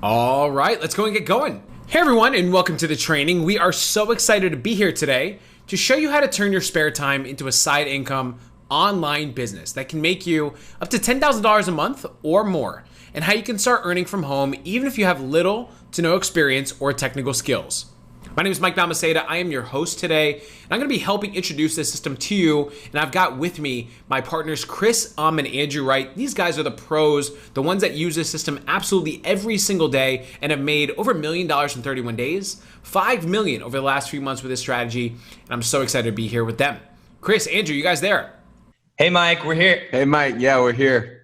All right, let's go and get going. Hey everyone, and welcome to the training. We are so excited to be here today to show you how to turn your spare time into a side income online business that can make you up to $10,000 a month or more, and how you can start earning from home even if you have little to no experience or technical skills. My name is Mike Namaseda. I am your host today, and I'm going to be helping introduce this system to you. And I've got with me my partners Chris and Andrew Wright. These guys are the pros, the ones that use this system absolutely every single day and have made over $1 million in 31 days, $5 million over the last few months with this strategy. And I'm so excited to be here with them. Chris, Andrew, you guys there? Hey Mike, we're here. Hey Mike, yeah, we're here.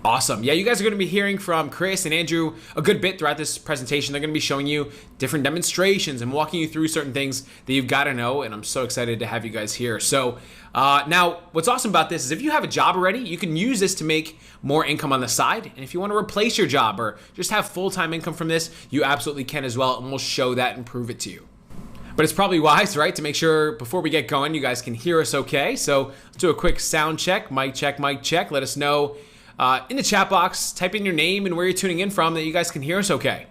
Awesome. Yeah, you guys are going to be hearing from Chris and Andrew a good bit throughout this presentation. They're going to be showing you different demonstrations and walking you through certain things that you've got to know, and I'm so excited to have you guys here. So now what's awesome about this is if you have a job already, you can use this to make more income on the side. And if you want to replace your job or just have full-time income from this, you absolutely can as well, and we'll show that and prove it to you. But it's probably wise, right, to make sure before we get going, you guys can hear us okay. So let's do a quick sound check, mic check, mic check. Let us know in the chat box, type in your name and where you're tuning in from that you guys can hear us okay.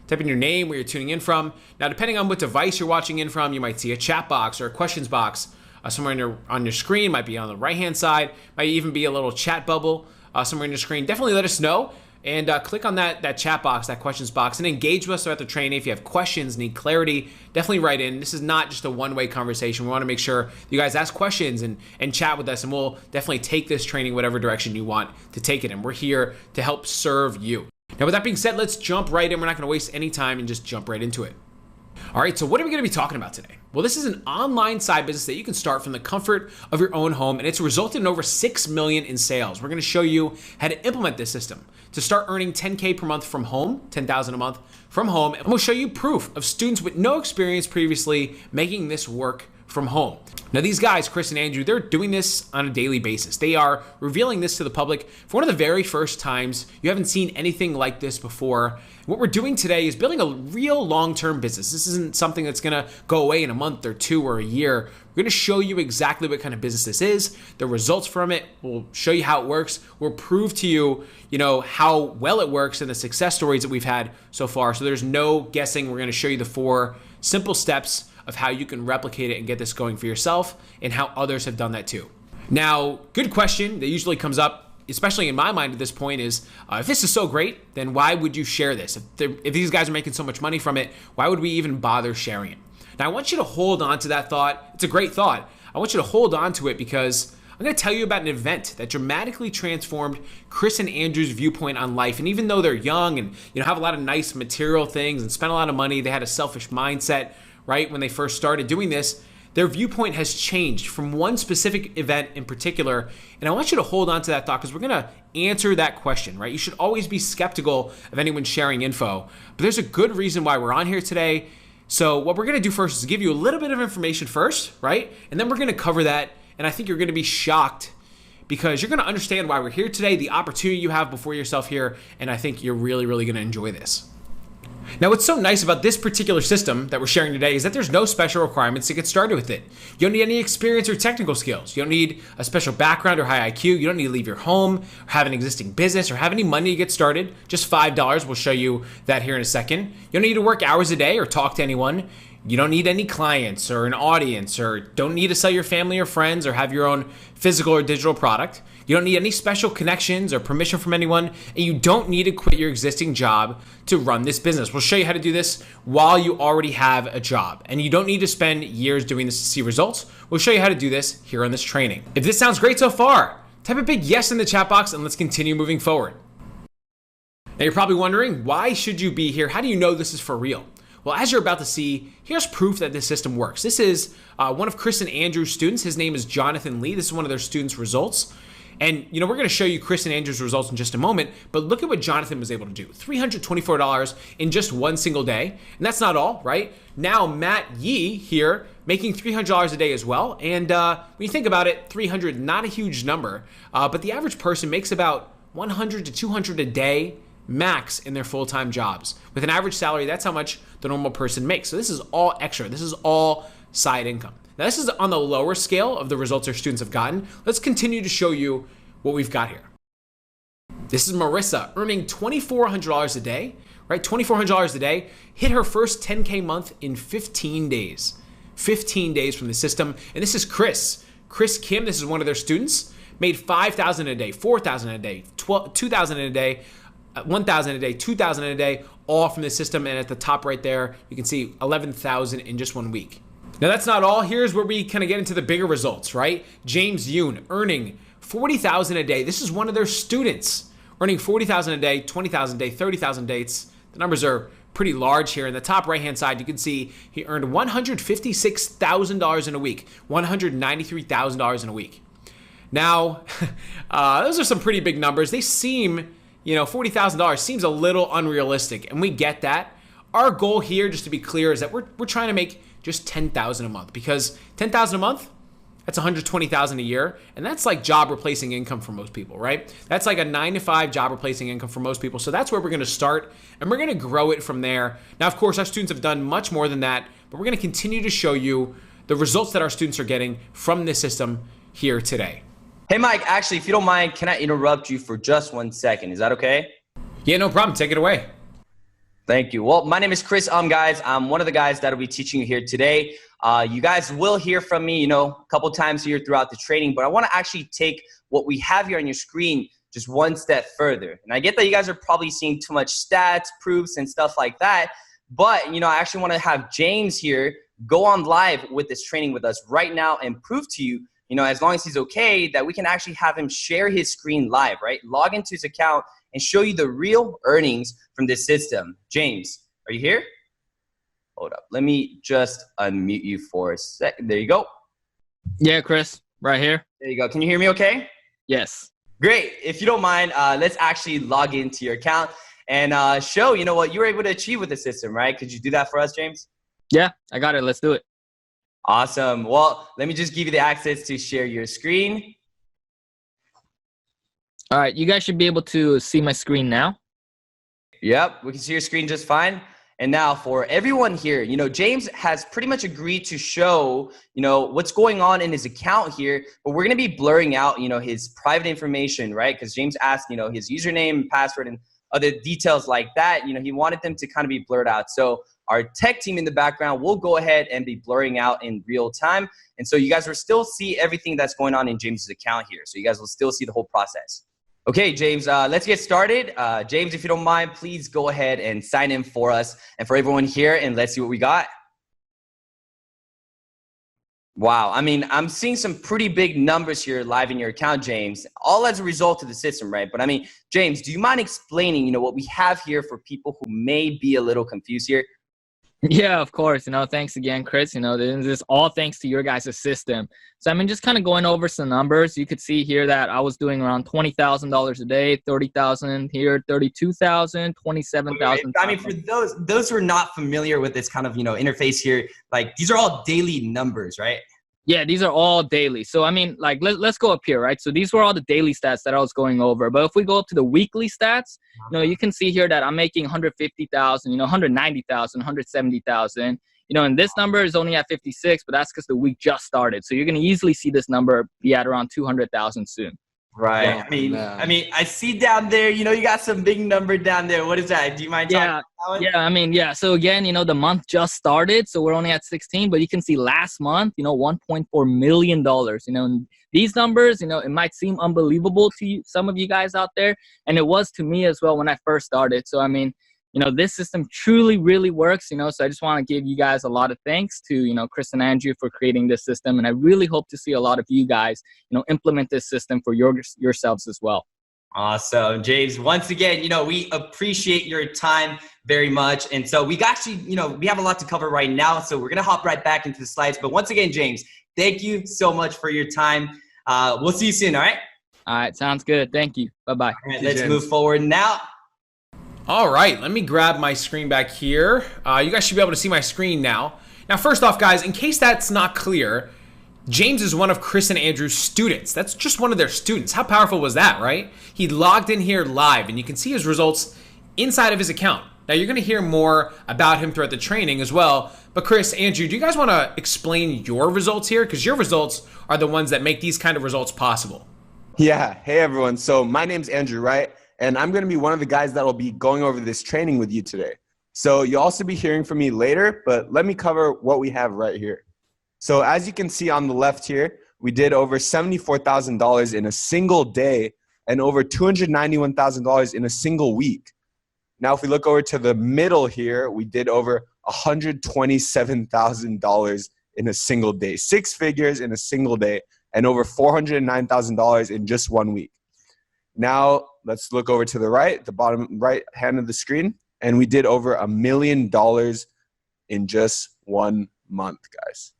Type in your name, where you're tuning in from. Now, depending on what device you're watching in from, you might see a chat box or a questions box somewhere on your screen. Might be on the right-hand side. Might even be a little chat bubble somewhere on your screen. Definitely let us know. And click on that chat box, that questions box, and engage with us throughout the training. If you have questions, need clarity, definitely write in. This is not just a one-way conversation. We want to make sure you guys ask questions and chat with us, and we'll definitely take this training whatever direction you want to take it in. We're here to help serve you. Now, with that being said, let's jump right in. We're not going to waste any time and just jump right into it. All right, so what are we going to be talking about today? Well, this is an online side business that you can start from the comfort of your own home, and it's resulted in over 6 million in sales. We're going to show you how to implement this system to start earning 10K per month from home, 10,000 a month from home, and we'll show you proof of students with no experience previously making this work from home. Now, these guys, Chris and Andrew, they're doing this on a daily basis. They are revealing this to the public for one of the very first times. You haven't seen anything like this before. What we're doing today is building a real long-term business. This isn't something that's gonna go away in a month or two or a year. We're gonna show you exactly what kind of business this is, the results from it. We'll show you how it works. We'll prove to you, how well it works and the success stories that we've had so far. So there's no guessing. We're gonna show you the 4 simple steps of how you can replicate it and get this going for yourself and how others have done that too. Now, good question that usually comes up, especially in my mind at this point, is if this is so great, then why would you share this? If these guys are making so much money from it, why would we even bother sharing it? Now, I want you to hold on to that thought. It's a great thought. I want you to hold on to it because I'm going to tell you about an event that dramatically transformed Chris and Andrew's viewpoint on life. And even though they're young and have a lot of nice material things and spend a lot of money, they had a selfish mindset, right? When they first started doing this, their viewpoint has changed from one specific event in particular. And I want you to hold on to that thought because we're going to answer that question, right? You should always be skeptical of anyone sharing info, but there's a good reason why we're on here today. So what we're going to do first is give you a little bit of information first, right? And then we're going to cover that. And I think you're going to be shocked because you're going to understand why we're here today, the opportunity you have before yourself here. And I think you're really, really going to enjoy this. Now, what's so nice about this particular system that we're sharing today is that there's no special requirements to get started with it. You don't need any experience or technical skills. You don't need a special background or high IQ. You don't need to leave your home or have an existing business or have any money to get started. Just $5. We'll show you that here in a second. You don't need to work hours a day or talk to anyone. You don't need any clients or an audience or don't need to sell your family or friends or have your own physical or digital product. You don't need any special connections or permission from anyone, and you don't need to quit your existing job to run this business. We'll show you how to do this while you already have a job, and you don't need to spend years doing this to see results. We'll show you how to do this here on this training. If this sounds great so far, type a big yes in the chat box and let's continue moving forward. Now you're probably wondering, why should you be here? How do you know this is for real? Well, as you're about to see, here's proof that this system works. This is one of Chris and Andrew's students. His name is Jonathan Lee. This is one of their students' results. And we're going to show you Chris and Andrew's results in just a moment, but look at what Jonathan was able to do. $324 in just one single day. And that's not all, right? Now, Matt Yee here making $300 a day as well. And when you think about it, 300, not a huge number, but the average person makes about 100 to 200 a day max in their full-time jobs. With an average salary, that's how much the normal person makes. So this is all extra. This is all side income. Now, this is on the lower scale of the results our students have gotten. Let's continue to show you what we've got here. This is Marissa earning $2,400 a day, right? $2,400 a day, hit her first 10K month in 15 days. 15 days from the system. And this is Chris. Chris Kim, this is one of their students, made $5,000 a day, $4,000 a day, $2,000 a day, $1,000 a day, $2,000 a day, all from the system. And at the top right there, you can see $11,000 in just 1 week. Now that's not all. Here's where we kind of get into the bigger results, right? James Yoon earning $40,000 a day. This is one of their students earning $40,000 a day, $20,000 a day, $30,000 dates. The numbers are pretty large here. In the top right hand side, you can see he earned $156,000 in a week, $193,000 in a week. Now, those are some pretty big numbers. They seem, $40,000 seems a little unrealistic, and we get that. Our goal here, just to be clear, is that we're trying to make just $10,000 a month, because $10,000 a month, that's $120,000 a year, and that's like job replacing income for most people, right? That's like a 9-to-5 job replacing income for most people. So that's where we're going to start, and we're going to grow it from there. Now, of course, our students have done much more than that, but we're going to continue to show you the results that our students are getting from this system here today. Hey, Mike, actually, if you don't mind, can I interrupt you for just 1 second? Is that okay? Yeah, no problem. Take it away. Thank you. Well, my name is Chris. Guys, I'm one of the guys that will be teaching you here today. You guys will hear from me, a couple times here throughout the training, but I want to actually take what we have here on your screen just one step further. And I get that you guys are probably seeing too much stats, proofs, and stuff like that. But, I actually want to have James here go on live with this training with us right now and prove to you, as long as he's okay, that we can actually have him share his screen live, right? Log into his account and show you the real earnings from this system. James, are you here? Hold up. Let me just unmute you for a second. There you go. Yeah, Chris, right here. There you go. Can you hear me okay? Yes. Great. If you don't mind, let's actually log into your account and show, what you were able to achieve with the system, right? Could you do that for us, James? Yeah, I got it. Let's do it. Awesome. Well, let me just give you the access to share your screen. All right, you guys should be able to see my screen now. Yep, we can see your screen just fine. And now for everyone here, James has pretty much agreed to show, what's going on in his account here, but we're going to be blurring out, his private information, right? Because James asked, his username, password, and other details like that. He wanted them to kind of be blurred out. So our tech team in the background will go ahead and be blurring out in real time. And so you guys will still see everything that's going on in James's account here. So you guys will still see the whole process. Okay, James, let's get started. James, if you don't mind, please go ahead and sign in for us and for everyone here, and let's see what we got. Wow, I'm seeing some pretty big numbers here live in your account, James, all as a result of the system, right? But James, do you mind explaining, what we have here for people who may be a little confused here? Yeah, of course. Thanks again, Chris. This is all thanks to your guys' system. So, just kind of going over some numbers. You could see here that I was doing around $20,000 a day, $30,000 here, $32,000, $27,000. For those who are not familiar with this kind of, interface here, like these are all daily numbers, right? Yeah, these are all daily. So, let's go up here, right? So these were all the daily stats that I was going over. But if we go up to the weekly stats, you can see here that I'm making $150,000, $190,000, $170,000. And this number is only at 56, but that's because the week just started. So you're going to easily see this number be at around 200,000 soon. Right. I see down there, you got some big number down there. What is that? Do you mind talking about that? Yeah. So again, the month just started, so we're only at 16, but you can see last month, $1.4 million, and these numbers, it might seem unbelievable to you, some of you guys out there. And it was to me as well when I first started. So, this system truly, really works, so I just want to give you guys a lot of thanks to, Chris and Andrew for creating this system. And I really hope to see a lot of you guys, implement this system for yourselves as well. Awesome. James, once again, we appreciate your time very much. And so we actually, we have a lot to cover right now. So we're going to hop right back into the slides. But once again, James, thank you so much for your time. We'll see you soon. All right. All right. Sounds good. Thank you. Bye-bye. All right, let's move forward now. All right, let me grab my screen back here. You guys should be able to see my screen now. Now, first off, guys, in case that's not clear, James is one of Chris and Andrew's students. That's just one of their students. How powerful was that, right? He logged in here live, and you can see his results inside of his account. Now, you're going to hear more about him throughout the training as well. But Chris, Andrew, do you guys want to explain your results here? Because your results are the ones that make these kind of results possible. Yeah. Hey, everyone. So my name's Andrew, Wright. and I'm going to be one of the guys that will be going over this training with you today. So you'll also be hearing from me later, but let me cover what we have right here. So as you can see on the left here, we did over $74,000 in a single day and over $291,000 in a single week. Now, if we look over to the middle here, we did over $127,000 in a single day, 6 figures in a single day, and over $409,000 in just 1 week. Now, let's look over to the right, the bottom right hand of the screen, and we did over $1 million in just 1 month, guys.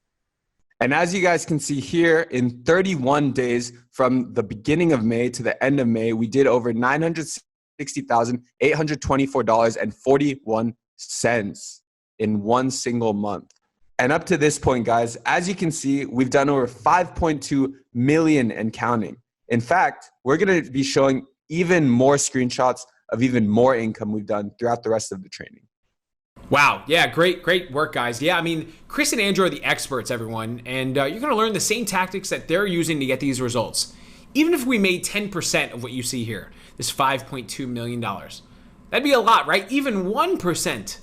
And as you guys can see here, in 31 days from the beginning of May to the end of May, we did over $960,824.41 in one single month. And up to this point, guys, as you can see, we've done over 5.2 million and counting. In fact, we're going to be showing even more screenshots of even more income we've done throughout the rest of the training. Wow. Yeah, great work, guys. Yeah, I mean, Chris and Andrew are the experts, everyone, and you're going to learn the same tactics that they're using to get these results. Even if we made 10% of what you see here, this $5.2 million, that'd be a lot, right? Even 1%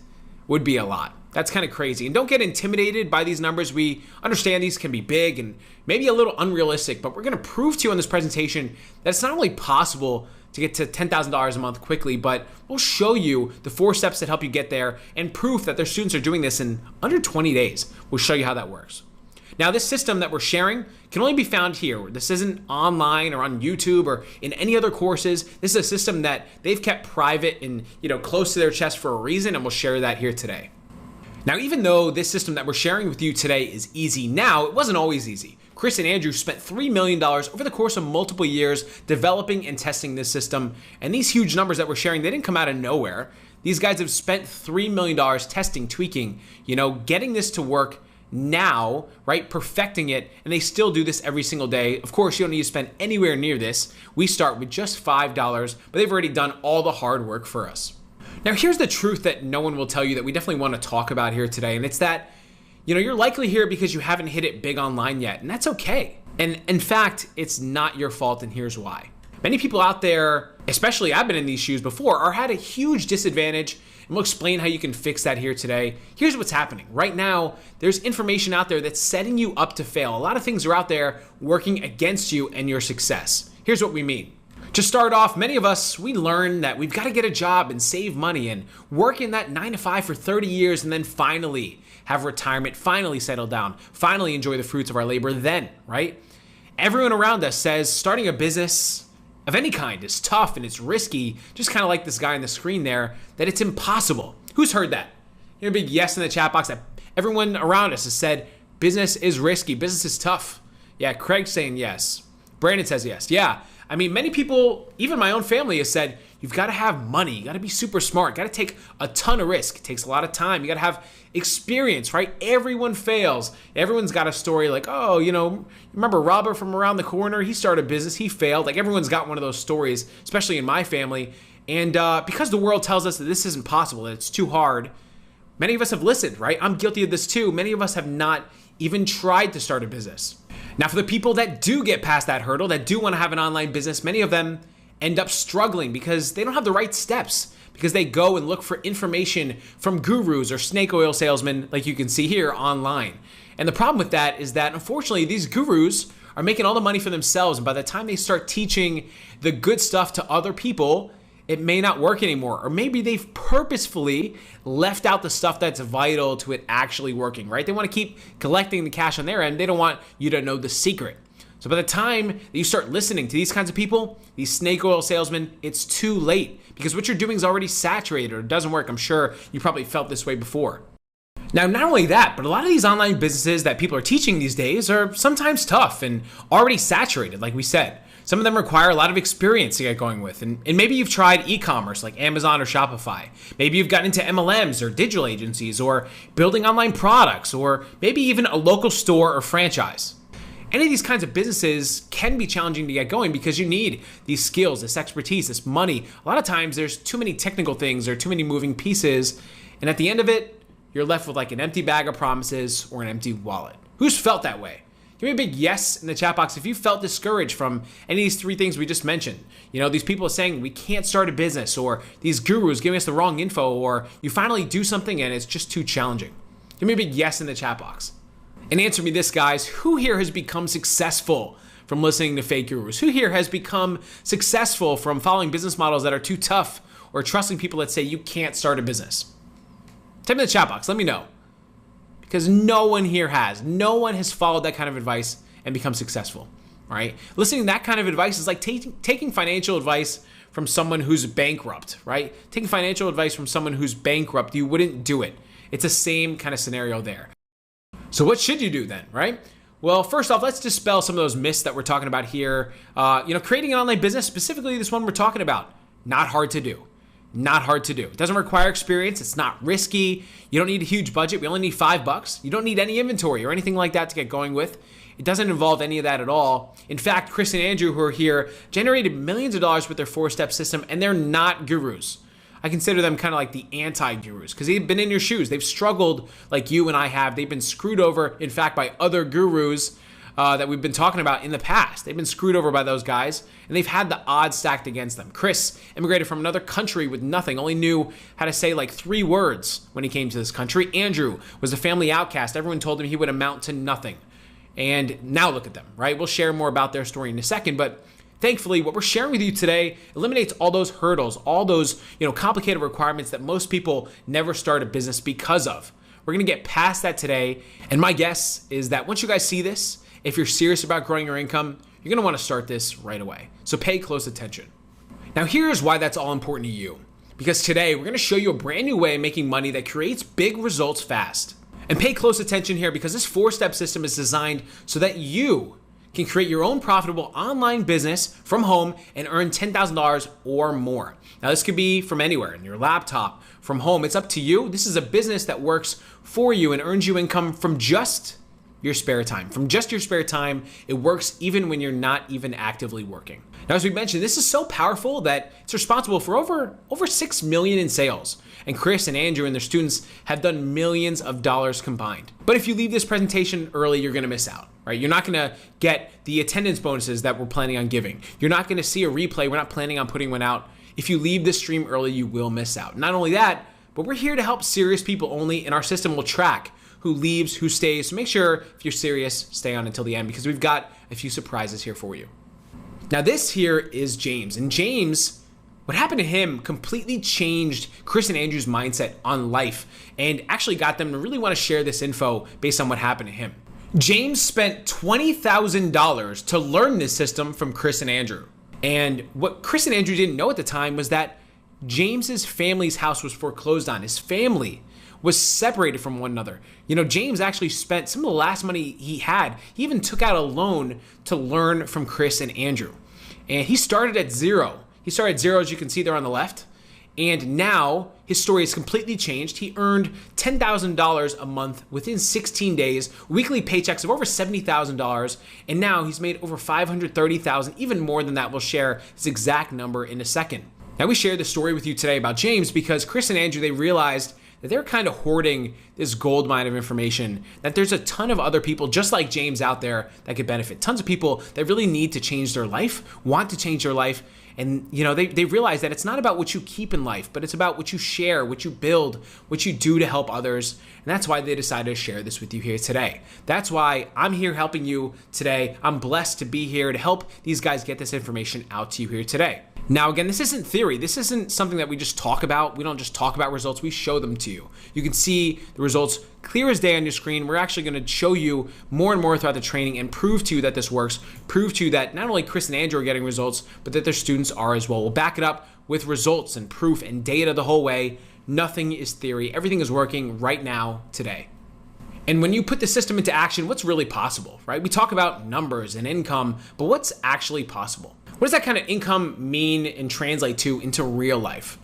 would be a lot. That's kind of crazy. And don't get intimidated by these numbers. We understand these can be big and maybe a little unrealistic, but we're going to prove to you on this presentation that it's not only possible to get to $10,000 a month quickly, but we'll show you the 4 steps that help you get there and proof that their students are doing this in under 20 days. We'll show you how that works. Now, this system that we're sharing can only be found here. This isn't online or on YouTube or in any other courses. This is a system that they've kept private and close to their chest for a reason, and we'll share that here today. Now, even though this system that we're sharing with you today is easy now, it wasn't always easy. Chris and Andrew spent $3 million over the course of multiple years developing and testing this system. And these huge numbers that we're sharing, they didn't come out of nowhere. These guys have spent $3 million testing, tweaking, getting this to work now, right? Perfecting it. And they still do this every single day. Of course, you don't need to spend anywhere near this. We start with just $5, but they've already done all the hard work for us. Now, here's the truth that no one will tell you that we definitely want to talk about here today. And it's that, you're likely here because you haven't hit it big online yet. And that's okay. And in fact, it's not your fault. And here's why. Many people out there, especially I've been in these shoes before, are at a huge disadvantage. And we'll explain how you can fix that here today. Here's what's happening. Right now, there's information out there that's setting you up to fail. A lot of things are out there working against you and your success. Here's what we mean. To start off, many of us, we learn that we've got to get a job and save money and work in that 9 to 5 for 30 years and then finally have retirement, finally settle down, finally enjoy the fruits of our labor then, right? Everyone around us says starting a business of any kind is tough and it's risky, just kind of like this guy on the screen there, that it's impossible. Who's heard that? A big yes in the chat box that everyone around us has said business is risky, business is tough. Yeah, Craig's saying yes. Brandon says yes. Yeah. I mean, many people, even my own family, has said, you've got to have money. You got to be super smart. Got to take a ton of risk. It takes a lot of time. You got to have experience, right? Everyone fails. Everyone's got a story like, oh, remember Robert from around the corner? He started a business. He failed. Like everyone's got one of those stories, especially in my family. And because the world tells us that this isn't possible, that it's too hard, many of us have listened, right? I'm guilty of this too. Many of us have not even tried to start a business. Now, for the people that do get past that hurdle, that do want to have an online business, many of them end up struggling because they don't have the right steps, because they go and look for information from gurus or snake oil salesmen, like you can see here online. And the problem with that is that, unfortunately, these gurus are making all the money for themselves. And by the time they start teaching the good stuff to other people, it may not work anymore. Or maybe they've purposefully left out the stuff that's vital to it actually working, right? They want to keep collecting the cash on their end. They don't want you to know the secret. So by the time that you start listening to these kinds of people, these snake oil salesmen, it's too late because what you're doing is already saturated or it doesn't work. I'm sure you probably felt this way before. Now, not only that, but a lot of these online businesses that people are teaching these days are sometimes tough and already saturated, like we said. Some of them require a lot of experience to get going with. And maybe you've tried e-commerce like Amazon or Shopify. Maybe you've gotten into MLMs or digital agencies or building online products or maybe even a local store or franchise. Any of these kinds of businesses can be challenging to get going because you need these skills, this expertise, this money. A lot of times there's too many technical things or too many moving pieces. And at the end of it, you're left with like an empty bag of promises or an empty wallet. Who's felt that way? Give me a big yes in the chat box if you felt discouraged from any of these three things we just mentioned. You know, these people are saying we can't start a business, or these gurus giving us the wrong info, or you finally do something and it's just too challenging. Give me a big yes in the chat box. And answer me this, guys. Who here has become successful from listening to fake gurus? Who here has become successful from following business models that are too tough, or trusting people that say you can't start a business? Type in the chat box, let me know. Because no one here has. No one has followed that kind of advice and become successful, all right? Listening to that kind of advice is like taking financial advice from someone who's bankrupt, right? Taking financial advice from someone who's bankrupt, you wouldn't do it. It's the same kind of scenario there. So what should you do then, right? Well, first off, let's dispel some of those myths that we're talking about here. Creating an online business, specifically this one we're talking about, not hard to do. Not hard to do. It doesn't require experience. It's not risky. You don't need a huge budget. We only need $5. You don't need any inventory or anything like that to get going with. It doesn't involve any of that at all. In fact, Chris and Andrew, who are here, generated millions of dollars with their 4-step system, and they're not gurus. I consider them kind of like the anti-gurus because they've been in your shoes. They've struggled like you and I have. They've been screwed over, in fact, by other gurus that we've been talking about in the past. They've been screwed over by those guys, and they've had the odds stacked against them. Chris immigrated from another country with nothing, only knew how to say like 3 words when he came to this country. Andrew was a family outcast. Everyone told him he would amount to nothing. And now look at them, right? We'll share more about their story in a second, but thankfully, what we're sharing with you today eliminates all those hurdles, all those complicated requirements that most people never start a business because of. We're gonna get past that today, and my guess is that once you guys see this, if you're serious about growing your income, you're gonna wanna start this right away. So pay close attention. Now here's why that's all important to you. Because today, we're gonna show you a brand new way of making money that creates big results fast. And pay close attention here because this 4-step system is designed so that you can create your own profitable online business from home and earn $10,000 or more. Now this could be from anywhere, in your laptop, from home, it's up to you. This is a business that works for you and earns you income from just your spare time. From just your spare time, it works even when you're not even actively working. Now, as we mentioned, this is so powerful that it's responsible for over 6 million in sales. And Chris and Andrew and their students have done millions of dollars combined. But if you leave this presentation early, you're gonna miss out, right? You're not gonna get the attendance bonuses that we're planning on giving. You're not gonna see a replay. We're not planning on putting one out. If you leave this stream early, you will miss out. Not only that, but we're here to help serious people only, and our system will track who leaves, who stays. So make sure if you're serious, stay on until the end because we've got a few surprises here for you. Now this here is James, and James, what happened to him completely changed Chris and Andrew's mindset on life and actually got them to really want to share this info based on what happened to him. James spent $20,000 to learn this system from Chris and Andrew. And what Chris and Andrew didn't know at the time was that James's family's house was foreclosed on. His family was separated from one another. James actually spent some of the last money he had. He even took out a loan to learn from Chris and Andrew. And he started at zero. He started at zero, as you can see there on the left. And now his story has completely changed. He earned $10,000 a month within 16 days, weekly paychecks of over $70,000. And now he's made over $530,000, even more than that. We'll share his exact number in a second. Now we shared the story with you today about James because Chris and Andrew, they realized that they're kind of hoarding this gold mine of information, that there's a ton of other people just like James out there that could benefit. Tons of people that really need to change their life, want to change their life. And they realize that it's not about what you keep in life, but it's about what you share, what you build, what you do to help others. And that's why they decided to share this with you here today. That's why I'm here helping you today. I'm blessed to be here to help these guys get this information out to you here today. Now, again, this isn't theory. This isn't something that we just talk about. We don't just talk about results. We show them to you. You can see the results clear as day on your screen. We're actually going to show you more and more throughout the training and prove to you that this works, prove to you that not only Chris and Andrew are getting results, but that their students are as well. We'll back it up with results and proof and data the whole way. Nothing is theory. Everything is working right now, today. And when you put the system into action, what's really possible, right? We talk about numbers and income, but what's actually possible? What does that kind of income mean and translate to into real life?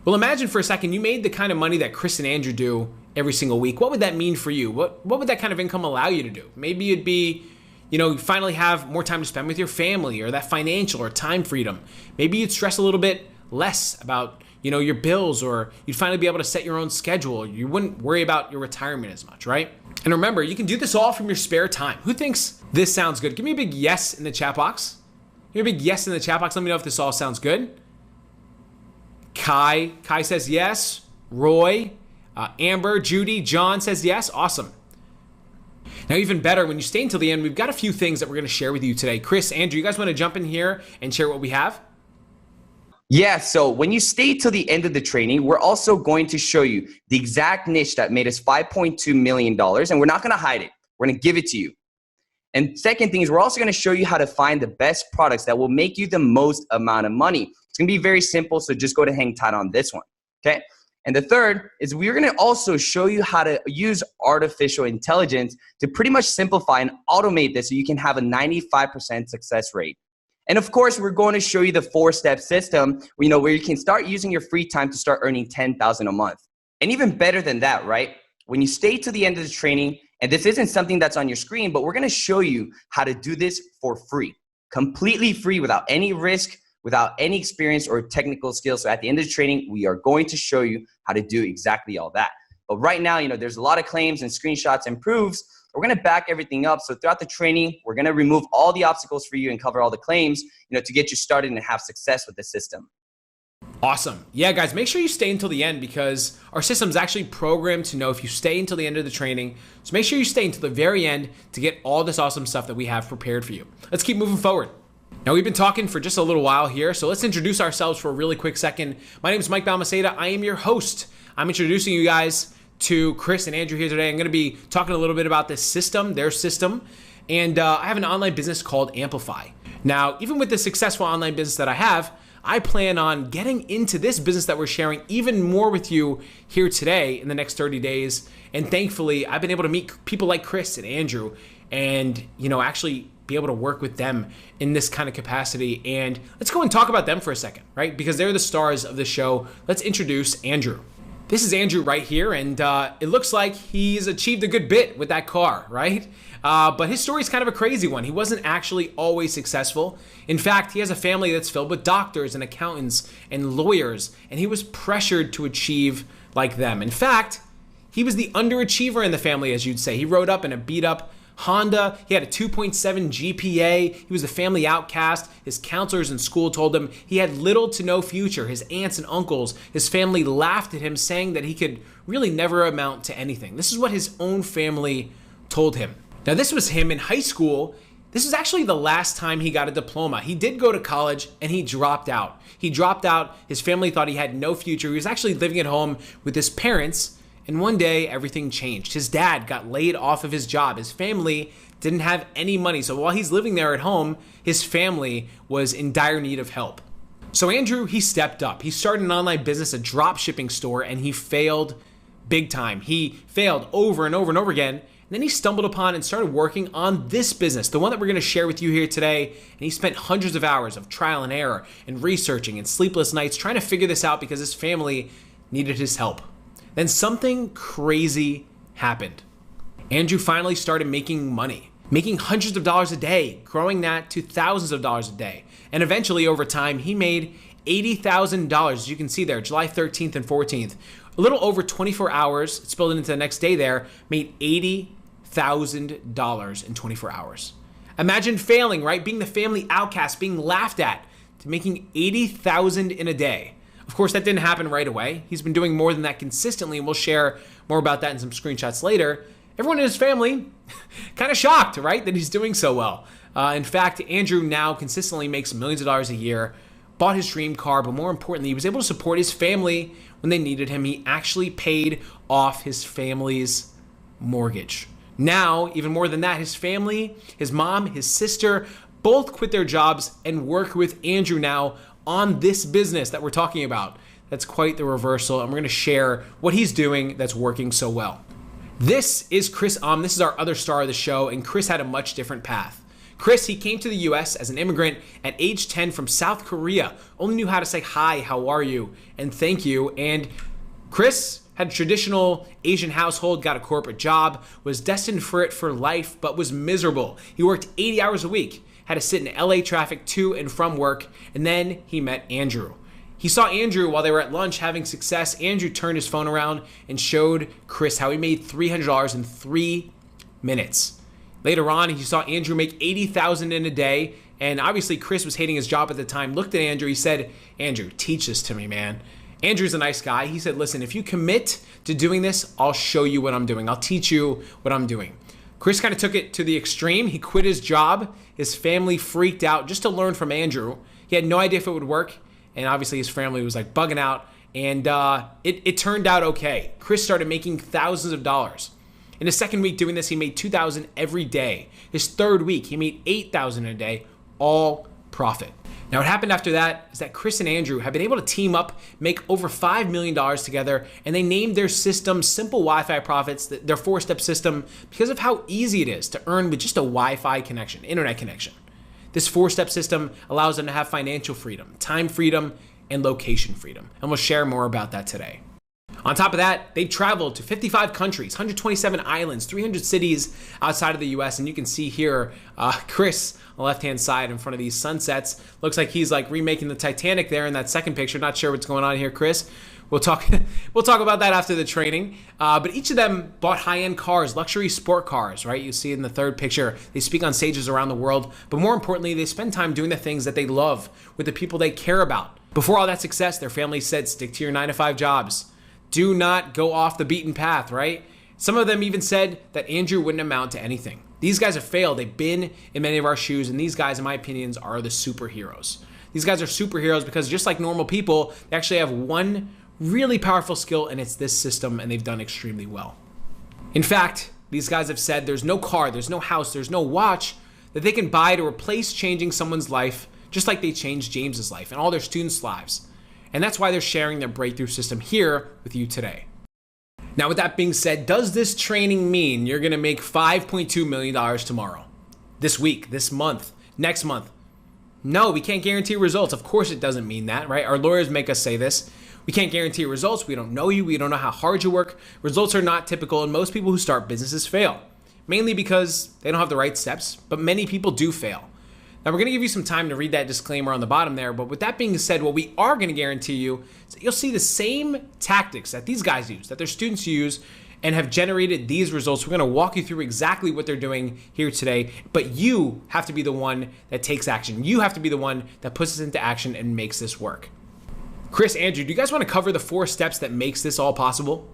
Well, imagine for a second you made the kind of money that Chris and Andrew do every single week. What would that mean for you? What would that kind of income allow you to do? Maybe it'd be, you finally have more time to spend with your family, or that financial or time freedom. Maybe you'd stress a little bit less about, your bills, or you'd finally be able to set your own schedule. You wouldn't worry about your retirement as much, right? And remember, you can do this all from your spare time. Who thinks this sounds good? Give me a big yes in the chat box. Give me a big yes in the chat box. Let me know if this all sounds good. Kai says yes. Roy, Amber, Judy, John says yes. Awesome. Now, even better, when you stay until the end, we've got a few things that we're going to share with you today. Chris, Andrew, you guys want to jump in here and share what we have? Yeah, so when you stay till the end of the training, we're also going to show you the exact niche that made us $5.2 million, and we're not going to hide it. We're going to give it to you. And second thing is we're also going to show you how to find the best products that will make you the most amount of money. It's going to be very simple, so just go to hang tight on this one, okay? And the third is we're going to also show you how to use artificial intelligence to pretty much simplify and automate this so you can have a 95% success rate. And of course, we're going to show you the 4-step system, where you can start using your free time to start earning $10,000 a month. And even better than that, right? When you stay to the end of the training, and this isn't something that's on your screen, but we're going to show you how to do this for free, completely free, without any risk, without any experience or technical skills. So at the end of the training, we are going to show you how to do exactly all that. But right now, there's a lot of claims and screenshots and proofs. We're going to back everything up. So throughout the training, we're going to remove all the obstacles for you and cover all the claims, to get you started and have success with the system. Awesome. Yeah, guys, make sure you stay until the end because our system's actually programmed to know if you stay until the end of the training. So make sure you stay until the very end to get all this awesome stuff that we have prepared for you. Let's keep moving forward. Now, we've been talking for just a little while here, so let's introduce ourselves for a really quick second. My name is Mike Balmaceda. I am your host. I'm introducing you guys to Chris and Andrew here today. I'm going to be talking a little bit about this system, their system, and I have an online business called Amplify. Now, even with the successful online business that I have, I plan on getting into this business that we're sharing even more with you here today in the next 30 days. And thankfully, I've been able to meet people like Chris and Andrew and, actually be able to work with them in this kind of capacity. And let's go and talk about them for a second, right? Because they're the stars of the show. Let's introduce Andrew. This is Andrew right here, and it looks like he's achieved a good bit with that car, right? But his story is kind of a crazy one. He wasn't actually always successful. In fact, he has a family that's filled with doctors and accountants and lawyers, and he was pressured to achieve like them. In fact, he was the underachiever in the family, as you'd say. He rode up in a beat-up Honda. He had a 2.7 GPA. He was a family outcast. His counselors in school told him he had little to no future. His aunts and uncles, his family laughed at him, saying that he could really never amount to anything. This is what his own family told him. Now, this was him in high school. This was actually the last time he got a diploma. He did go to college and he dropped out. He dropped out. His family thought he had no future. He was actually living at home with his parents. And one day, everything changed. His dad got laid off of his job. His family didn't have any money. So while he's living there at home, his family was in dire need of help. So Andrew, he stepped up. He started an online business, a drop shipping store, and he failed big time. He failed over and over and over again. And then he stumbled upon and started working on this business, the one that we're going to share with you here today. And he spent hundreds of hours of trial and error and researching and sleepless nights trying to figure this out because his family needed his help. Then something crazy happened. Andrew finally started making money, making hundreds of dollars a day, growing that to thousands of dollars a day. And eventually, over time, he made $80,000, as you can see there, July 13th and 14th. A little over 24 hours, it spilled into the next day there, made $80,000 in 24 hours. Imagine failing, right? Being the family outcast, being laughed at, to making $80,000 in a day. Of course, that didn't happen right away. He's been doing more than that consistently, and we'll share more about that in some screenshots later. Everyone in his family kind of shocked, right, that he's doing so well. In fact, Andrew now consistently makes millions of dollars a year, bought his dream car, but more importantly, he was able to support his family when they needed him. He actually paid off his family's mortgage. Now, even more than that, his family, his mom, his sister, both quit their jobs and work with Andrew now on this business that we're talking about. That's quite the reversal, and we're gonna share what he's doing that's working so well. This is Chris. This is our other star of the show, and Chris had a much different path. Chris, he came to the US as an immigrant at age 10 from South Korea, only knew how to say hi, how are you, and thank you. And Chris had a traditional Asian household, got a corporate job, was destined for it for life, but was miserable. He worked 80 hours a week, had to sit in LA traffic to and from work, and then he met Andrew. He saw Andrew while they were at lunch having success. Andrew turned his phone around and showed Chris how he made $300 in 3 minutes. Later on, he saw Andrew make 80,000 in a day, and obviously Chris was hating his job at the time. Looked at Andrew, he said, Andrew, teach this to me, man. Andrew's a nice guy. He said, listen, if you commit to doing this, I'll show you what I'm doing. I'll teach you what I'm doing. Chris kind of took it to the extreme. He quit his job. His family freaked out just to learn from Andrew. He had no idea if it would work, and obviously his family was like bugging out, and it turned out okay. Chris started making thousands of dollars. In his second week doing this, he made $2,000 every day. His third week, he made $8,000 a day, all profit. Now, what happened after that is that Chris and Andrew have been able to team up, make over $5 million together, and they named their system SimpleWifi Profits, their 4-step system, because of how easy it is to earn with just a Wi-Fi connection, internet connection. This 4-step system allows them to have financial freedom, time freedom, and location freedom. And we'll share more about that today. On top of that, they've traveled to 55 countries, 127 islands, 300 cities outside of the US. And you can see here, Chris on the left-hand side in front of these sunsets. Looks like he's like remaking the Titanic there in that second picture. Not sure what's going on here, Chris. We'll talk about that after the training. But each of them bought high-end cars, luxury sport cars, right? You see in the third picture. They speak on stages around the world. But more importantly, they spend time doing the things that they love with the people they care about. Before all that success, their family said, stick to your 9-to-5 jobs. Do not go off the beaten path, right? Some of them even said that Andrew wouldn't amount to anything. These guys have failed. They've been in many of our shoes, and these guys, in my opinions, are the superheroes. These guys are superheroes because just like normal people, they actually have one really powerful skill, and it's this system, and they've done extremely well. In fact, these guys have said there's no car, there's no house, there's no watch that they can buy to replace changing someone's life, just like they changed James's life and all their students' lives. And that's why they're sharing their breakthrough system here with you today. Now, with that being said, does this training mean you're gonna make $5.2 million tomorrow, this week, this month, next month? No, we can't guarantee results. Of course it doesn't mean that, right? Our lawyers make us say this. We can't guarantee results. We don't know you. We don't know how hard you work. Results are not typical, and most people who start businesses fail, mainly because they don't have the right steps, but many people do fail. Now, we're going to give you some time to read that disclaimer on the bottom there, but with that being said, what we are going to guarantee you is that you'll see the same tactics that these guys use, that their students use, and have generated these results. We're going to walk you through exactly what they're doing here today, but you have to be the one that takes action. You have to be the one that puts this into action and makes this work. Chris, Andrew, do you guys want to cover the 4 steps that makes this all possible?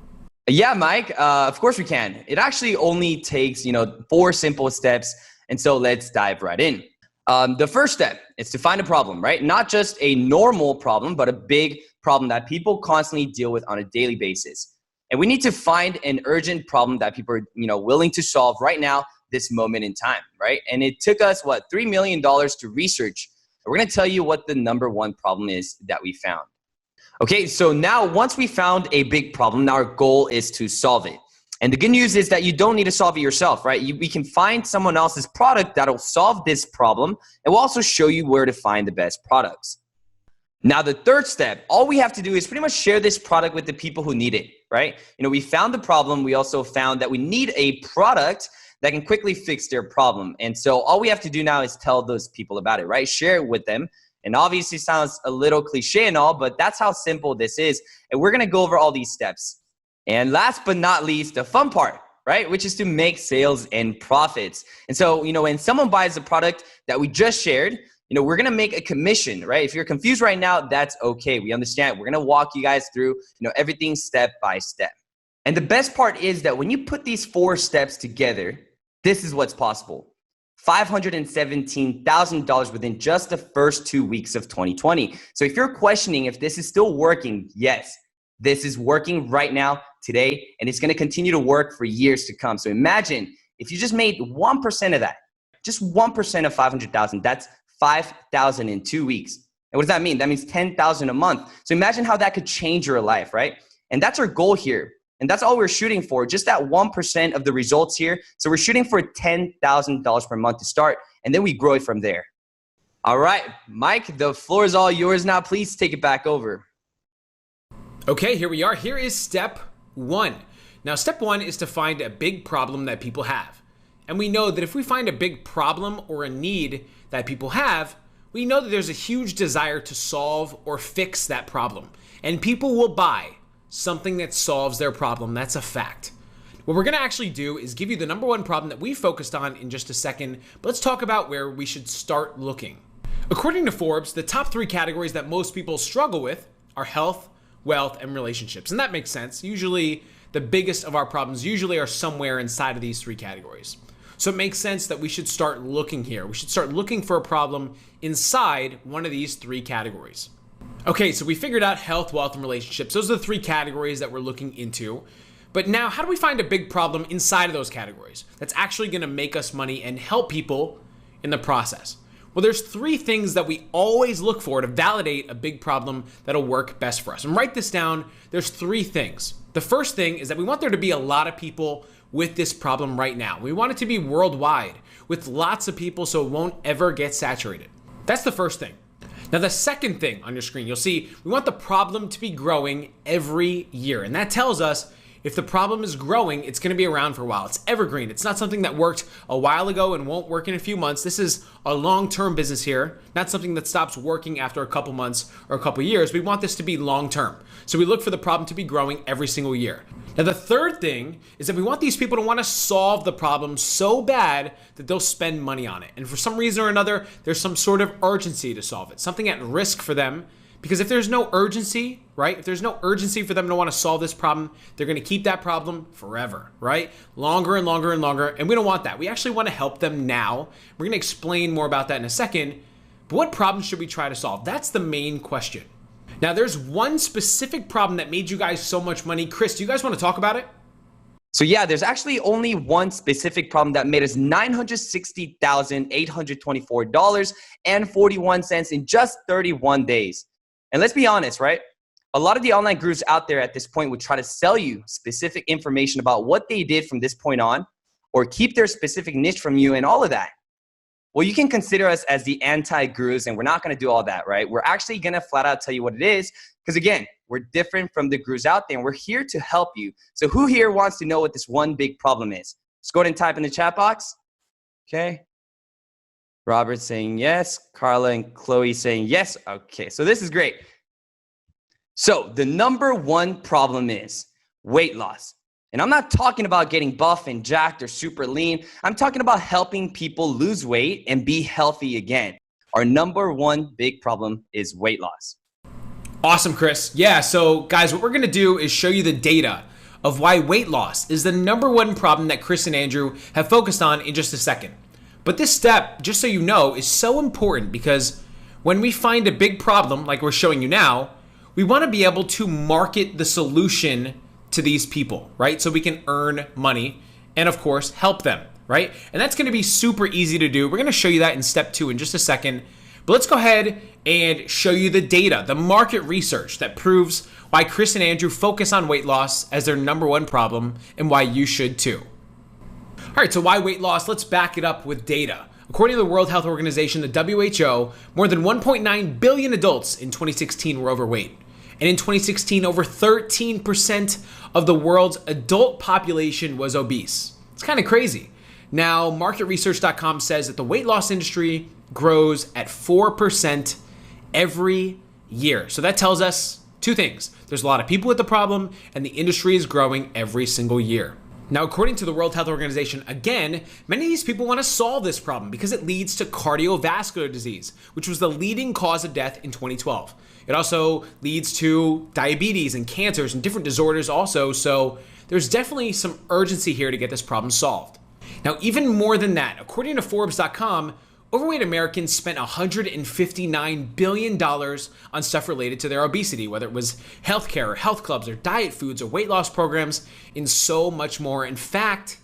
Yeah, Mike, of course we can. It actually only takes, 4 simple steps, and so let's dive right in. The first step is to find a problem, right? Not just a normal problem, but a big problem that people constantly deal with on a daily basis. And we need to find an urgent problem that people are, willing to solve right now, this moment in time, right? And it took us, $3 million to research. We're going to tell you what the number 1 problem is that we found. Okay, so now once we found a big problem, now our goal is to solve it. And the good news is that you don't need to solve it yourself, right? We can find someone else's product that'll solve this problem, and we'll also show you where to find the best products. Now, the third step, all we have to do is pretty much share this product with the people who need it, right? We found the problem. We also found that we need a product that can quickly fix their problem. And so all we have to do now is tell those people about it, right? Share it with them. And obviously sounds a little cliche and all, but that's how simple this is. And we're going to go over all these steps. And last but not least, the fun part, right? Which is to make sales and profits. And so, when someone buys the product that we just shared, we're going to make a commission, right? If you're confused right now, that's okay. We understand. We're going to walk you guys through, everything step by step. And the best part is that when you put these 4 steps together, this is what's possible. $517,000 within just the first 2 weeks of 2020. So if you're questioning if this is still working, yes, this is working right now, today, and it's going to continue to work for years to come. So imagine if you just made 1% of that, just 1% of 500,000, that's 5,000 in 2 weeks. And what does that mean? That means 10,000 a month. So imagine how that could change your life, right? And that's our goal here. And that's all we're shooting for, just that 1% of the results here. So we're shooting for $10,000 per month to start, and then we grow it from there. All right, Mike, the floor is all yours now. Please take it back over. Okay, here we are. Here is step 1. Now, step 1 is to find a big problem that people have. And we know that if we find a big problem or a need that people have, we know that there's a huge desire to solve or fix that problem. And people will buy something that solves their problem. That's a fact. What we're gonna actually do is give you the number one problem that we focused on in just a second, but let's talk about where we should start looking. According to Forbes, the top 3 categories that most people struggle with are health, wealth, and relationships. And that makes sense. Usually, the biggest of our problems usually are somewhere inside of these 3 categories. So it makes sense that we should start looking here. We should start looking for a problem inside one of these 3 categories. Okay, so we figured out health, wealth, and relationships. Those are the 3 categories that we're looking into. But now, how do we find a big problem inside of those categories that's actually gonna make us money and help people in the process? Well, there's 3 things that we always look for to validate a big problem that'll work best for us. And write this down, there's 3 things. The first thing is that we want there to be a lot of people with this problem right now. We want it to be worldwide with lots of people so it won't ever get saturated. That's the first thing. Now, the second thing on your screen, you'll see we want the problem to be growing every year. And that tells us if the problem is growing, it's gonna be around for a while. It's evergreen. It's not something that worked a while ago and won't work in a few months. This is a long-term business here, not something that stops working after a couple months or a couple years. We want this to be long-term. So we look for the problem to be growing every single year. Now, the third thing is that we want these people to want to solve the problem so bad that they'll spend money on it. And for some reason or another, there's some sort of urgency to solve it, something at risk for them. Because if there's no urgency, right? If there's no urgency for them to want to solve this problem, they're going to keep that problem forever, right? Longer and longer and longer. And we don't want that. We actually want to help them now. We're going to explain more about that in a second. But what problem should we try to solve? That's the main question. Now, there's one specific problem that made you guys so much money. Chris, do you guys want to talk about it? So yeah, there's actually only one specific problem that made us $960,824.41 in just 31 days. And let's be honest, right? A lot of the online gurus out there at this point would try to sell you specific information about what they did from this point on, or keep their specific niche from you and all of that. Well, you can consider us as the anti-gurus, and we're not gonna do all that, right? We're actually gonna flat out tell you what it is, because again, we're different from the gurus out there, and we're here to help you. So who here wants to know what this one big problem is? Just go ahead and type in the chat box, okay? Robert saying yes, Carla and Chloe saying yes. Okay, so this is great. So the number one problem is weight loss. And I'm not talking about getting buff and jacked or super lean. I'm talking about helping people lose weight and be healthy again. Our number one big problem is weight loss. Awesome, Chris. Yeah, so guys, what we're gonna do is show you the data of why weight loss is the number one problem that Chris and Andrew have focused on in just a second. But this step, just so you know, is so important because when we find a big problem, like we're showing you now, we want to be able to market the solution to these people, right? So we can earn money and, of course, help them, right? And that's going to be super easy to do. We're going to show you that in step 2 in just a second. But let's go ahead and show you the data, the market research that proves why Chris and Andrew focus on weight loss as their number one problem and why you should too. All right, so why weight loss? Let's back it up with data. According to the World Health Organization, the WHO, more than 1.9 billion adults in 2016 were overweight. And in 2016, over 13% of the world's adult population was obese. It's kind of crazy. Now, marketresearch.com says that the weight loss industry grows at 4% every year. So that tells us 2 things. There's a lot of people with the problem, and the industry is growing every single year. Now, according to the World Health Organization, again, many of these people want to solve this problem because it leads to cardiovascular disease, which was the leading cause of death in 2012. It also leads to diabetes and cancers and different disorders also, so there's definitely some urgency here to get this problem solved. Now, even more than that, according to Forbes.com, overweight Americans spent $159 billion on stuff related to their obesity, whether it was healthcare or health clubs or diet foods or weight loss programs and so much more. In fact,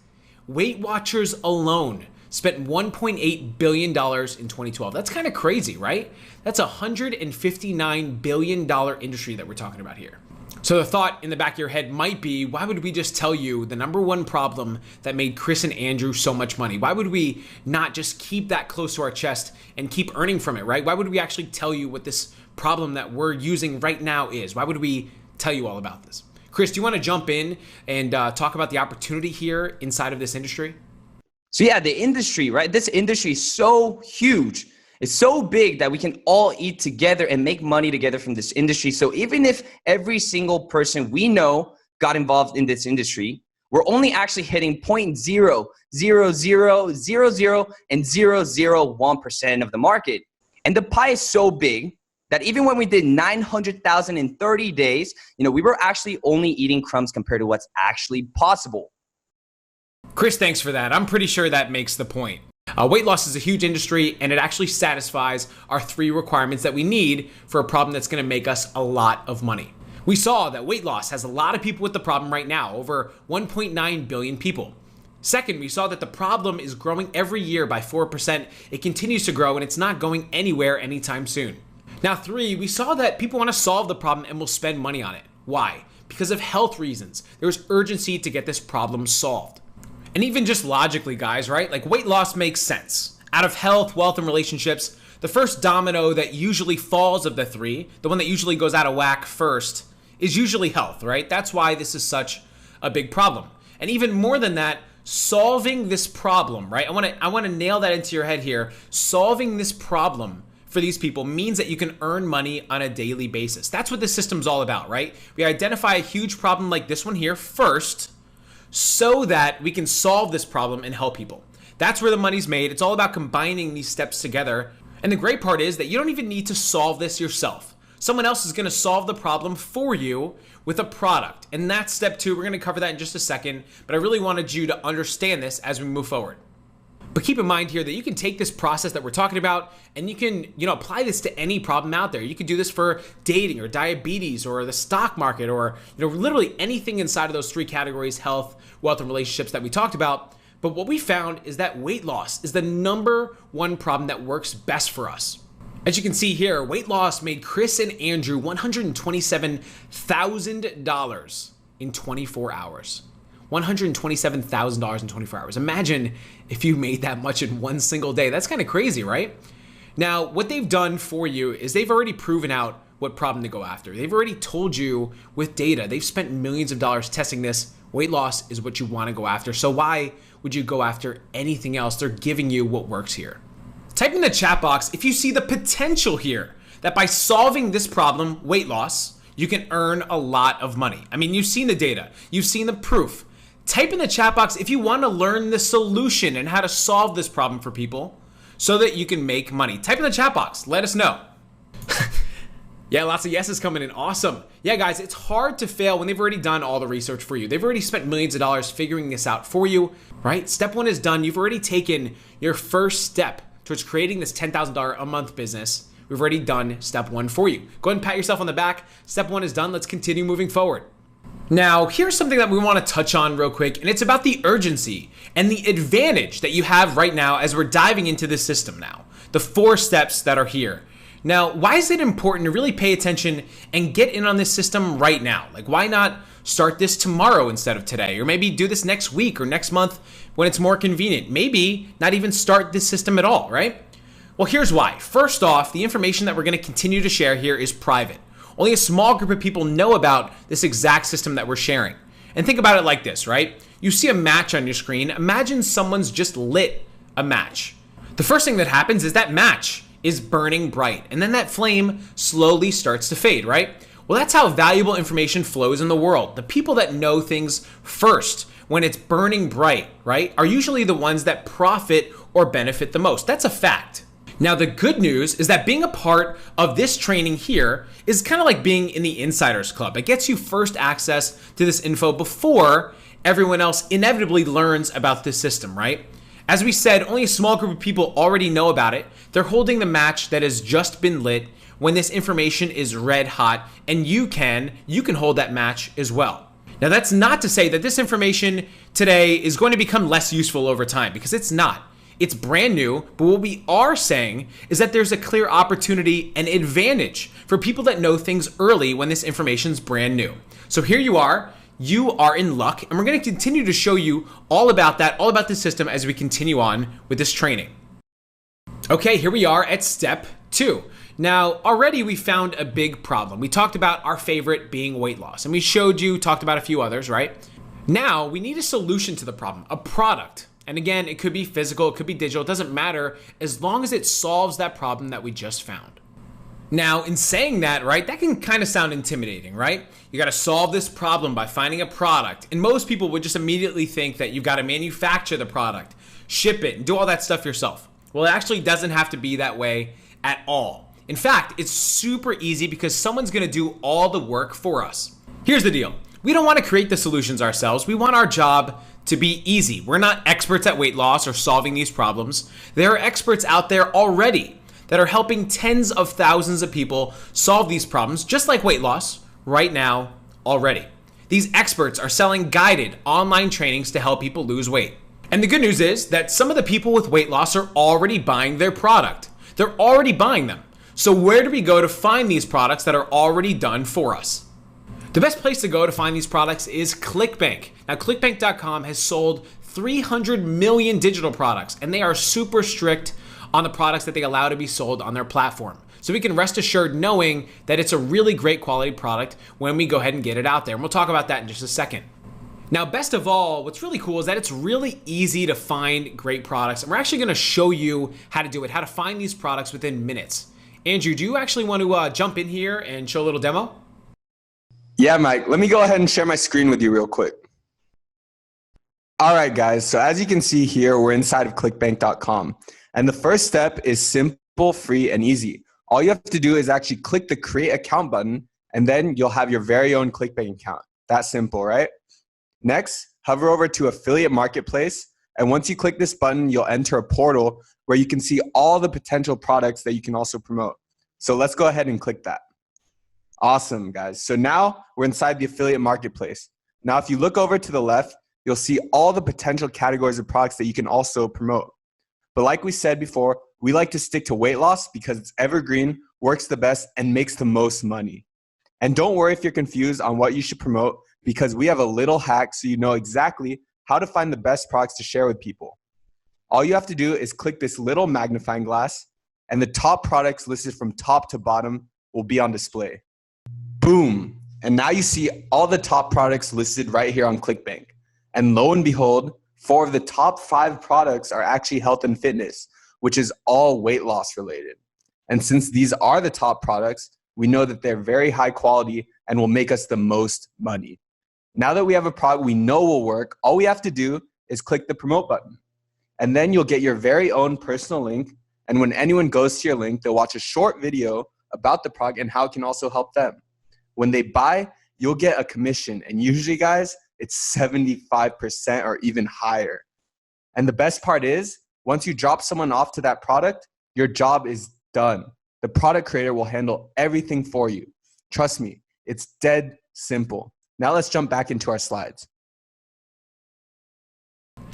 Weight Watchers alone spent $1.8 billion in 2012. That's kind of crazy, right? That's a $159 billion industry that we're talking about here. So the thought in the back of your head might be, why would we just tell you the number one problem that made Chris and Andrew so much money? Why would we not just keep that close to our chest and keep earning from it, right? Why would we actually tell you what this problem that we're using right now is? Why would we tell you all about this? Chris, do you want to jump in and talk about the opportunity here inside of this industry? So yeah, the industry, right? This industry is so huge. It's so big that we can all eat together and make money together from this industry. So even if every single person we know got involved in this industry, we're only actually hitting 0.00000 and 0.001% of the market. And the pie is so big that even when we did 900,000 in 30 days, we were actually only eating crumbs compared to what's actually possible. Chris, thanks for that. I'm pretty sure that makes the point. Weight loss is a huge industry, and it actually satisfies our 3 requirements that we need for a problem that's going to make us a lot of money. We saw that weight loss has a lot of people with the problem right now, over 1.9 billion people. Second, we saw that the problem is growing every year by 4%. It continues to grow, and it's not going anywhere anytime soon. Now 3, we saw that people want to solve the problem and will spend money on it. Why? Because of health reasons. There's urgency to get this problem solved. And even just logically, guys, right? Like, weight loss makes sense. Out of health, wealth, and relationships, the first domino that usually falls of the 3, the one that usually goes out of whack first, is usually health, right? That's why this is such a big problem. And even more than that, solving this problem, right? I want to nail that into your head here. Solving this problem for these people means that you can earn money on a daily basis. That's what this system's all about, right? We identify a huge problem like this one here first, so that we can solve this problem and help people. That's where the money's made. It's all about combining these steps together. And the great part is that you don't even need to solve this yourself. Someone else is going to solve the problem for you with a product. And that's step 2. We're going to cover that in just a second, but I really wanted you to understand this as we move forward. But keep in mind here that you can take this process that we're talking about and you can, apply this to any problem out there. You could do this for dating or diabetes or the stock market or, literally anything inside of those 3 categories: health, wealth, and relationships that we talked about. But what we found is that weight loss is the number 1 problem that works best for us. As you can see here, weight loss made Chris and Andrew $127,000 in 24 hours. $127,000 in 24 hours. Imagine if you made that much in one single day. That's kind of crazy, right? Now, what they've done for you is they've already proven out what problem to go after. They've already told you with data. They've spent millions of dollars testing this. Weight loss is what you want to go after. So why would you go after anything else? They're giving you what works here. Type in the chat box if you see the potential here that by solving this problem, weight loss, you can earn a lot of money. I mean, you've seen the data. You've seen the proof. Type in the chat box if you want to learn the solution and how to solve this problem for people so that you can make money. Type in the chat box. Let us know. Yeah, lots of yeses coming in. Awesome. Yeah, guys, it's hard to fail when they've already done all the research for you. They've already spent millions of dollars figuring this out for you, right? Step 1 is done. You've already taken your first step towards creating this $10,000 a month business. We've already done step 1 for you. Go ahead and pat yourself on the back. Step 1 is done. Let's continue moving forward. Now, here's something that we want to touch on real quick, and it's about the urgency and the advantage that you have right now as we're diving into this system now. The 4 steps that are here. Now, why is it important to really pay attention and get in on this system right now? Like, why not start this tomorrow instead of today? Or maybe do this next week or next month when it's more convenient. Maybe not even start this system at all, right? Well, here's why. First off, the information that we're going to continue to share here is private. Only a small group of people know about this exact system that we're sharing. And think about it like this, right? You see a match on your screen. Imagine someone's just lit a match. The first thing that happens is that match is burning bright, and then that flame slowly starts to fade, right? Well, that's how valuable information flows in the world. The people that know things first when it's burning bright, right, are usually the ones that profit or benefit the most. That's a fact. Now, the good news is that being a part of this training here is kind of like being in the Insiders Club. It gets you first access to this info before everyone else inevitably learns about this system, right? As we said, only a small group of people already know about it. They're holding the match that has just been lit when this information is red hot, and you can hold that match as well. Now, that's not to say that this information today is going to become less useful over time, because it's not. It's brand new, but what we are saying is that there's a clear opportunity and advantage for people that know things early when this information's brand new. So here you are in luck, and we're going to continue to show you all about that, all about the system as we continue on with this training. Okay, here we are at step 2. Now, already we found a big problem. We talked about our favorite being weight loss, and we talked about a few others, right? Now, we need a solution to the problem, a product. And again, it could be physical, it could be digital, it doesn't matter as long as it solves that problem that we just found. Now, in saying that, right, that can kind of sound intimidating, right? You got to solve this problem by finding a product. And most people would just immediately think that you've got to manufacture the product, ship it, and do all that stuff yourself. Well, it actually doesn't have to be that way at all. In fact, it's super easy because someone's going to do all the work for us. Here's the deal. We don't want to create the solutions ourselves. We want our job to be easy. We're not experts at weight loss or solving these problems. There are experts out there already that are helping tens of thousands of people solve these problems, just like weight loss, right now, already. These experts are selling guided online trainings to help people lose weight. And the good news is that some of the people with weight loss are already buying their product. They're already buying them. So where do we go to find these products that are already done for us? The best place to go to find these products is ClickBank. Now, ClickBank.com has sold 300 million digital products, and they are super strict on the products that they allow to be sold on their platform. So we can rest assured knowing that it's a really great quality product when we go ahead and get it out there. And we'll talk about that in just a second. Now, best of all, what's really cool is that it's really easy to find great products. And we're actually gonna show you how to do it, how to find these products within minutes. Andrew, do you actually want to jump in here and show a little demo? Yeah, Mike, let me go ahead and share my screen with you real quick. All right, guys, so as you can see here, we're inside of clickbank.com. And the first step is simple, free, and easy. All you have to do is actually click the create account button, and then you'll have your very own ClickBank account. That simple, right? Next, hover over to Affiliate Marketplace. And once you click this button, you'll enter a portal where you can see all the potential products that you can also promote. So let's go ahead and click that. Awesome, guys. So now we're inside the Affiliate Marketplace. Now, if you look over to the left, you'll see all the potential categories of products that you can also promote. But like we said before, we like to stick to weight loss because it's evergreen, works the best, and makes the most money. And don't worry if you're confused on what you should promote because we have a little hack so you know exactly how to find the best products to share with people. All you have to do is click this little magnifying glass and the top products listed from top to bottom will be on display. Boom. And now you see all the top products listed right here on ClickBank. And lo and behold, 4 of the top 5 products are actually health and fitness, which is all weight loss related. And since these are the top products, we know that they're very high quality and will make us the most money. Now that we have a product we know will work, all we have to do is click the promote button. And then you'll get your very own personal link. And when anyone goes to your link, they'll watch a short video about the product and how it can also help them. When they buy, you'll get a commission. And usually, guys, it's 75% or even higher. And the best part is, once you drop someone off to that product, your job is done. The product creator will handle everything for you. Trust me, it's dead simple. Now let's jump back into our slides.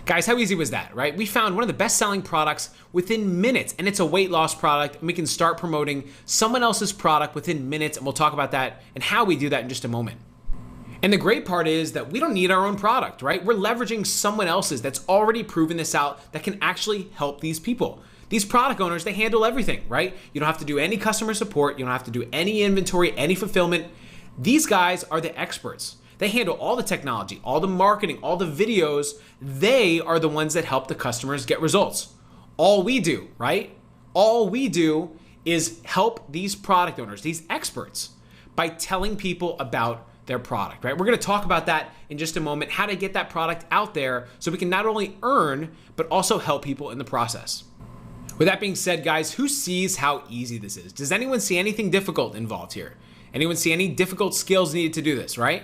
Guys, how easy was that, right? We found one of the best-selling products within minutes, and it's a weight loss product, and we can start promoting someone else's product within minutes, and we'll talk about that and how we do that in just a moment. And the great part is that we don't need our own product, right? We're leveraging someone else's that's already proven this out that can actually help these people. These product owners, they handle everything, right? You don't have to do any customer support. You don't have to do any inventory, any fulfillment. These guys are the experts. They handle all the technology, all the marketing, all the videos. They are the ones that help the customers get results. All we do, right? All we do is help these product owners, these experts, by telling people about their product, right? We're gonna talk about that in just a moment, how to get that product out there so we can not only earn, but also help people in the process. With that being said, guys, who sees how easy this is? Does anyone see anything difficult involved here? Anyone see any difficult skills needed to do this, right?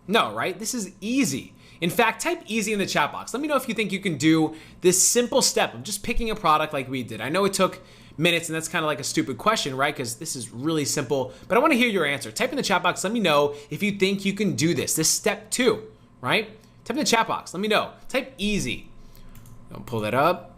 No, right? This is easy. In fact, type easy in the chat box. Let me know if you think you can do this simple step of just picking a product like we did. I know it took minutes and that's kind of like a stupid question, right? Because this is really simple, but I want to hear your answer. Type in the chat box. Let me know if you think you can do this step 2, right? Type in the chat box. Let me know. Type easy. I'll pull that up.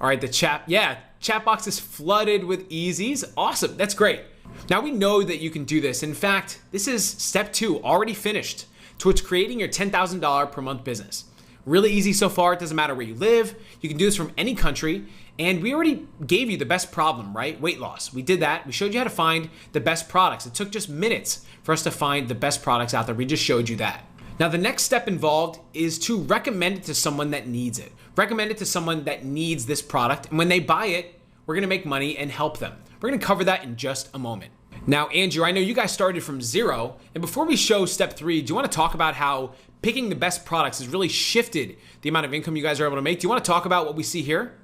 All right, the chat box is flooded with easies. Awesome, that's great. Now we know that you can do this. In fact, this is step 2, already finished, towards creating your $10,000 per month business. Really easy so far. It doesn't matter where you live. You can do this from any country. And we already gave you the best problem, right? Weight loss. We did that. We showed you how to find the best products. It took just minutes for us to find the best products out there. We just showed you that. Now, the next step involved is to recommend it to someone that needs it. Recommend it to someone that needs this product. And when they buy it, we're gonna make money and help them. We're going to cover that in just a moment. Now, Andrew, I know you guys started from zero, and before we show step 3, do you want to talk about how picking the best products has really shifted the amount of income you guys are able to make? Do you want to talk about what we see here?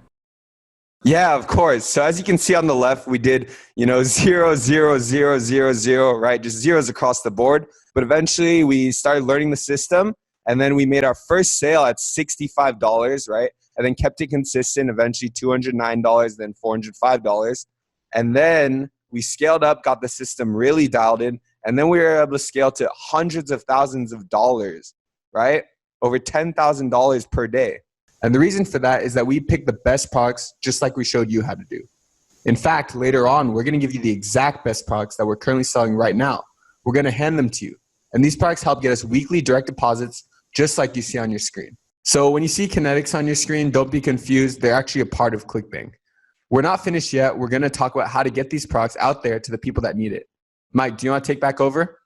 Yeah, of course. So as you can see on the left, we did, 0, 0, 0, 0, 0, right? Just zeros across the board. But eventually we started learning the system, and then we made our first sale at $65, right? And then kept it consistent, eventually $209, then $405. And then we scaled up, got the system really dialed in, and then we were able to scale to hundreds of thousands of dollars, right? Over $10,000 per day. And the reason for that is that we pick the best products just like we showed you how to do. In fact, later on, we're going to give you the exact best products that we're currently selling right now. We're going to hand them to you. And these products help get us weekly direct deposits just like you see on your screen. So when you see kinetics on your screen, don't be confused. They're actually a part of ClickBank. We're not finished yet. We're going to talk about how to get these products out there to the people that need it. Mike, do you want to take back over?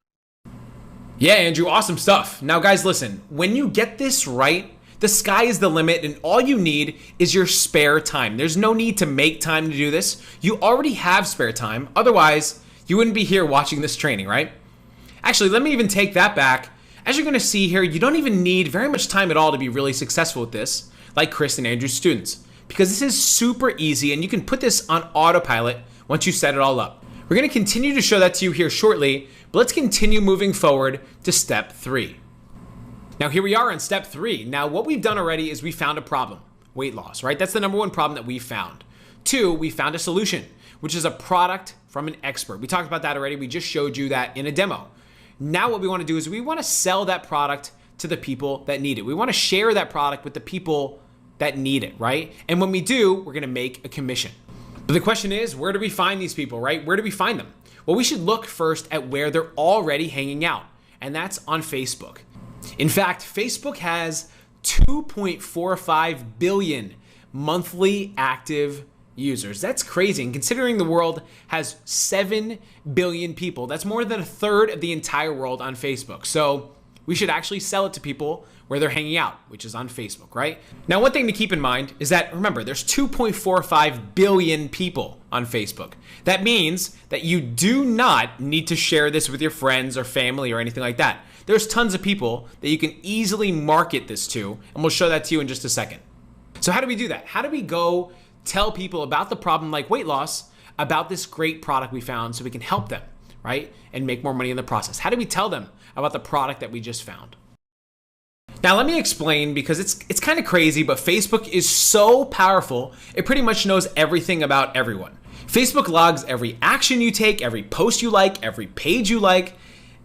Yeah, Andrew, awesome stuff. Now, guys, listen, when you get this right, the sky is the limit, and all you need is your spare time. There's no need to make time to do this. You already have spare time. Otherwise, you wouldn't be here watching this training, right? Actually, let me even take that back. As you're going to see here, you don't even need very much time at all to be really successful with this, like Chris and Andrew's students, because this is super easy, and you can put this on autopilot once you set it all up. We're going to continue to show that to you here shortly, but let's continue moving forward to step 3. Now, here we are on step 3. Now, what we've done already is we found a problem, weight loss, right? That's the number 1 problem that we found. 2, we found a solution, which is a product from an expert. We talked about that already. We just showed you that in a demo. Now, what we want to do is we want to sell that product to the people that need it. We want to share that product with the people that need it, right? And when we do, we're going to make a commission. But the question is, where do we find these people, right? Where do we find them? Well, we should look first at where they're already hanging out, and that's on Facebook. In fact, Facebook has 2.45 billion monthly active users. That's crazy. And considering the world has 7 billion people, that's more than a third of the entire world on Facebook. So we should actually sell it to people where they're hanging out, which is on Facebook, right? Now, one thing to keep in mind is that, remember, there's 2.45 billion people on Facebook. That means that you do not need to share this with your friends or family or anything like that. There's tons of people that you can easily market this to, and we'll show that to you in just a second. So how do we do that? How do we go tell people about the problem like weight loss, about this great product we found so we can help them, right? And make more money in the process. How do we tell them about the product that we just found? Now, let me explain, because it's kind of crazy, but Facebook is so powerful, it pretty much knows everything about everyone. Facebook logs every action you take, every post you like, every page you like,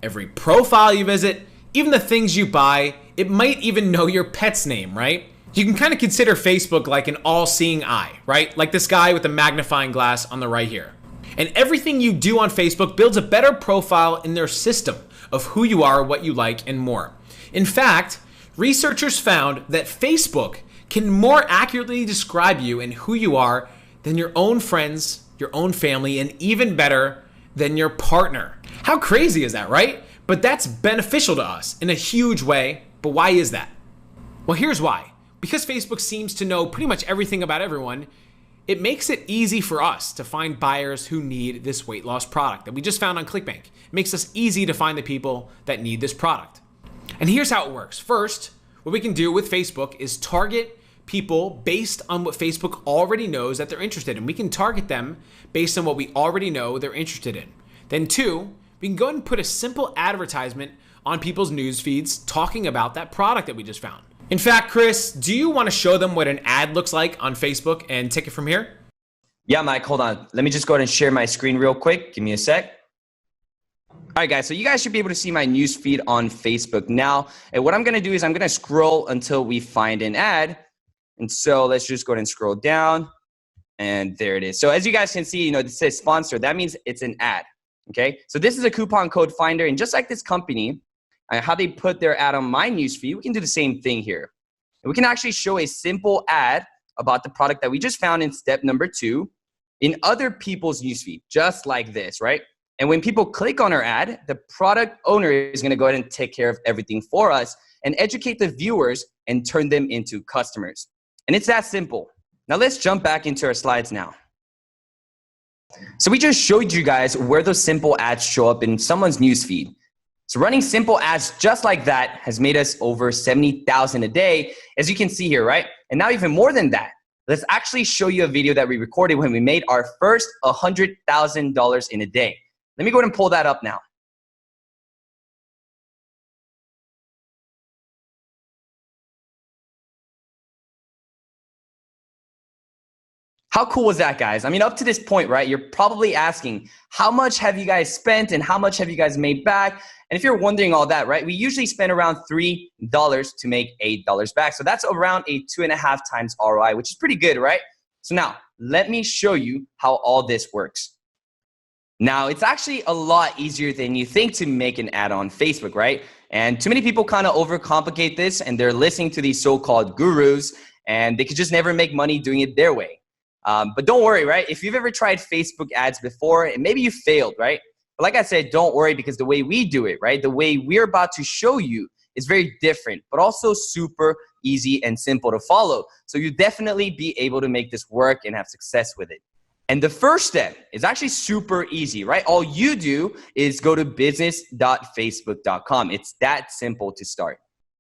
every profile you visit, even the things you buy. It might even know your pet's name, right? You can kind of consider Facebook like an all-seeing eye, right? Like this guy with the magnifying glass on the right here. And everything you do on Facebook builds a better profile in their system of who you are, what you like, and more. In fact, researchers found that Facebook can more accurately describe you and who you are than your own friends, your own family, and even better than your partner. How crazy is that, right? But that's beneficial to us in a huge way. But why is that? Well, here's why. Because Facebook seems to know pretty much everything about everyone, it makes it easy for us to find buyers who need this weight loss product that we just found on ClickBank. It makes us easy to find the people that need this product. And here's how it works. First, what we can do with Facebook is target people based on what Facebook already knows that they're interested in. We can target them based on what we already know they're interested in. Then 2, we can go ahead and put a simple advertisement on people's news feeds talking about that product that we just found. In fact, Chris, do you want to show them what an ad looks like on Facebook and take it from here? Yeah, Mike, hold on. Let me just go ahead and share my screen real quick. Give me a sec. All right, guys, so you guys should be able to see my news feed on Facebook now. And what I'm going to do is I'm going to scroll until we find an ad. And so let's just go ahead and scroll down. And there it is. So as you guys can see, it says sponsor. That means it's an ad. Okay, so this is a coupon code finder. And just like this company, how they put their ad on my newsfeed, we can do the same thing here. And we can actually show a simple ad about the product that we just found in step number 2 in other people's newsfeed, just like this, right? And when people click on our ad, the product owner is going to go ahead and take care of everything for us and educate the viewers and turn them into customers. And it's that simple. Now let's jump back into our slides now. So we just showed you guys where those simple ads show up in someone's newsfeed. So running simple ads just like that has made us over 70,000 a day, as you can see here, right? And now even more than that, let's actually show you a video that we recorded when we made our first $100,000 in a day. Let me go ahead and pull that up now. How cool was that, guys? I mean, up to this point, right, you're probably asking, how much have you guys spent and how much have you guys made back? And if you're wondering all that, right, we usually spend around $3 to make $8 back. So that's around a 2.5 times ROI, which is pretty good, right? So now, let me show you how all this works. Now, it's actually a lot easier than you think to make an ad on Facebook, right? And too many people kind of overcomplicate this, and they're listening to these so-called gurus, and they could just never make money doing it their way. But don't worry, right? If you've ever tried Facebook ads before and maybe you failed, right? But like I said, don't worry, because the way we do it, right? The way we're about to show you is very different, but also super easy and simple to follow. So you definitely be able to make this work and have success with it. And the first step is actually super easy, right? All you do is go to business.facebook.com. It's that simple to start.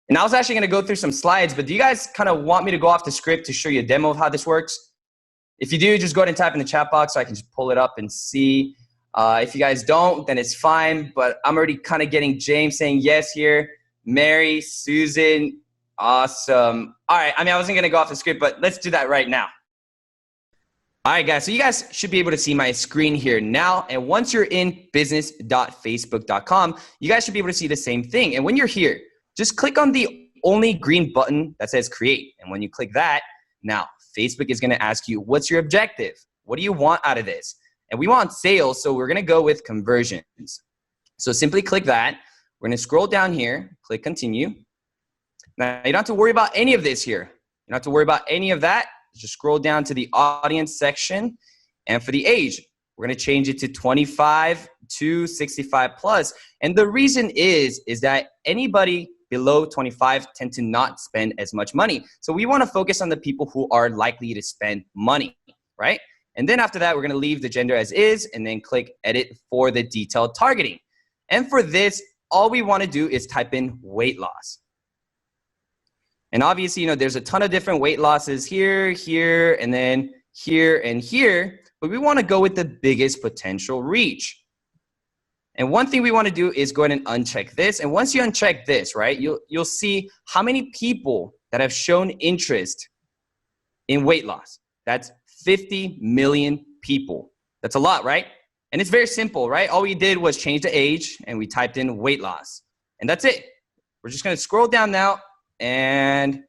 And I was actually going to go through some slides, but do you guys kind of want me to go off the script to show you a demo of how this works? If you do, just go ahead and type in the chat box so I can just pull it up and see. If you guys don't, then it's fine. But I'm already kind of getting James saying yes here. Mary, Susan, awesome. All right, I mean, I wasn't going to go off the script, but let's do that right now. All right, guys, so you guys should be able to see my screen here now. And once you're in business.facebook.com, you guys should be able to see the same thing. And when you're here, just click on the only green button that says create. And when you click that, now Facebook is going to ask you, what's your objective? What do you want out of this? And we want sales, so we're going to go with conversions. So simply click that. We're going to scroll down here, click continue. Now, you don't have to worry about any of this here. You don't have to worry about any of that. Just scroll down to the audience section. And for the age, we're going to change it to 25 to 65 plus. And the reason is that anybody below 25 tend to not spend as much money. So we want to focus on the people who are likely to spend money, right? And then after that, we're going to leave the gender as is and then click edit for the detailed targeting. And for this, all we want to do is type in weight loss. And obviously, you know, there's a ton of different weight losses here, here, and then here and here, but we want to go with the biggest potential reach. And one thing we want to do is go ahead and uncheck this. And once you uncheck this, right, you'll see how many people that have shown interest in weight loss. That's 50 million people. That's a lot, right? And it's very simple, right? All we did was change the age and we typed in weight loss. And that's it. We're just going to scroll down now and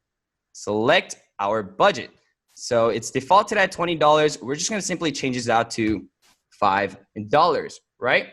select our budget. So it's defaulted at $20. We're just going to simply change this out to $5, right?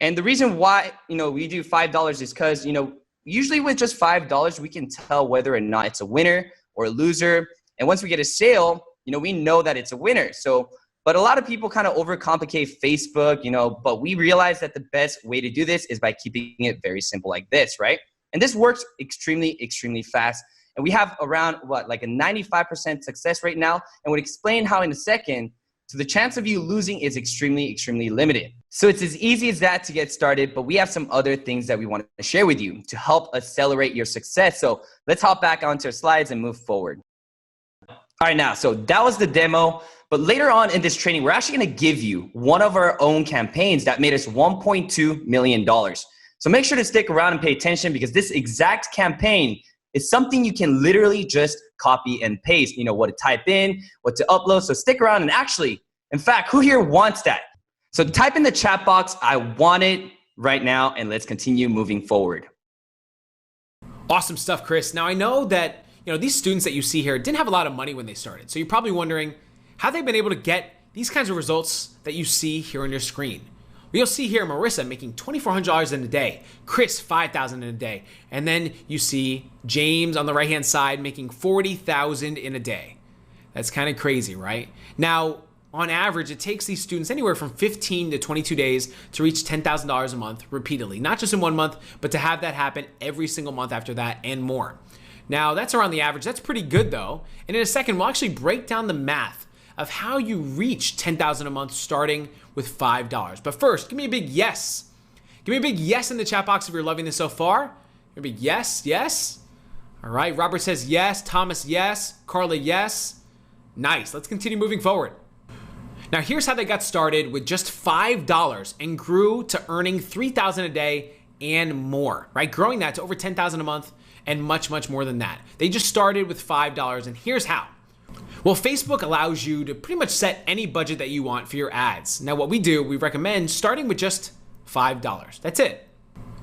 And the reason why, you know, we do $5 is because, you know, usually with just $5, we can tell whether or not it's a winner or a loser. And once we get a sale, you know, we know that it's a winner. So, but a lot of people kind of overcomplicate Facebook, you know, but we realize that the best way to do this is by keeping it very simple like this, right? And this works extremely, extremely fast. And we have around, what, like a 95% success rate now. And we'll explain how in a second. So the chance of you losing is extremely, extremely limited. So it's as easy as that to get started, but we have some other things that we want to share with you to help accelerate your success. So let's hop back onto our slides and move forward. All right, now, so that was the demo. But later on in this training, we're actually going to give you one of our own campaigns that made us $1.2 million. So make sure to stick around and pay attention, because this exact campaign is something you can literally just copy and paste, you know, what to type in, what to upload. So stick around and actually, in fact, who here wants that? So type in the chat box, I want it right now, and let's continue moving forward. Awesome stuff, Chris. Now I know that, you know, these students that you see here didn't have a lot of money when they started. So you're probably wondering how they've been able to get these kinds of results that you see here on your screen. Well, you'll see here Marissa making $2,400 in a day, Chris $5,000 in a day, and then you see James on the right-hand side making $40,000 in a day. That's kind of crazy, right? Now, on average, it takes these students anywhere from 15 to 22 days to reach $10,000 a month repeatedly, not just in one month, but to have that happen every single month after that and more. Now, that's around the average. That's pretty good, though. And in a second, we'll actually break down the math of how you reach 10,000 a month starting with $5. But first, give me a big yes. Give me a big yes in the chat box if you're loving this so far. Give me a big yes, yes. All right, Robert says yes, Thomas yes, Carla yes. Nice, let's continue moving forward. Now here's how they got started with just $5 and grew to earning $3,000 a day and more, right? Growing that to over $10,000 a month and much, much more than that. They just started with $5 and here's how. Well, Facebook allows you to pretty much set any budget that you want for your ads. Now what we do, we recommend starting with just $5. That's it.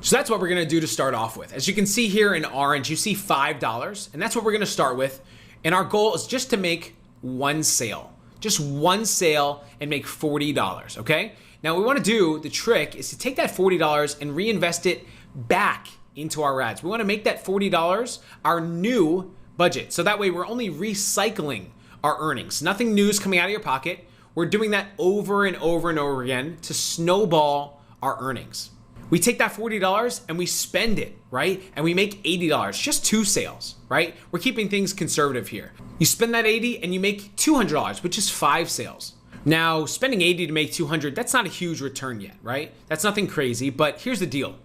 So that's what we're gonna do to start off with. As you can see here in orange, you see $5 and that's what we're gonna start with. And our goal is just to make one sale. Just one sale and make $40, okay? Now what we wanna do, the trick is to take that $40 and reinvest it back into our ads. We wanna make that $40 our new budget. So that way we're only recycling our earnings. Nothing new is coming out of your pocket. We're doing that over and over and over again to snowball our earnings. We take that $40 and we spend it, right? And we make $80, just 2 sales, right? We're keeping things conservative here. You spend that $80 and you make $200, which is 5 sales. Now, spending $80 to make $200, that's not a huge return yet, right? That's nothing crazy, but here's the deal.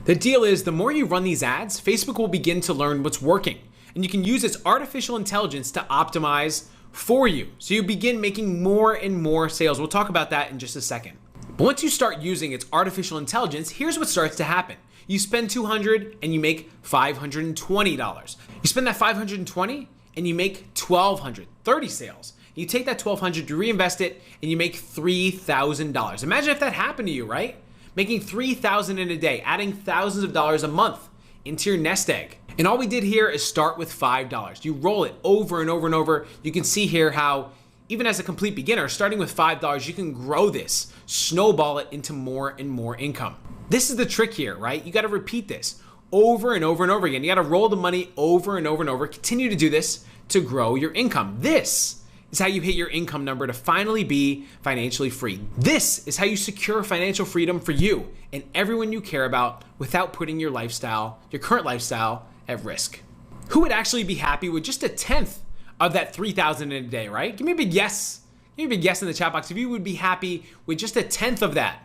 The deal is the more you run these ads, Facebook will begin to learn what's working. And you can use its artificial intelligence to optimize for you. So you begin making more and more sales. We'll talk about that in just a second. But once you start using its artificial intelligence, here's what starts to happen. You spend $200 and you make $520. You spend that $520 and you make $1,200, 30 sales. You take that $1,200, you reinvest it, and you make $3,000. Imagine if that happened to you, right? Making $3,000 in a day, adding thousands of dollars a month into your nest egg. And all we did here is start with $5. You roll it over and over and over. You can see here how even as a complete beginner, starting with $5, you can grow this, snowball it into more and more income. This is the trick here, right? You gotta repeat this over and over and over again. You gotta roll the money over and over and over. Continue to do this to grow your income. This is how you hit your income number to finally be financially free. This is how you secure financial freedom for you and everyone you care about without putting your lifestyle, your current lifestyle, at risk. Who would actually be happy with just a tenth of that $3,000 in a day, right? Give me a big yes. Give me a big yes in the chat box if you would be happy with just a tenth of that.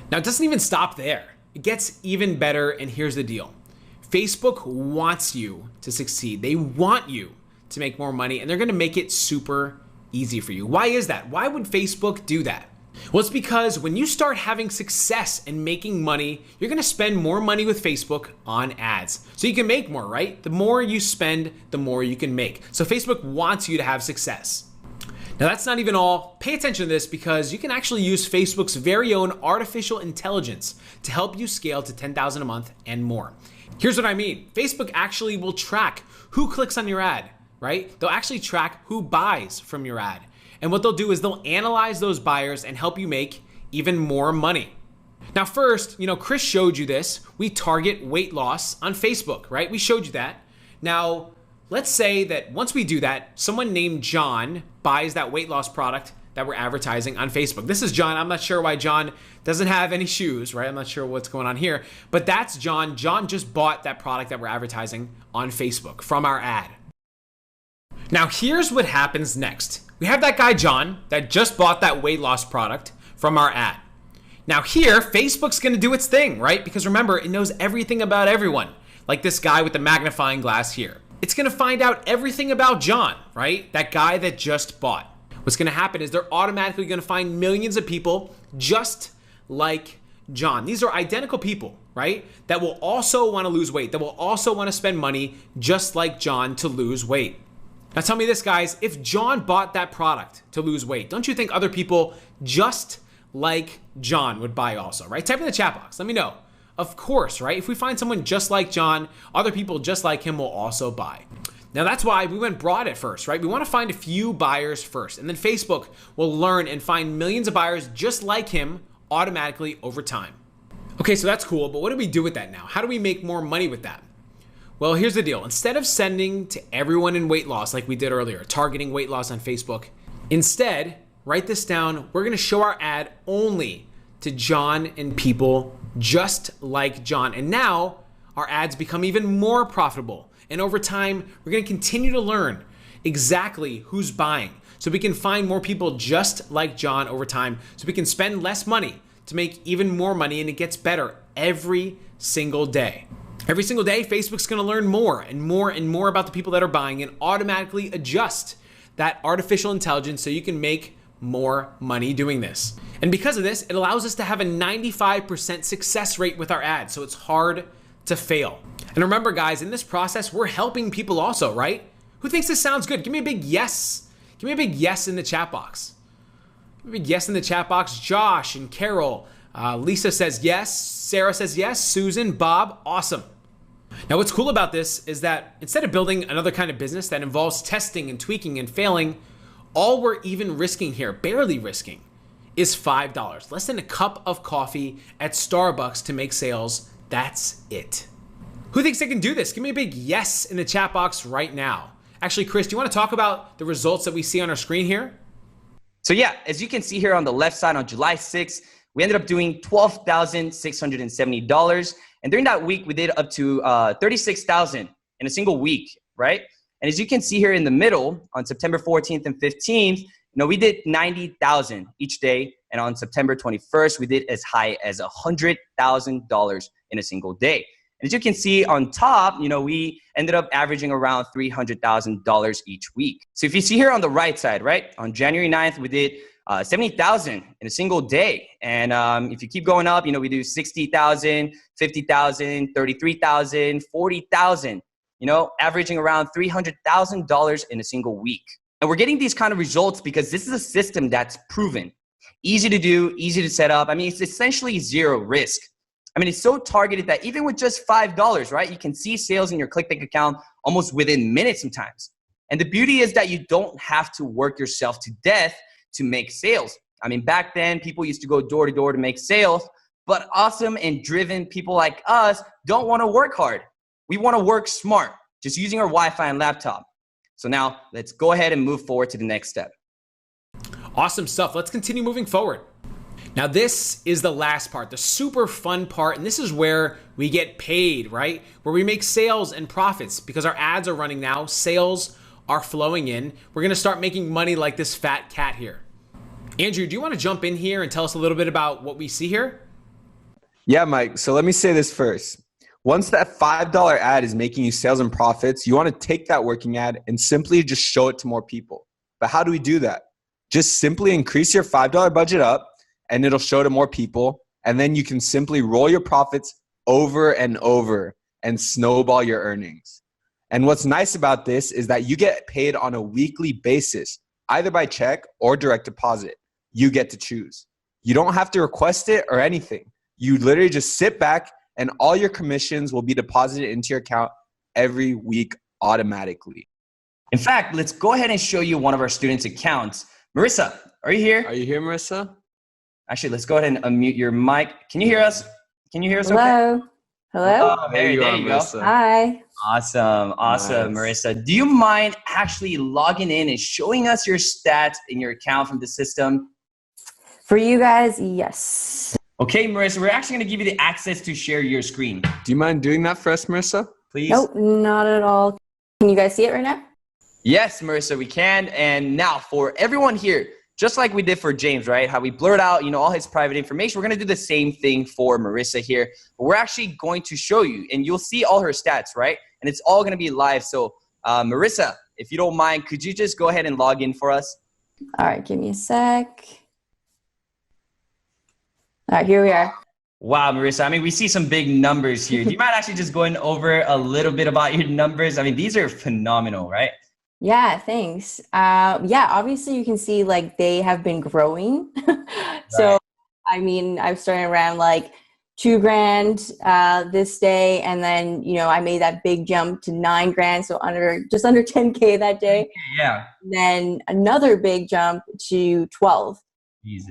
Now, it doesn't even stop there. It gets even better, and here's the deal. Facebook wants you to succeed. They want you to make more money, and they're gonna make it super easy for you. Why is that? Why would Facebook do that? Well, it's because when you start having success and making money, you're gonna spend more money with Facebook on ads. So you can make more, right? The more you spend, the more you can make. So Facebook wants you to have success. Now that's not even all. Pay attention to this because you can actually use Facebook's very own artificial intelligence to help you scale to 10,000 a month and more. Here's what I mean. Facebook actually will track who clicks on your ad, right? They'll actually track who buys from your ad. And what they'll do is they'll analyze those buyers and help you make even more money. Now first, Chris showed you this. We target weight loss on Facebook, right? We showed you that. Now, let's say that once we do that, someone named John buys that weight loss product that we're advertising on Facebook. This is John. I'm not sure why John doesn't have any shoes, right? I'm not sure what's going on here, but that's John. John just bought that product that we're advertising on Facebook from our ad. Now here's what happens next. We have that guy, John, that just bought that weight loss product from our ad. Now here, Facebook's gonna do its thing, right? Because remember, it knows everything about everyone, like this guy with the magnifying glass here. It's gonna find out everything about John, right? That guy that just bought. What's gonna happen is they're automatically gonna find millions of people just like John. These are identical people, right? That will also wanna lose weight, that will also wanna spend money just like John to lose weight. Now tell me this, guys, if John bought that product to lose weight, don't you think other people just like John would buy also, right? Type in the chat box, let me know. Of course, right? If we find someone just like John, other people just like him will also buy. Now that's why we went broad at first, right? We wanna find a few buyers first, and then Facebook will learn and find millions of buyers just like him automatically over time. Okay, so that's cool, but what do we do with that now? How do we make more money with that? Well, here's the deal. Instead of sending to everyone in weight loss like we did earlier, targeting weight loss on Facebook, instead, write this down, we're gonna show our ad only to John and people just like John. And now our ads become even more profitable. And over time, we're gonna continue to learn exactly who's buying so we can find more people just like John over time so we can spend less money to make even more money, and it gets better every single day. Every single day, Facebook's gonna learn more and more and more about the people that are buying and automatically adjust that artificial intelligence so you can make more money doing this. And because of this, it allows us to have a 95% success rate with our ads, so it's hard to fail. And remember guys, in this process, we're helping people also, right? Who thinks this sounds good? Give me a big yes. Give me a big yes in the chat box. Give me a big yes in the chat box. Josh and Carol. Lisa says yes. Sarah says yes. Susan, Bob, awesome. Now what's cool about this is that instead of building another kind of business that involves testing and tweaking and failing, all we're even risking here, barely risking, is $5. Less than a cup of coffee at Starbucks to make sales. That's it. Who thinks they can do this? Give me a big yes in the chat box right now. Actually, Chris, do you want to talk about the results that we see on our screen here? So yeah, as you can see here on the left side, on July 6th, we ended up doing $12,670. And during that week, we did up to $36,000 in a single week, right? And as you can see here in the middle, on September 14th and 15th, we did $90,000 each day. And on September 21st, we did as high as $100,000 in a single day. And as you can see on top, we ended up averaging around $300,000 each week. So if you see here on the right side, right, on January 9th, we did 70,000 in a single day. And if you keep going up, we do 60,000, 50,000, 33,000, 40,000, averaging around $300,000 in a single week. And we're getting these kind of results because this is a system that's proven, easy to do, easy to set up. I mean, it's essentially zero risk. I mean, it's so targeted that even with just $5, right, you can see sales in your ClickBank account almost within minutes sometimes. And the beauty is that you don't have to work yourself to death to make sales. I mean, back then, people used to go door to door to make sales, but awesome and driven people like us don't want to work hard. We want to work smart, just using our Wi-Fi and laptop. So now let's go ahead and move forward to the next step. Awesome stuff. Let's continue moving forward. Now this is the last part, the super fun part, and this is where we get paid, right? Where we make sales and profits because our ads are running now, sales are flowing in. We're gonna start making money like this fat cat here. Andrew, do you wanna jump in here and tell us a little bit about what we see here? Yeah, Mike. So let me say this first. Once that $5 ad is making you sales and profits, you want to take that working ad and simply just show it to more people. But how do we do that? Just simply increase your $5 budget up and it'll show to more people. And then you can simply roll your profits over and over and snowball your earnings. And what's nice about this is that you get paid on a weekly basis, either by check or direct deposit. You get to choose. You don't have to request it or anything. You literally just sit back and all your commissions will be deposited into your account every week automatically. In fact, let's go ahead and show you one of our students' accounts. Marissa, are you here? Are you here, Marissa? Actually, let's go ahead and unmute your mic. Can you hear us? Can you hear us? Hello? Okay? Hello? Oh, there you go. Hi. Awesome. Nice. Marissa. Do you mind actually logging in and showing us your stats in your account from the system? For you guys, yes. Okay, Marissa, we're actually going to give you the access to share your screen. Do you mind doing that for us, Marissa? Please. Nope, not at all. Can you guys see it right now? Yes, Marissa, we can. And now for everyone here, just like we did for James, right? How we blurred out, all his private information. We're going to do the same thing for Marissa here. But we're actually going to show you, and you'll see all her stats, right? And it's all going to be live. So Marissa, if you don't mind, could you just go ahead and log in for us? All right, give me a sec. All right, here we are. Wow, Marissa. I mean, we see some big numbers here. Do you mind actually just going over a little bit about your numbers? I mean, these are phenomenal, right? Yeah, thanks. Yeah, obviously you can see like they have been growing. So, I mean, I was starting around like $2,000 this day, and then I made that big jump to $9,000, so just under 10K that day. Yeah. And then another big jump to 12. Jesus.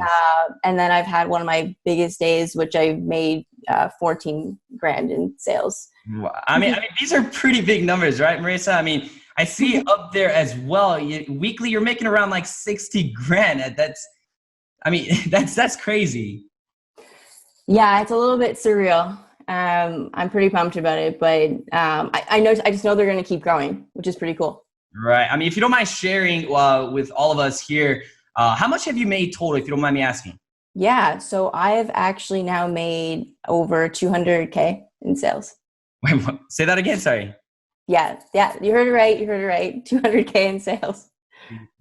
And then I've had one of my biggest days, which I made $14,000 in sales. Wow. I mean, these are pretty big numbers, right, Marissa? I mean, I see up there as well. Weekly, you're making around like $60,000. That's crazy. Yeah, it's a little bit surreal. I'm pretty pumped about it, but I just know they're going to keep growing, which is pretty cool. Right. I mean, if you don't mind sharing with all of us here, how much have you made total, if you don't mind me asking? Yeah, so I've actually now made over 200K in sales. Wait, what? Say that again. Sorry. Yeah, you heard it right. You heard it right. 200K in sales.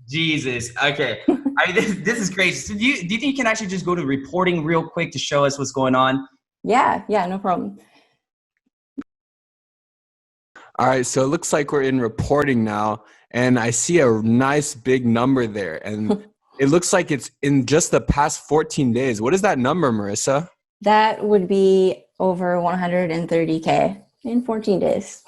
Jesus. Okay. I mean, this is crazy. So do you think you can actually just go to reporting real quick to show us what's going on? Yeah, no problem. All right, so it looks like we're in reporting now, and I see a nice big number there, and it looks like it's in just the past 14 days. What is that number, Marissa? That would be over 130K in 14 days.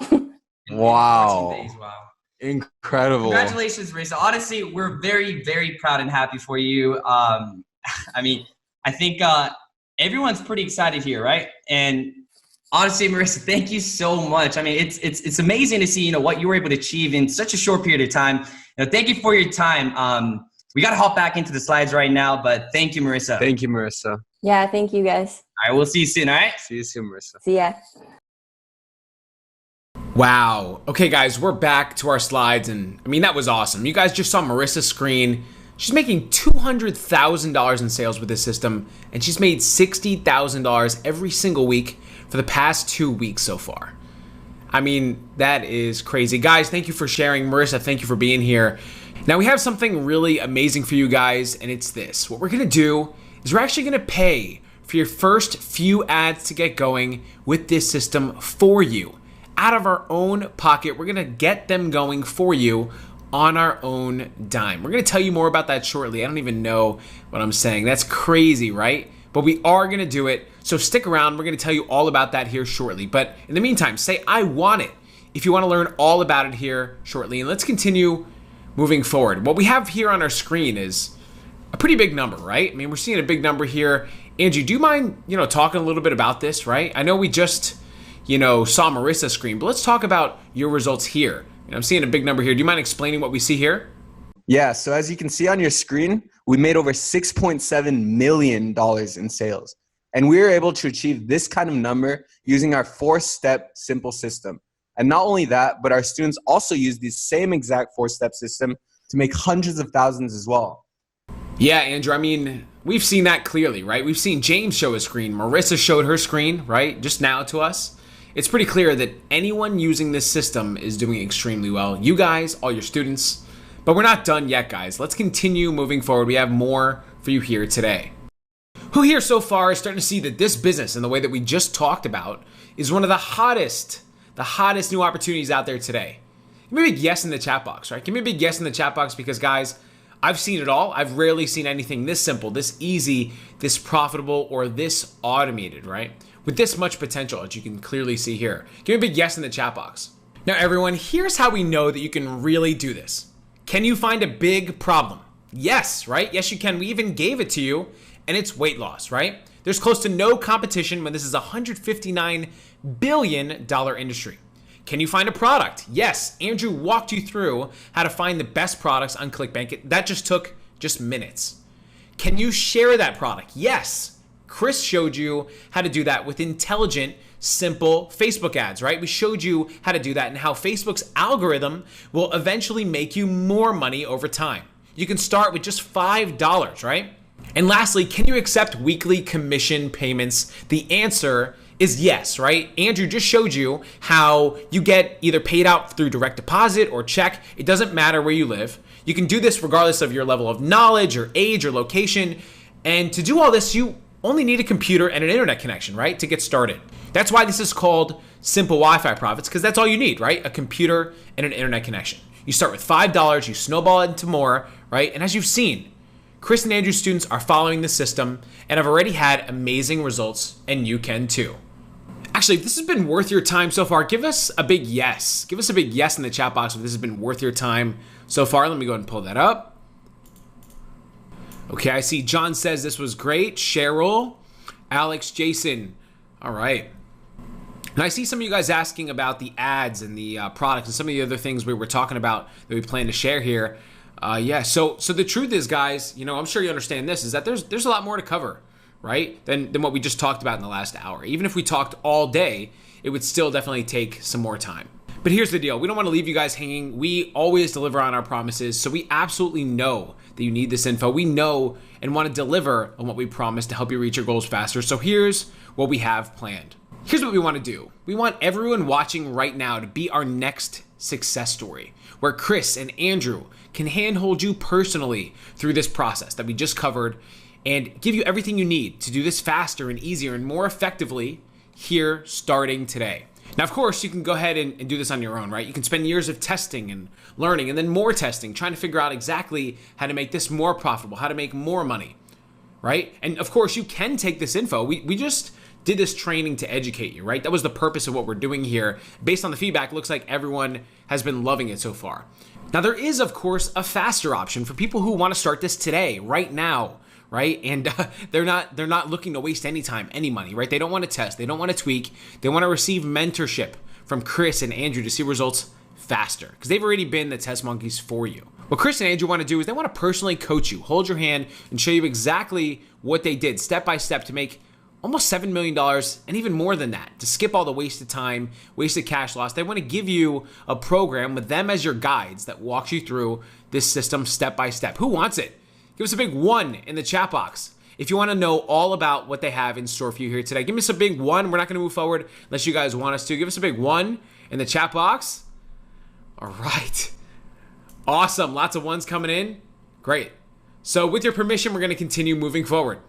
Wow. 14 days, wow. Incredible. Congratulations, Marissa. Honestly, we're very, very proud and happy for you. I mean, I think everyone's pretty excited here, right? And honestly, Marissa, thank you so much. I mean, it's amazing to see, you know, what you were able to achieve in such a short period of time. You know, thank you for your time. We got to hop back into the slides right now, but thank you, Marissa. Thank you, Marissa. Yeah, thank you guys. All right, we'll see you soon, all right? See you soon, Marissa. See ya. Wow. Okay, guys, we're back to our slides, and I mean, that was awesome. You guys just saw Marissa's screen. She's making $200,000 in sales with this system, and she's made $60,000 every single week for the past 2 weeks so far. I mean, that is crazy. Guys, thank you for sharing. Marissa, thank you for being here. Now, we have something really amazing for you guys, and it's this. What we're going to do is we're actually going to pay for your first few ads to get going with this system for you. Out of our own pocket, we're going to get them going for you on our own dime. We're going to tell you more about that shortly. I don't even know what I'm saying. That's crazy, right? But we are going to do it. So stick around. We're going to tell you all about that here shortly. But in the meantime, say, I want it, if you want to learn all about it here shortly. And let's continue moving forward. What we have here on our screen is a pretty big number, right? I mean, we're seeing a big number here. Angie, do you mind, talking a little bit about this, right? I know we just, saw Marissa's screen, but let's talk about your results here. I'm seeing a big number here. Do you mind explaining what we see here? Yeah, so as you can see on your screen, we made over $6.7 million in sales. And we were able to achieve this kind of number using our 4-step simple system. And not only that, but our students also use the same exact 4-step system to make hundreds of thousands as well. Yeah, Andrew, I mean, we've seen that clearly, right? We've seen James show his screen. Marissa showed her screen, right, just now to us. It's pretty clear that anyone using this system is doing extremely well. You guys, all your students. But we're not done yet, guys. Let's continue moving forward. We have more for you here today. Who here so far is starting to see that this business and the way that we just talked about is one of the hottest new opportunities out there today? Give me a big yes in the chat box, right? Give me a big yes in the chat box because, guys, I've seen it all. I've rarely seen anything this simple, this easy, this profitable, or this automated, right? With this much potential, as you can clearly see here. Give me a big yes in the chat box. Now, everyone, here's how we know that you can really do this. Can you find a big problem? Yes, right? Yes, you can. We even gave it to you, and it's weight loss, right? There's close to no competition when this is a $159 billion industry. Can you find a product? Yes, Andrew walked you through how to find the best products on ClickBank. That just took minutes. Can you share that product? Yes. Chris showed you how to do that with intelligent, simple Facebook ads, right? We showed you how to do that and how Facebook's algorithm will eventually make you more money over time. You can start with just $5, right? And lastly, can you accept weekly commission payments? The answer is yes, right? Andrew just showed you how you get either paid out through direct deposit or check. It doesn't matter where you live. You can do this regardless of your level of knowledge or age or location. And to do all this, you only need a computer and an internet connection, right? To get started. That's why this is called SimpleWifi profits, because that's all you need, right? A computer and an internet connection. You start with $5, you snowball it into more, right? And as you've seen, Chris and Andrew's students are following the system and have already had amazing results, and you can too. Actually, if this has been worth your time so far, give us a big yes. Give us a big yes in the chat box if this has been worth your time so far. Let me go ahead and pull that up. Okay, I see John says this was great. Cheryl, Alex, Jason. All right. And I see some of you guys asking about the ads and the products and some of the other things we were talking about that we plan to share here. Yeah, so the truth is, guys, I'm sure you understand this, is that there's a lot more to cover, right, than what we just talked about in the last hour. Even if we talked all day, it would still definitely take some more time. But here's the deal. We don't want to leave you guys hanging. We always deliver on our promises. So we absolutely know that you need this info. We know and want to deliver on what we promise to help you reach your goals faster. So here's what we have planned. Here's what we want to do. We want everyone watching right now to be our next success story, where Chris and Andrew can handhold you personally through this process that we just covered and give you everything you need to do this faster and easier and more effectively here starting today. Now, of course, you can go ahead and do this on your own, right? You can spend years of testing and learning and then more testing, trying to figure out exactly how to make this more profitable, how to make more money, right? And of course, you can take this info. We just did this training to educate you, right? That was the purpose of what we're doing here. Based on the feedback, it looks like everyone has been loving it so far. Now, there is, of course, a faster option for people who want to start this today, right now, right? And they're not looking to waste any time, any money, right? They don't want to test. They don't want to tweak. They want to receive mentorship from Chris and Andrew to see results faster because they've already been the test monkeys for you. What Chris and Andrew want to do is they want to personally coach you, hold your hand, and show you exactly what they did step by step to make almost $7 million and even more than that, to skip all the wasted time, wasted cash loss. They want to give you a program with them as your guides that walks you through this system step by step. Who wants it? Give us a big 1 in the chat box if you want to know all about what they have in store for you here today. Give us a big 1. We're not going to move forward unless you guys want us to. Give us a big 1 in the chat box. All right. Awesome. Lots of 1s coming in. Great. So with your permission, we're going to continue moving forward.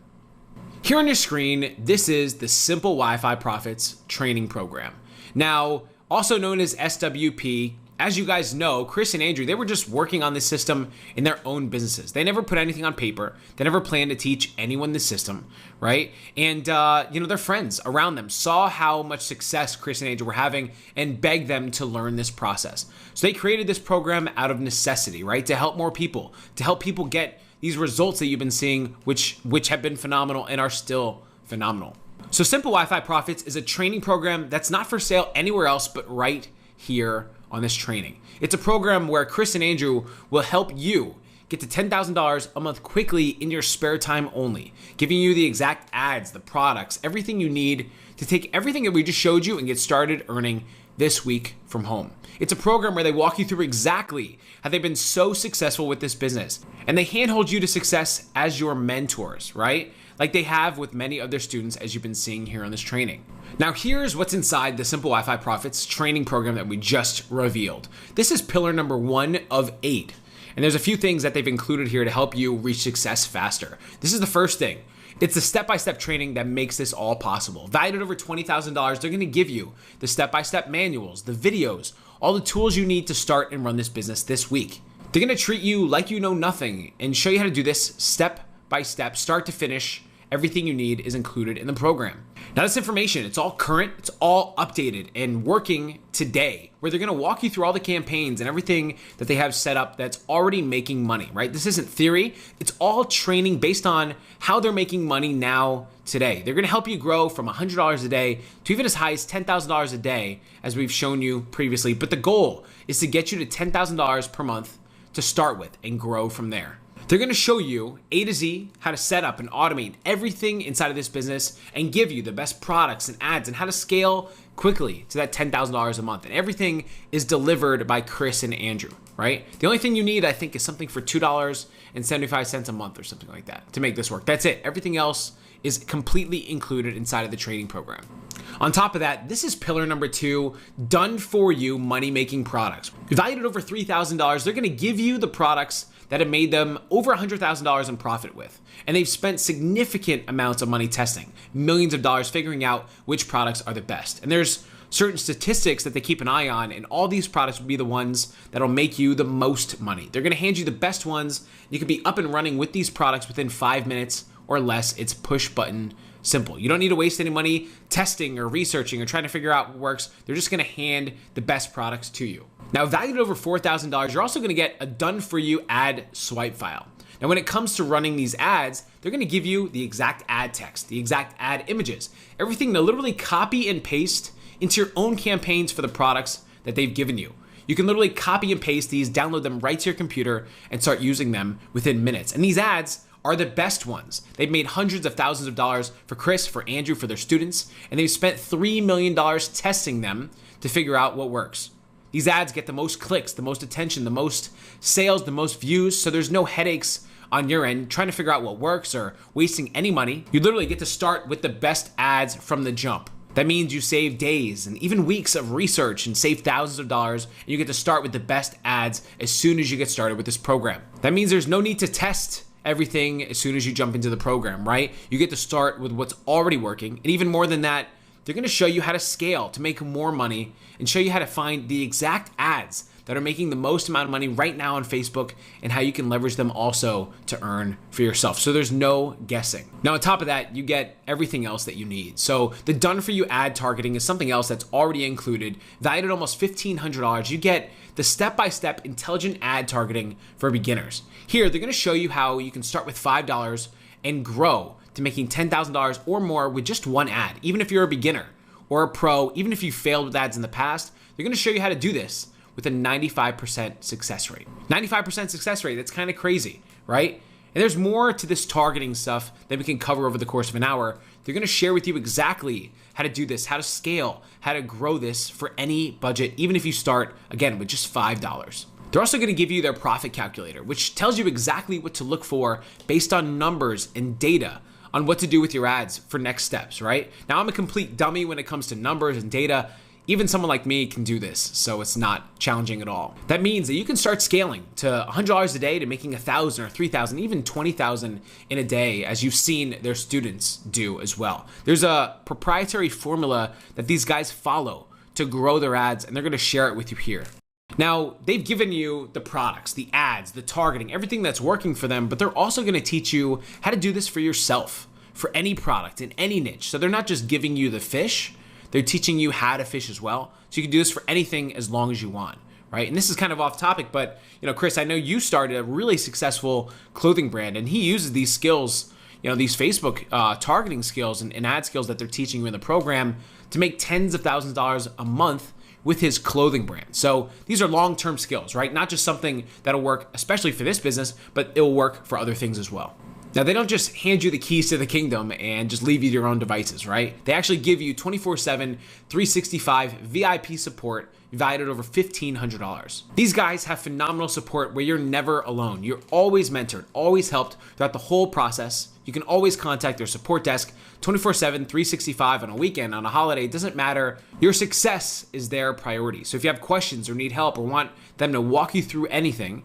Here on your screen, this is the SimpleWifi Profits training program. Now, also known as SWP, as you guys know, Chris and Andrew, they were just working on this system in their own businesses. They never put anything on paper. They never planned to teach anyone the system, right? And, their friends around them saw how much success Chris and Andrew were having and begged them to learn this process. So they created this program out of necessity, right? To help more people, to help people get these results that you've been seeing, which have been phenomenal and are still phenomenal. So SimpleWifi Profits is a training program that's not for sale anywhere else but right here on this training. It's a program where Chris and Andrew will help you get to $10,000 a month quickly in your spare time only, giving you the exact ads, the products, everything you need to take everything that we just showed you and get started earning this week from home. It's a program where they walk you through exactly how they've been so successful with this business. And they handhold you to success as your mentors, right? Like they have with many of their students, as you've been seeing here on this training. Now here's what's inside the SimpleWifi Profits training program that we just revealed. This is pillar number 1 of 8. And there's a few things that they've included here to help you reach success faster. This is the first thing. It's the step-by-step training that makes this all possible. Valued at over $20,000, they're gonna give you the step-by-step manuals, the videos, all the tools you need to start and run this business this week. They're gonna treat you like you know nothing and show you how to do this step-by-step, start to finish. Everything you need is included in the program. Now this information, it's all current, it's all updated and working today, where they're gonna walk you through all the campaigns and everything that they have set up that's already making money, right? This isn't theory, it's all training based on how they're making money now today. They're gonna help you grow from $100 a day to even as high as $10,000 a day, as we've shown you previously. But the goal is to get you to $10,000 per month to start with and grow from there. They're gonna show you A to Z how to set up and automate everything inside of this business and give you the best products and ads and how to scale quickly to that $10,000 a month. And everything is delivered by Chris and Andrew, right? The only thing you need, I think, is something for $2.75 a month or something like that to make this work. That's it. Everything else is completely included inside of the training program. On top of that, this is pillar number 2, done for you money-making products. Valued at over $3,000, they're gonna give you the products that have made them over $100,000 in profit with. And they've spent significant amounts of money testing, millions of dollars figuring out which products are the best. And there's certain statistics that they keep an eye on, and all these products will be the ones that'll make you the most money. They're gonna hand you the best ones. You can be up and running with these products within 5 minutes or less. It's push button simple. You don't need to waste any money testing or researching or trying to figure out what works. They're just gonna hand the best products to you. Now, valued at over $4,000, you're also gonna get a done-for-you ad swipe file. Now, when it comes to running these ads, they're gonna give you the exact ad text, the exact ad images, everything to literally copy and paste into your own campaigns for the products that they've given you. You can literally copy and paste these, download them right to your computer, and start using them within minutes. And these ads are the best ones. They've made hundreds of thousands of dollars for Chris, for Andrew, for their students, and they've spent $3 million testing them to figure out what works. These ads get the most clicks, the most attention, the most sales, the most views, so there's no headaches on your end trying to figure out what works or wasting any money. You literally get to start with the best ads from the jump. That means you save days and even weeks of research and save thousands of dollars, and you get to start with the best ads as soon as you get started with this program. That means there's no need to test everything as soon as you jump into the program, right? You get to start with what's already working, and even more than that, they're gonna show you how to scale to make more money and show you how to find the exact ads that are making the most amount of money right now on Facebook and how you can leverage them also to earn for yourself. So there's no guessing. Now, on top of that, you get everything else that you need. So the done for you ad targeting is something else that's already included, valued at almost $1,500. You get the step-by-step intelligent ad targeting for beginners. Here, they're gonna show you how you can start with $5 and grow to making $10,000 or more with just one ad. Even if you're a beginner or a pro, even if you failed with ads in the past, they're gonna show you how to do this with a 95% success rate. 95% success rate, that's kind of crazy, right? And there's more to this targeting stuff that we can cover over the course of an hour. They're gonna share with you exactly how to do this, how to scale, how to grow this for any budget, even if you start, again, with just $5. They're also gonna give you their profit calculator, which tells you exactly what to look for based on numbers and data on what to do with your ads for next steps, right? Now, I'm a complete dummy when it comes to numbers and data. Even someone like me can do this, so it's not challenging at all. That means that you can start scaling to $100 a day to making $1,000 or $3,000, even $20,000 in a day, as you've seen their students do as well. There's a proprietary formula that these guys follow to grow their ads, and they're gonna share it with you here. Now, they've given you the products, the ads, the targeting, everything that's working for them, but they're also gonna teach you how to do this for yourself, for any product in any niche. So they're not just giving you the fish, they're teaching you how to fish as well. So you can do this for anything as long as you want, right? And this is kind of off topic, but Chris, I know you started a really successful clothing brand, and he uses these skills, these Facebook targeting skills and ad skills that they're teaching you in the program to make tens of thousands of dollars a month with his clothing brand. So these are long-term skills, right? Not just something that'll work, especially for this business, but it'll work for other things as well. Now, they don't just hand you the keys to the kingdom and just leave you to your own devices, right? They actually give you 24/7, 365 VIP support valued at over $1,500. These guys have phenomenal support where you're never alone. You're always mentored, always helped throughout the whole process. You can always contact their support desk 24/7, 365 on a weekend, on a holiday, it doesn't matter. Your success is their priority. So if you have questions or need help or want them to walk you through anything,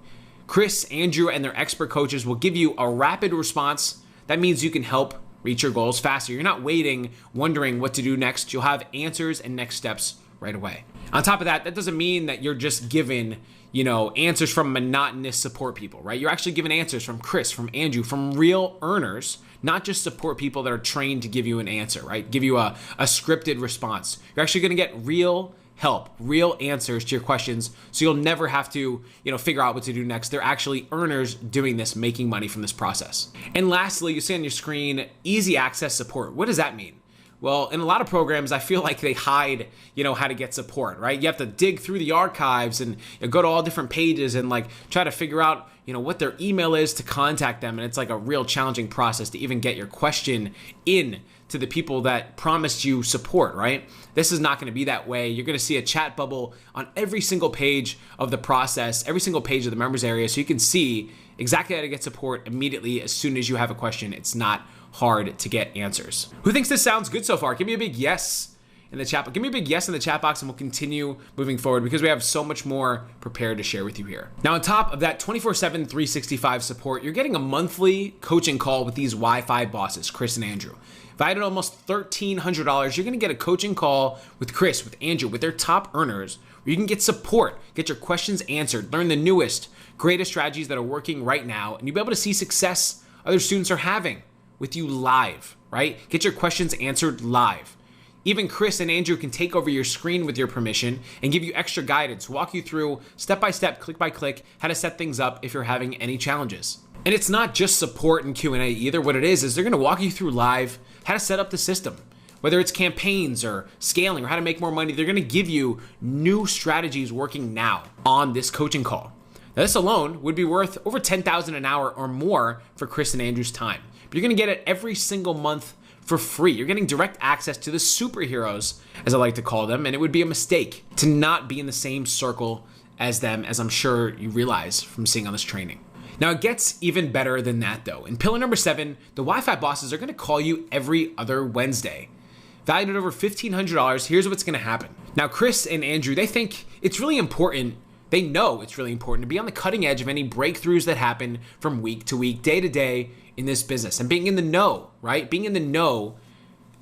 Chris, Andrew, and their expert coaches will give you a rapid response. That means you can help reach your goals faster. You're not waiting, wondering what to do next. You'll have answers and next steps right away. On top of that, that doesn't mean that you're just given, answers from monotonous support people, right? You're actually given answers from Chris, from Andrew, from real earners, not just support people that are trained to give you an answer, right? Give you a scripted response. You're actually gonna get real help, real answers to your questions, so you'll never have to, figure out what to do next. They're actually earners doing this, making money from this process. And lastly, you see on your screen, easy access support. What does that mean? Well, in a lot of programs, I feel like they hide, how to get support, right? You have to dig through the archives and go to all different pages and try to figure out, what their email is to contact them. And it's like a real challenging process to even get your question in to the people that promised you support, right? This is not going to be that way. You're going to see a chat bubble on every single page of the process, every single page of the members area, so you can see exactly how to get support immediately as soon as you have a question. It's not hard to get answers. Who thinks this sounds good so far? Give me a big yes in the chat. Give me a big yes in the chat box, and we'll continue moving forward because we have so much more prepared to share with you here. Now, on top of that 24/7, 365 support, you're getting a monthly coaching call with these Wi-Fi bosses, Chris and Andrew. Valued at almost $1,300, you're gonna get a coaching call with Chris, with Andrew, with their top earners, where you can get support, get your questions answered, learn the newest, greatest strategies that are working right now, and you'll be able to see success other students are having with you live, right? Get your questions answered live. Even Chris and Andrew can take over your screen with your permission and give you extra guidance, walk you through step-by-step, click-by-click, how to set things up if you're having any challenges. And it's not just support and Q&A either. What it is they're gonna walk you through live how to set up the system. Whether it's campaigns or scaling or how to make more money, they're gonna give you new strategies working now on this coaching call. Now, this alone would be worth over $10,000 an hour or more for Chris and Andrew's time. But you're gonna get it every single month for free. You're getting direct access to the superheroes, as I like to call them, and it would be a mistake to not be in the same circle as them, as I'm sure you realize from seeing on this training. Now, it gets even better than that, though. In pillar number 7, the Wi-Fi bosses are going to call you every other Wednesday. Valued at over $1,500, here's what's going to happen. Now, Chris and Andrew, they think it's really important. They know it's really important to be on the cutting edge of any breakthroughs that happen from week to week, day to day in this business. And being in the know, right? Being in the know,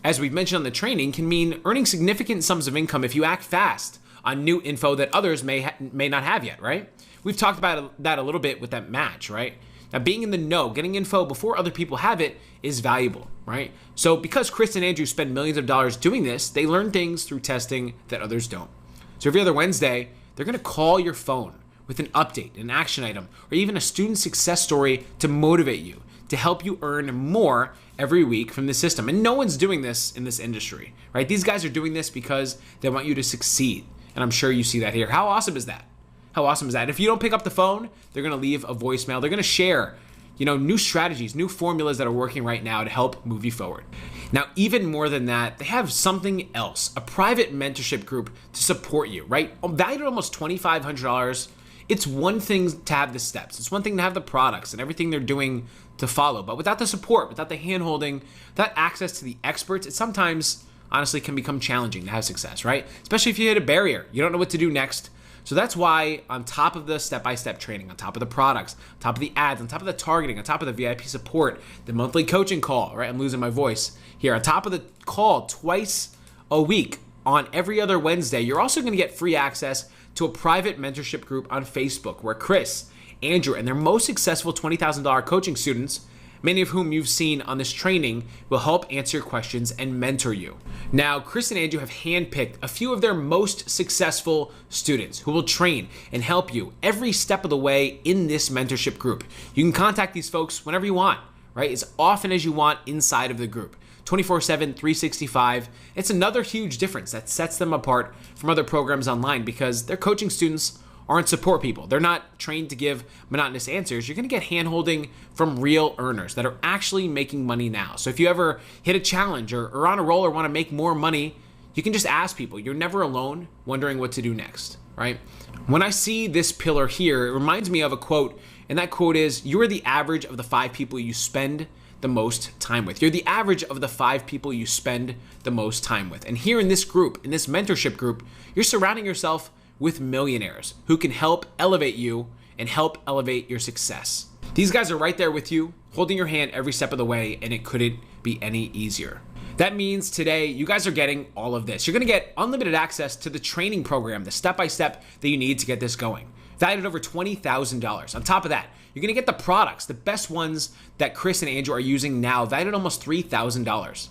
as we've mentioned on the training, can mean earning significant sums of income if you act fast on new info that others may not have yet, right? We've talked about that a little bit with that match, right? Now, being in the know, getting info before other people have it is valuable, right? So because Chris and Andrew spend millions of dollars doing this, they learn things through testing that others don't. So every other Wednesday, they're going to call your phone with an update, an action item, or even a student success story to motivate you, to help you earn more every week from the system. And no one's doing this in this industry, right? These guys are doing this because they want you to succeed. And I'm sure you see that here. How awesome is that? How awesome is that? If you don't pick up the phone, they're going to leave a voicemail. They're going to share, new strategies, new formulas that are working right now to help move you forward. Now, even more than that, they have something else, a private mentorship group to support you, right? Valued at almost $2,500. It's one thing to have the steps. It's one thing to have the products and everything they're doing to follow. But without the support, without the hand-holding, without access to the experts, it sometimes, honestly, can become challenging to have success, right? Especially if you hit a barrier. You don't know what to do next. So that's why on top of the step-by-step training, on top of the products, on top of the ads, on top of the targeting, on top of the VIP support, the monthly coaching call, right? I'm losing my voice here. On top of the call twice a week on every other Wednesday, you're also going to get free access to a private mentorship group on Facebook where Chris, Andrew, and their most successful $20,000 coaching students, many of whom you've seen on this training, will help answer your questions and mentor you. Now, Chris and Andrew have handpicked a few of their most successful students who will train and help you every step of the way in this mentorship group. You can contact these folks whenever you want, right? As often as you want inside of the group. 24/7, 365. It's another huge difference that sets them apart from other programs online because their coaching students aren't support people. They're not trained to give monotonous answers. You're going to get hand-holding from real earners that are actually making money now. So if you ever hit a challenge or on a roll or want to make more money, you can just ask people. You're never alone wondering what to do next, right? When I see this pillar here, it reminds me of a quote, and that quote is, "You are the average of the 5 people you spend the most time with." You're the average of the 5 people you spend the most time with. And here in this group, in this mentorship group, you're surrounding yourself with millionaires who can help elevate you and help elevate your success. These guys are right there with you, holding your hand every step of the way, and it couldn't be any easier. That means today you guys are getting all of this. You're gonna get unlimited access to the training program, the step-by-step that you need to get this going. Valued at over $20,000. On top of that, you're gonna get the products, the best ones that Chris and Andrew are using now, valued at almost $3,000.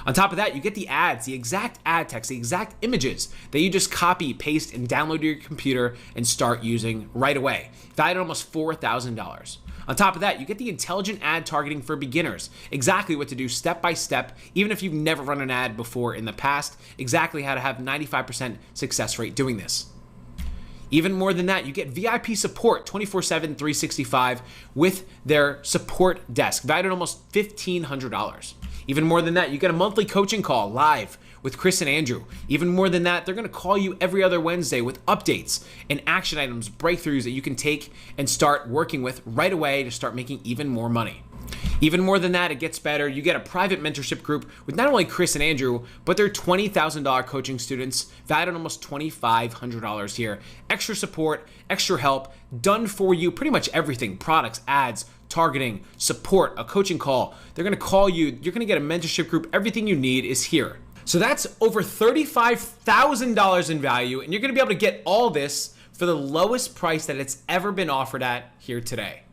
On top of that, you get the ads, the exact ad text, the exact images that you just copy, paste, and download to your computer and start using right away. Valued at almost $4,000. On top of that, you get the intelligent ad targeting for beginners, exactly what to do step by step, even if you've never run an ad before in the past, exactly how to have 95% success rate doing this. Even more than that, you get VIP support 24/7, 365 with their support desk, valued at almost $1,500. Even more than that, you get a monthly coaching call live with Chris and Andrew. Even more than that, they're going to call you every other Wednesday with updates and action items, breakthroughs that you can take and start working with right away to start making even more money. Even more than that, it gets better. You get a private mentorship group with not only Chris and Andrew, but their $20,000 coaching students, valued at almost $2,500 here. Extra support, extra help, done for you, pretty much everything, products, ads, targeting, support, a coaching call. They're gonna call you, you're gonna get a mentorship group. Everything you need is here. So that's over $35,000 in value, and you're gonna be able to get all this for the lowest price that it's ever been offered at here today.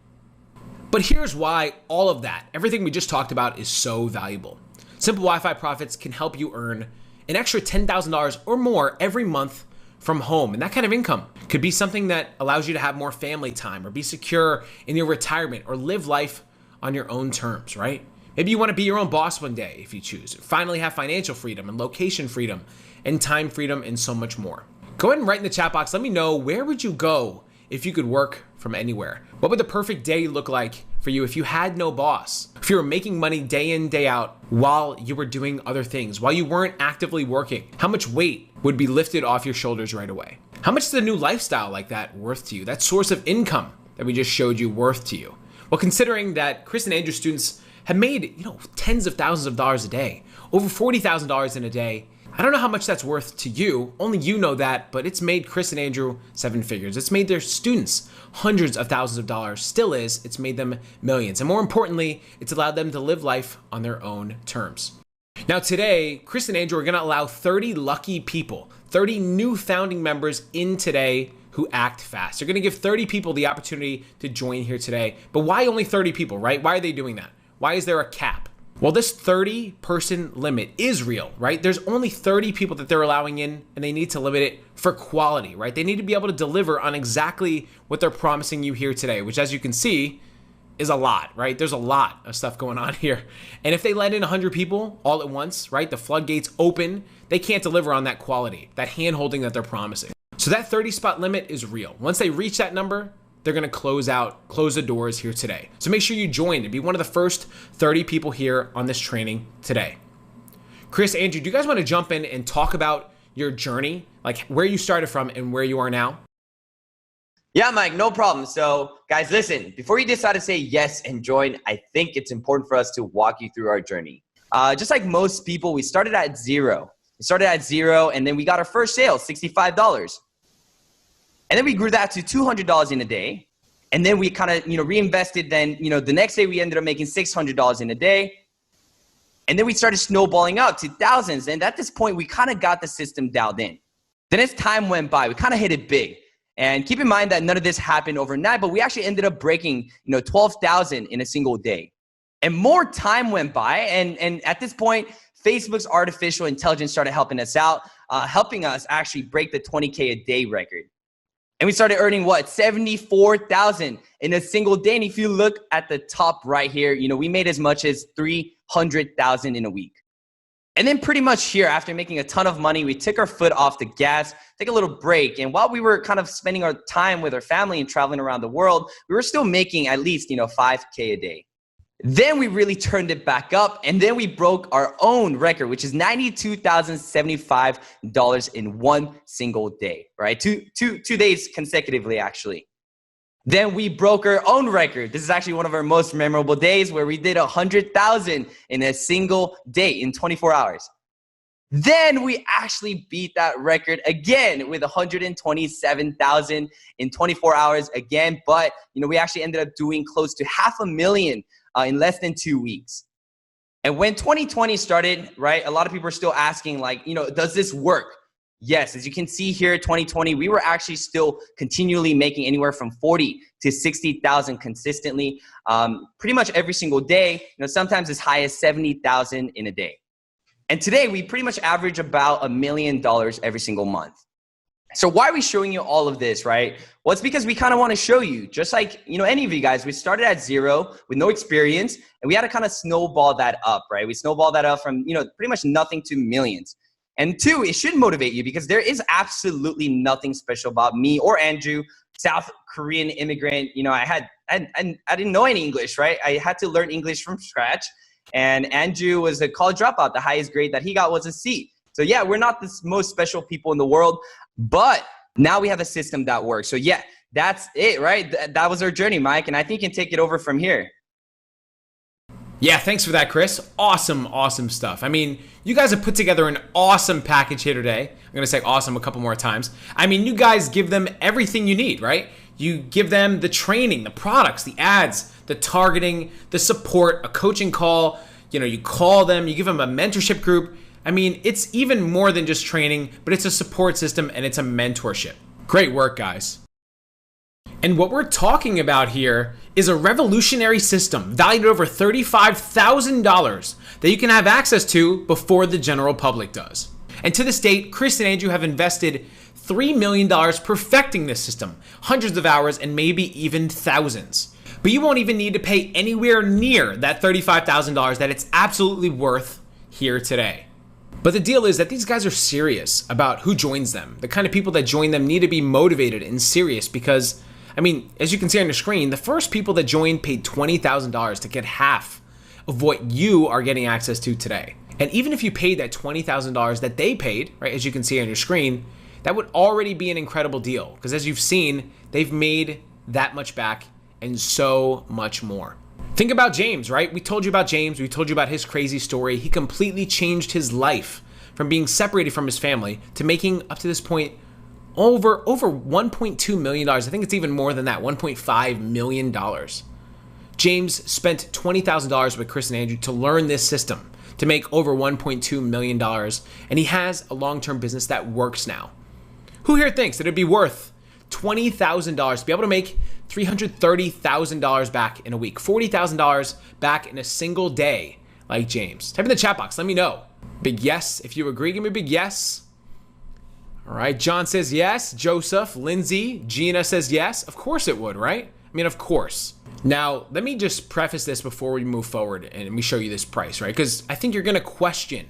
But here's why all of that, everything we just talked about, is so valuable. Simple Wi-Fi Profits can help you earn an extra $10,000 or more every month from home. And that kind of income could be something that allows you to have more family time or be secure in your retirement or live life on your own terms, right? Maybe you want to be your own boss one day if you choose. Finally have financial freedom and location freedom and time freedom and so much more. Go ahead and write in the chat box. Let me know, where would you go if you could work from anywhere? What would the perfect day look like for you if you had no boss? if you were making money day in, day out while you were doing other things, while you weren't actively working, how much weight would be lifted off your shoulders right away? How much is a new lifestyle like that worth to you? That source of income that we just showed you worth to you? Well, considering that Chris and Andrew students have made, tens of thousands of dollars a day, over $40,000 in a day, I don't know how much that's worth to you. Only you know that, but it's made Chris and Andrew 7 figures. It's made their students hundreds of thousands of dollars. Still is. It's made them millions. And more importantly, it's allowed them to live life on their own terms. Now today, Chris and Andrew are going to allow 30 lucky people, 30 new founding members in today who act fast. They're going to give 30 people the opportunity to join here today. But why only 30 people, right? Why are they doing that? Why is there a cap? Well, this 30-person limit is real, right? There's only 30 people that they're allowing in, and they need to limit it for quality, right? They need to be able to deliver on exactly what they're promising you here today, which, as you can see, is a lot, right? There's a lot of stuff going on here. And if they let in 100 people all at once, right, the floodgates open, they can't deliver on that quality, that hand-holding that they're promising. So that 30-spot limit is real. Once they reach that number, they're going to close the doors here today. So make sure you join and be one of the first 30 people here on this training today. Chris, Andrew, do you guys want to jump in and talk about your journey, like where you started from and where you are now? Yeah, Mike, no problem. So guys, listen, before you decide to say yes and join, I think it's important for us to walk you through our journey. Just like most people, we started at zero. And then we got our first sale, $65. And then we grew that to $200 in a day. And then we kind of, reinvested. Then, the next day we ended up making $600 in a day. And then we started snowballing up to thousands. And at this point, we kind of got the system dialed in. Then as time went by, we kind of hit it big. And keep in mind that none of this happened overnight, but we actually ended up breaking, 12,000 in a single day. And more time went by. And at this point, Facebook's artificial intelligence started helping us out, helping us actually break the 20K a day record. And we started earning what? 74,000 in a single day. And if you look at the top right here, we made as much as 300,000 in a week. And then pretty much here, after making a ton of money, we took our foot off the gas, take a little break. And while we were kind of spending our time with our family and traveling around the world, we were still making at least, 5K a day. Then we really turned it back up, and then we broke our own record, which is $92,075 in one single day, right? Two days consecutively, actually. Then we broke our own record. This is actually one of our most memorable days where we did 100,000 in a single day in 24 hours. Then we actually beat that record again with 127,000 in 24 hours again. But, we actually ended up doing close to 500,000 in less than 2 weeks. And when 2020 started, right, a lot of people are still asking, like, does this work? Yes, as you can see here, 2020, we were actually still continually making anywhere from 40 to 60,000 consistently, pretty much every single day, sometimes as high as 70,000 in a day. And today, we pretty much average about $1 million every single month. So why are we showing you all of this, right? Well, it's because we kind of want to show you, just like, any of you guys, we started at zero with no experience, and we had to kind of snowball that up, right? We snowballed that up from, pretty much nothing to millions. And two, it should motivate you because there is absolutely nothing special about me or Andrew, South Korean immigrant. I didn't know any English, right? I had to learn English from scratch. And Andrew was a college dropout. The highest grade that he got was a C. So yeah, we're not the most special people in the world, but now we have a system that works. So yeah, that's it, right? That was our journey, Mike. And I think you can take it over from here. Yeah, thanks for that, Chris. Awesome stuff. I mean, you guys have put together an awesome package here today. I'm going to say awesome a couple more times. I mean, you guys give them everything you need, right? You give them the training, the products, the ads, the targeting, the support, a coaching call. You call them, you give them a mentorship group. I mean, it's even more than just training, but it's a support system and it's a mentorship. Great work, guys. And what we're talking about here is a revolutionary system valued at over $35,000 that you can have access to before the general public does. And to this date, Chris and Andrew have invested $3 million perfecting this system, hundreds of hours and maybe even thousands. But you won't even need to pay anywhere near that $35,000 that it's absolutely worth here today. But the deal is that these guys are serious about who joins them. The kind of people that join them need to be motivated and serious because, I mean, as you can see on your screen, the first people that joined paid $20,000 to get half of what you are getting access to today. And even if you paid that $20,000 that they paid, right, as you can see on your screen, that would already be an incredible deal, because as you've seen, they've made that much back and so much more. Think about James, right? We told you about James. We told you about his crazy story. He completely changed his life from being separated from his family to making, up to this point, over $1.2 million. I think it's even more than that, $1.5 million. James spent $20,000 with Chris and Andrew to learn this system, to make over $1.2 million. And he has a long-term business that works now. Who here thinks that it'd be worth $20,000 to be able to make $330,000 back in a week, $40,000 back in a single day like James? Type in the chat box, let me know. Big yes if you agree, give me a big yes. All right, John says yes. Joseph, Lindsay, Gina says yes. Of course it would, right? I mean, of course. Now, let me just preface this before we move forward and we show you this price, right? Because I think you're gonna question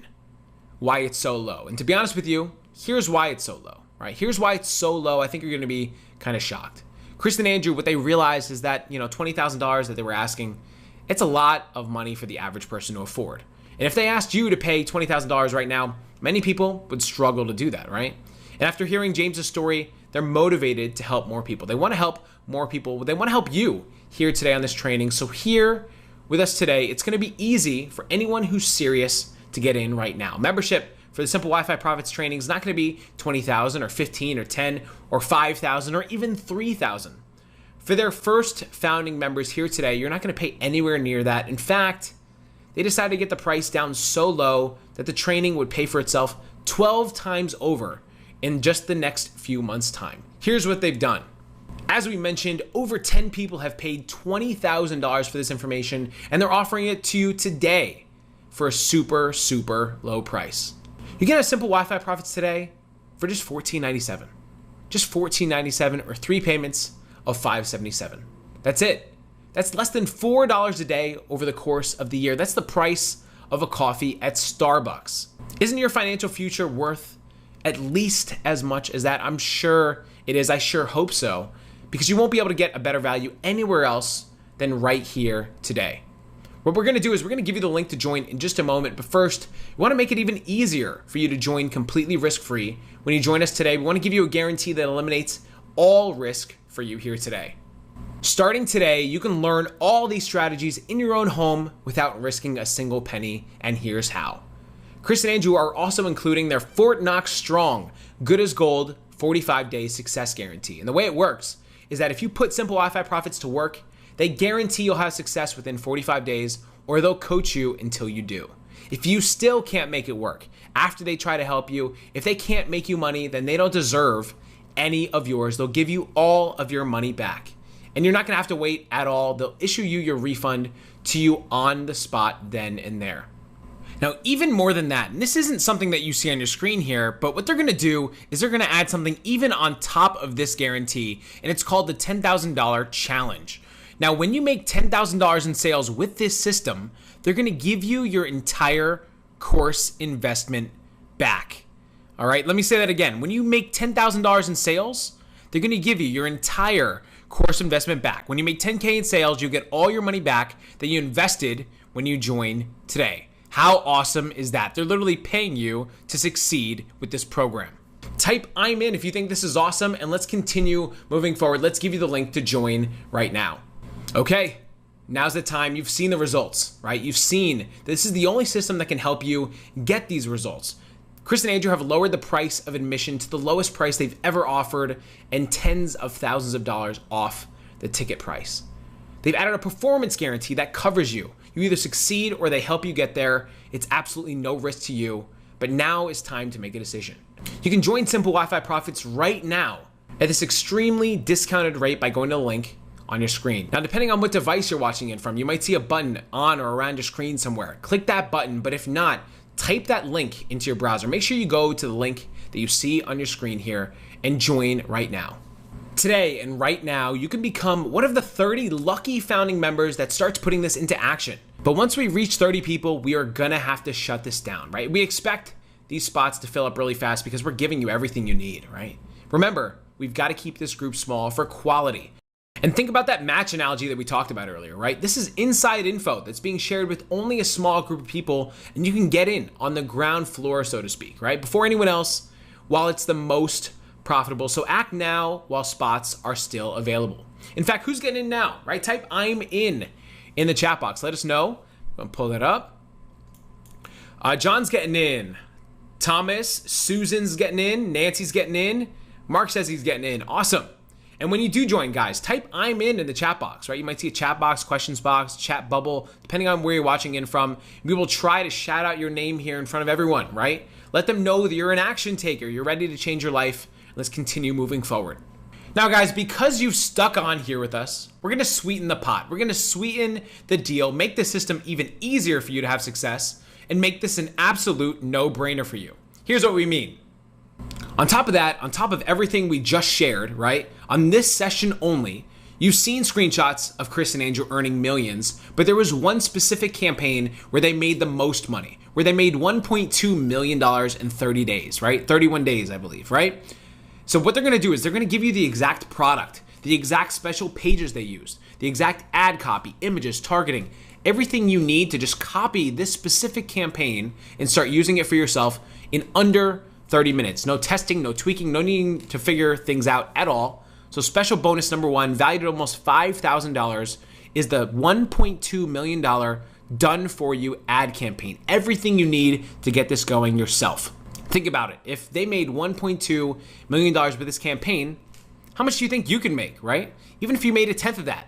why it's so low. And to be honest with you, here's why it's so low, right? Here's why it's so low. I think you're gonna be kind of shocked. Chris and Andrew, what they realized is that, $20,000 that they were asking, it's a lot of money for the average person to afford. And if they asked you to pay $20,000 right now, many people would struggle to do that, right? And after hearing James's story, they're motivated to help more people. They want to help more people. They want to help you here today on this training. So here with us today, it's going to be easy for anyone who's serious to get in right now. Membership for the Simple Wi-Fi Profits training is not going to be $20,000 or $15,000 or $10,000 or $5,000 or even $3,000. For their first founding members here today, you're not going to pay anywhere near that. In fact, they decided to get the price down so low that the training would pay for itself 12 times over in just the next few months' time. Here's what they've done. As we mentioned, over 10 people have paid $20,000 for this information, and they're offering it to you today for a super, super low price. You get a Simple Wi-Fi Profits today for just $14.97. Just $14.97 or 3 payments of $577. That's it. That's less than $4 a day over the course of the year. That's the price of a coffee at Starbucks. Isn't your financial future worth at least as much as that? I'm sure it is. I sure hope so, because you won't be able to get a better value anywhere else than right here today. What we're going to do is we're going to give you the link to join in just a moment. But first, we want to make it even easier for you to join completely risk-free. When you join us today, we want to give you a guarantee that eliminates all risk for you here today. Starting today, you can learn all these strategies in your own home without risking a single penny, and here's how. Chris and Andrew are also including their Fort Knox Strong, good as gold, 45-day success guarantee. And the way it works is that if you put Simple Wi-Fi Profits to work, they guarantee you'll have success within 45 days, or they'll coach you until you do. If you still can't make it work after they try to help you, if they can't make you money, then they don't deserve any of yours. They'll give you all of your money back. And you're not gonna have to wait at all. They'll issue you your refund to you on the spot then and there. Now, even more than that, and this isn't something that you see on your screen here, but what they're gonna do is they're gonna add something even on top of this guarantee, and it's called the $10,000 challenge. Now, when you make $10,000 in sales with this system, they're gonna give you your entire course investment back. All right, let me say that again. When you make $10,000 in sales, they're gonna give you your entire course investment back. When you make 10K in sales, you get all your money back that you invested when you join today. How awesome is that? They're literally paying you to succeed with this program. Type I'm in if you think this is awesome, and let's continue moving forward. Let's give you the link to join right now. Okay, now's the time. You've seen the results, right? You've seen this is the only system that can help you get these results. Chris and Andrew have lowered the price of admission to the lowest price they've ever offered, and tens of thousands of dollars off the ticket price. They've added a performance guarantee that covers you. You either succeed or they help you get there. It's absolutely no risk to you, but now is time to make a decision. You can join Simple Wi-Fi Profits right now at this extremely discounted rate by going to the link on your screen. Now, depending on what device you're watching it from, you might see a button on or around your screen somewhere. Click that button, but if not, type that link into your browser. Make sure you go to the link that you see on your screen here and join right now. Today and right now, you can become one of the 30 lucky founding members that starts putting this into action. But once we reach 30 people, we are gonna have to shut this down, right? We expect these spots to fill up really fast because we're giving you everything you need, right? Remember, we've got to keep this group small for quality. And think about that match analogy that we talked about earlier, right? This is inside info that's being shared with only a small group of people, and you can get in on the ground floor, so to speak, right? Before anyone else, while it's the most profitable. So act now while spots are still available. In fact, who's getting in now, right? Type I'm in the chat box. Let us know. I'm gonna pull that up. John's getting in. Thomas, Susan's getting in. Nancy's getting in. Mark says he's getting in. Awesome. And when you do join, guys, type I'm in the chat box, right? You might see a chat box, questions box, chat bubble, depending on where you're watching in from. We will try to shout out your name here in front of everyone, right? Let them know that you're an action taker. You're ready to change your life. Let's continue moving forward. Now, guys, because you've stuck on here with us, we're going to sweeten the pot. We're going to sweeten the deal, make the system even easier for you to have success, and make this an absolute no-brainer for you. Here's what we mean. On top of that, on top of everything we just shared, right, on this session only, you've seen screenshots of Chris and Andrew earning millions, but there was one specific campaign where they made the most money, where they made $1.2 million in 30 days, right? 31 days, I believe, right? So what they're gonna do is they're gonna give you the exact product, the exact special pages they used, the exact ad copy, images, targeting, everything you need to just copy this specific campaign and start using it for yourself in under 30 minutes. No testing, no tweaking, no needing to figure things out at all. So special bonus number one, valued at almost $5,000, is the $1.2 million done for you ad campaign. Everything you need to get this going yourself. Think about it. If they made $1.2 million with this campaign, how much do you think you can make, right? Even if you made a 10th of that,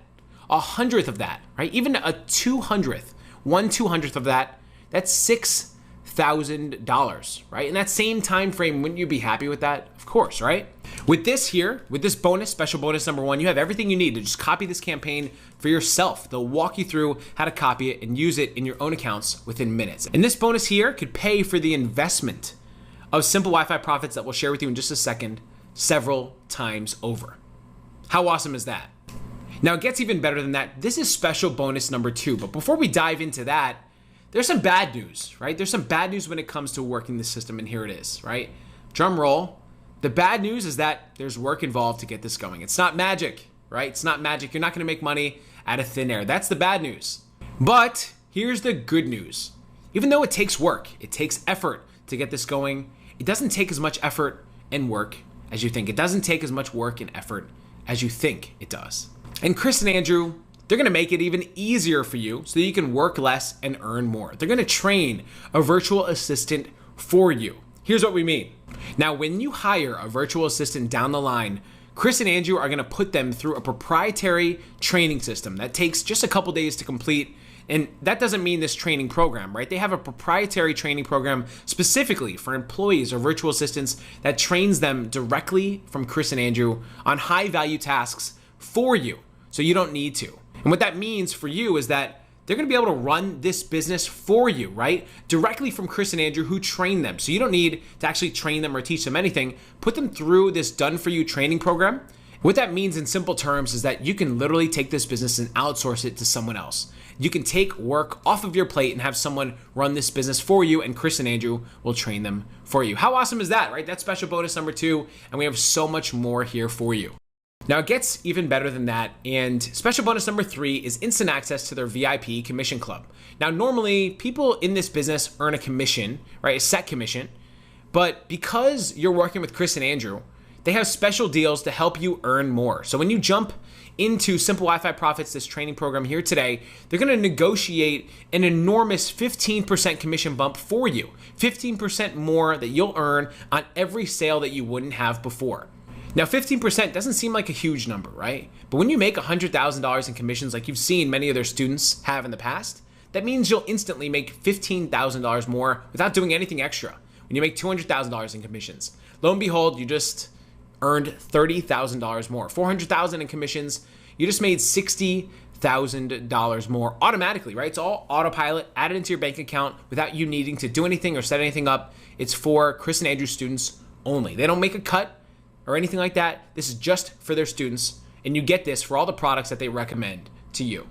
a 100th of that, right? Even a 200th, 1/200th of that, that's $6,000, right? In that same time frame, wouldn't you be happy with that? Of course, right? With this here, with this bonus, special bonus number one, you have everything you need to just copy this campaign for yourself. They'll walk you through how to copy it and use it in your own accounts within minutes. And this bonus here could pay for the investment of SimpleWifi profits that we'll share with you in just a second, several times over. How awesome is that? Now, it gets even better than that. This is special bonus number two. But before we dive into that, there's some bad news, right? There's some bad news when it comes to working the system, and here it is, right? Drum roll. The bad news is that there's work involved to get this going. It's not magic, right? It's not magic. You're not gonna make money out of thin air. That's the bad news. But here's the good news. Even though it takes work, it takes effort to get this going, it doesn't take as much effort and work as you think. It doesn't take as much work and effort as you think it does. And Chris and Andrew, they're gonna make it even easier for you so that you can work less and earn more. They're gonna train a virtual assistant for you. Here's what we mean. Now, when you hire a virtual assistant down the line, Chris and Andrew are gonna put them through a proprietary training system that takes just a couple days to complete. And that doesn't mean this training program, right? They have a proprietary training program specifically for employees or virtual assistants that trains them directly from Chris and Andrew on high value tasks for you, so you don't need to. And what that means for you is that they're gonna be able to run this business for you, right? Directly from Chris and Andrew, who train them. So you don't need to actually train them or teach them anything. Put them through this done for you training program. What that means in simple terms is that you can literally take this business and outsource it to someone else. You can take work off of your plate and have someone run this business for you, and Chris and Andrew will train them for you. How awesome is that, right? That's special bonus number two, and we have so much more here for you. Now, it gets even better than that, and special bonus number three is instant access to their VIP commission club. Now, normally, people in this business earn a commission, right, a set commission, but because you're working with Chris and Andrew, they have special deals to help you earn more. So when you jump into SimpleWifi Profits, this training program here today, they're gonna negotiate an enormous 15% commission bump for you, 15% more that you'll earn on every sale that you wouldn't have before. Now, 15% doesn't seem like a huge number, right? But when you make $100,000 in commissions like you've seen many of their students have in the past, that means you'll instantly make $15,000 more without doing anything extra. When you make $200,000 in commissions, lo and behold, you just earned $30,000 more. $400,000 in commissions, you just made $60,000 more automatically, right? It's all autopilot, added into your bank account without you needing to do anything or set anything up. It's for Chris and Andrew students only. They don't make a cut or anything like that. This is just for their students, and you get this for all the products that they recommend to you.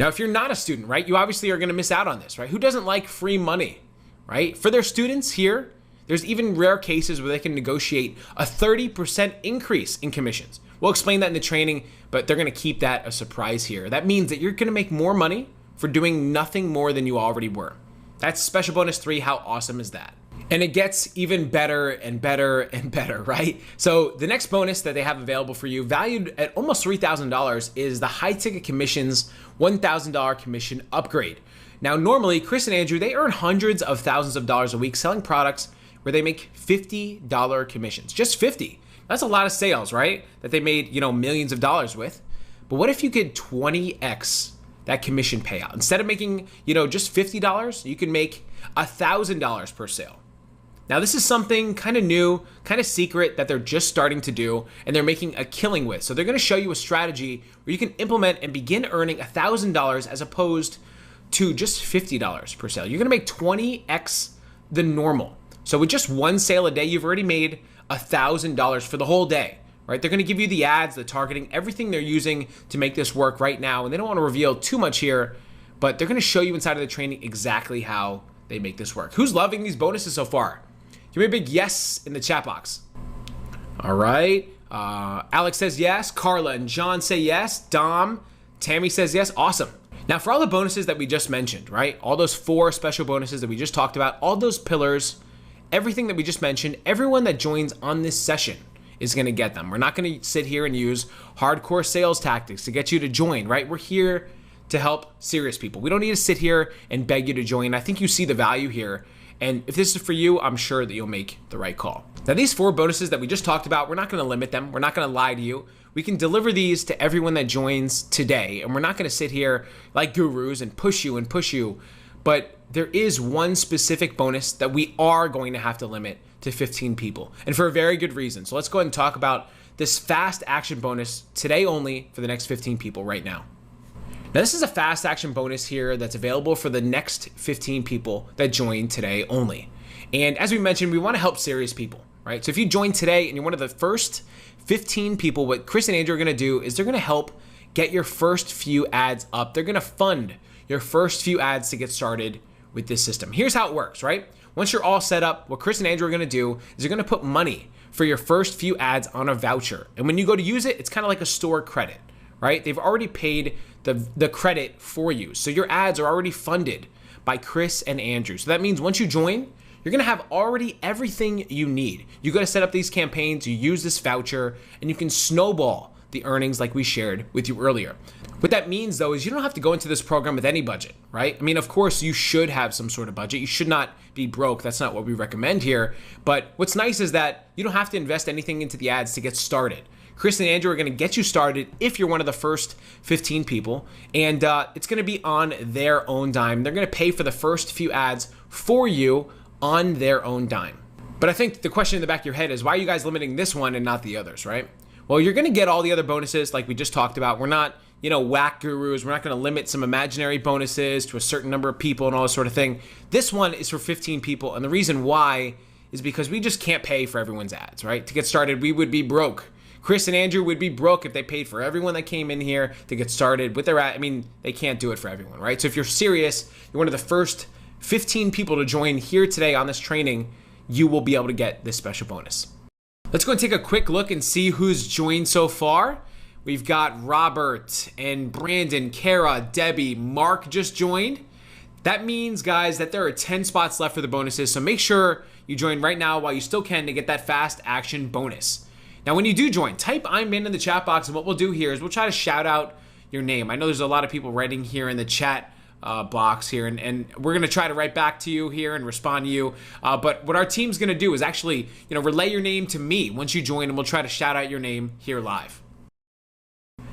Now, if you're not a student, right, you obviously are gonna miss out on this, right? Who doesn't like free money, right? For their students here, there's even rare cases where they can negotiate a 30% increase in commissions, We'll explain that in the training, but they're going to keep that a surprise here. That means that you're going to make more money for doing nothing more than you already were. That's special bonus 3. How awesome is that? And it gets even better and better and better, right? So the next bonus that they have available for you, valued at almost $3,000, is the high ticket commissions $1,000 commission upgrade. Now, normally, Chris and Andrew, they earn hundreds of thousands of dollars a week selling products where they make $50 commissions, just 50. That's a lot of sales, right? That they made, millions of dollars with. But what if you could 20x that commission payout? Instead of making, just $50, you can make $1,000 per sale. Now, this is something kind of new, kind of secret that they're just starting to do, and they're making a killing with. So they're going to show you a strategy where you can implement and begin earning $1,000 as opposed to just $50 per sale. You're going to make 20x the normal. So with just one sale a day, you've already made $1,000 for the whole day, right? They're going to give you the ads, the targeting, everything they're using to make this work right now. And they don't want to reveal too much here, but they're going to show you inside of the training exactly how they make this work. Who's loving these bonuses so far? Give me a big yes in the chat box. All right. Alex says yes. Carla and John say yes. Dom, Tammy says yes. Awesome. Now, for all the bonuses that we just mentioned, right? All those 4 special bonuses that we just talked about, all those pillars, everything that we just mentioned, everyone that joins on this session is going to get them. We're not going to sit here and use hardcore sales tactics to get you to join, right? We're here to help serious people. We don't need to sit here and beg you to join. I think you see the value here. And if this is for you, I'm sure that you'll make the right call. Now, these 4 bonuses that we just talked about, we're not going to limit them. We're not going to lie to you. We can deliver these to everyone that joins today. And we're not going to sit here like gurus and push you. But there is one specific bonus that we are going to have to limit to 15 people. And for a very good reason. So let's go ahead and talk about this fast action bonus today only for the next 15 people right now. Now, this is a fast action bonus here that's available for the next 15 people that join today only. And as we mentioned, we want to help serious people, right? So if you join today and you're one of the first 15 people, what Chris and Andrew are going to do is they're going to help get your first few ads up. They're going to fund your first few ads to get started with this system. Here's how it works, right? Once you're all set up, what Chris and Andrew are going to do is they're going to put money for your first few ads on a voucher. And when you go to use it, it's kind of like a store credit, right? They've already paid the credit for you. So your ads are already funded by Chris and Andrew. So that means once you join, you're going to have already everything you need. You got to set up these campaigns, you use this voucher, and you can snowball the earnings like we shared with you earlier. What that means, though, is you don't have to go into this program with any budget, right? I mean, of course, you should have some sort of budget. You should not be broke. That's not what we recommend here. But what's nice is that you don't have to invest anything into the ads to get started. Chris and Andrew are going to get you started if you're one of the first 15 people, and it's going to be on their own dime. They're going to pay for the first few ads for you on their own dime. But I think the question in the back of your head is, why are you guys limiting this one and not the others, right? Well, you're going to get all the other bonuses like we just talked about. We're not, whack gurus. We're not going to limit some imaginary bonuses to a certain number of people and all this sort of thing. This one is for 15 people, and the reason why is because we just can't pay for everyone's ads, right? To get started, we would be broke. Chris and Andrew would be broke if they paid for everyone that came in here to get started with their ad. I mean, they can't do it for everyone, right? So if you're serious, you're one of the first 15 people to join here today on this training, you will be able to get this special bonus. Let's go and take a quick look and see who's joined so far. We've got Robert and Brandon, Kara, Debbie, Mark just joined. That means, guys, that there are 10 spots left for the bonuses, so make sure you join right now while you still can to get that fast action bonus. Now, when you do join, type I'm in the chat box, and what we'll do here is we'll try to shout out your name. I know there's a lot of people writing here in the chat box here, and we're going to try to write back to you here and respond to you. But what our team's going to do is actually, relay your name to me once you join, and we'll try to shout out your name here live.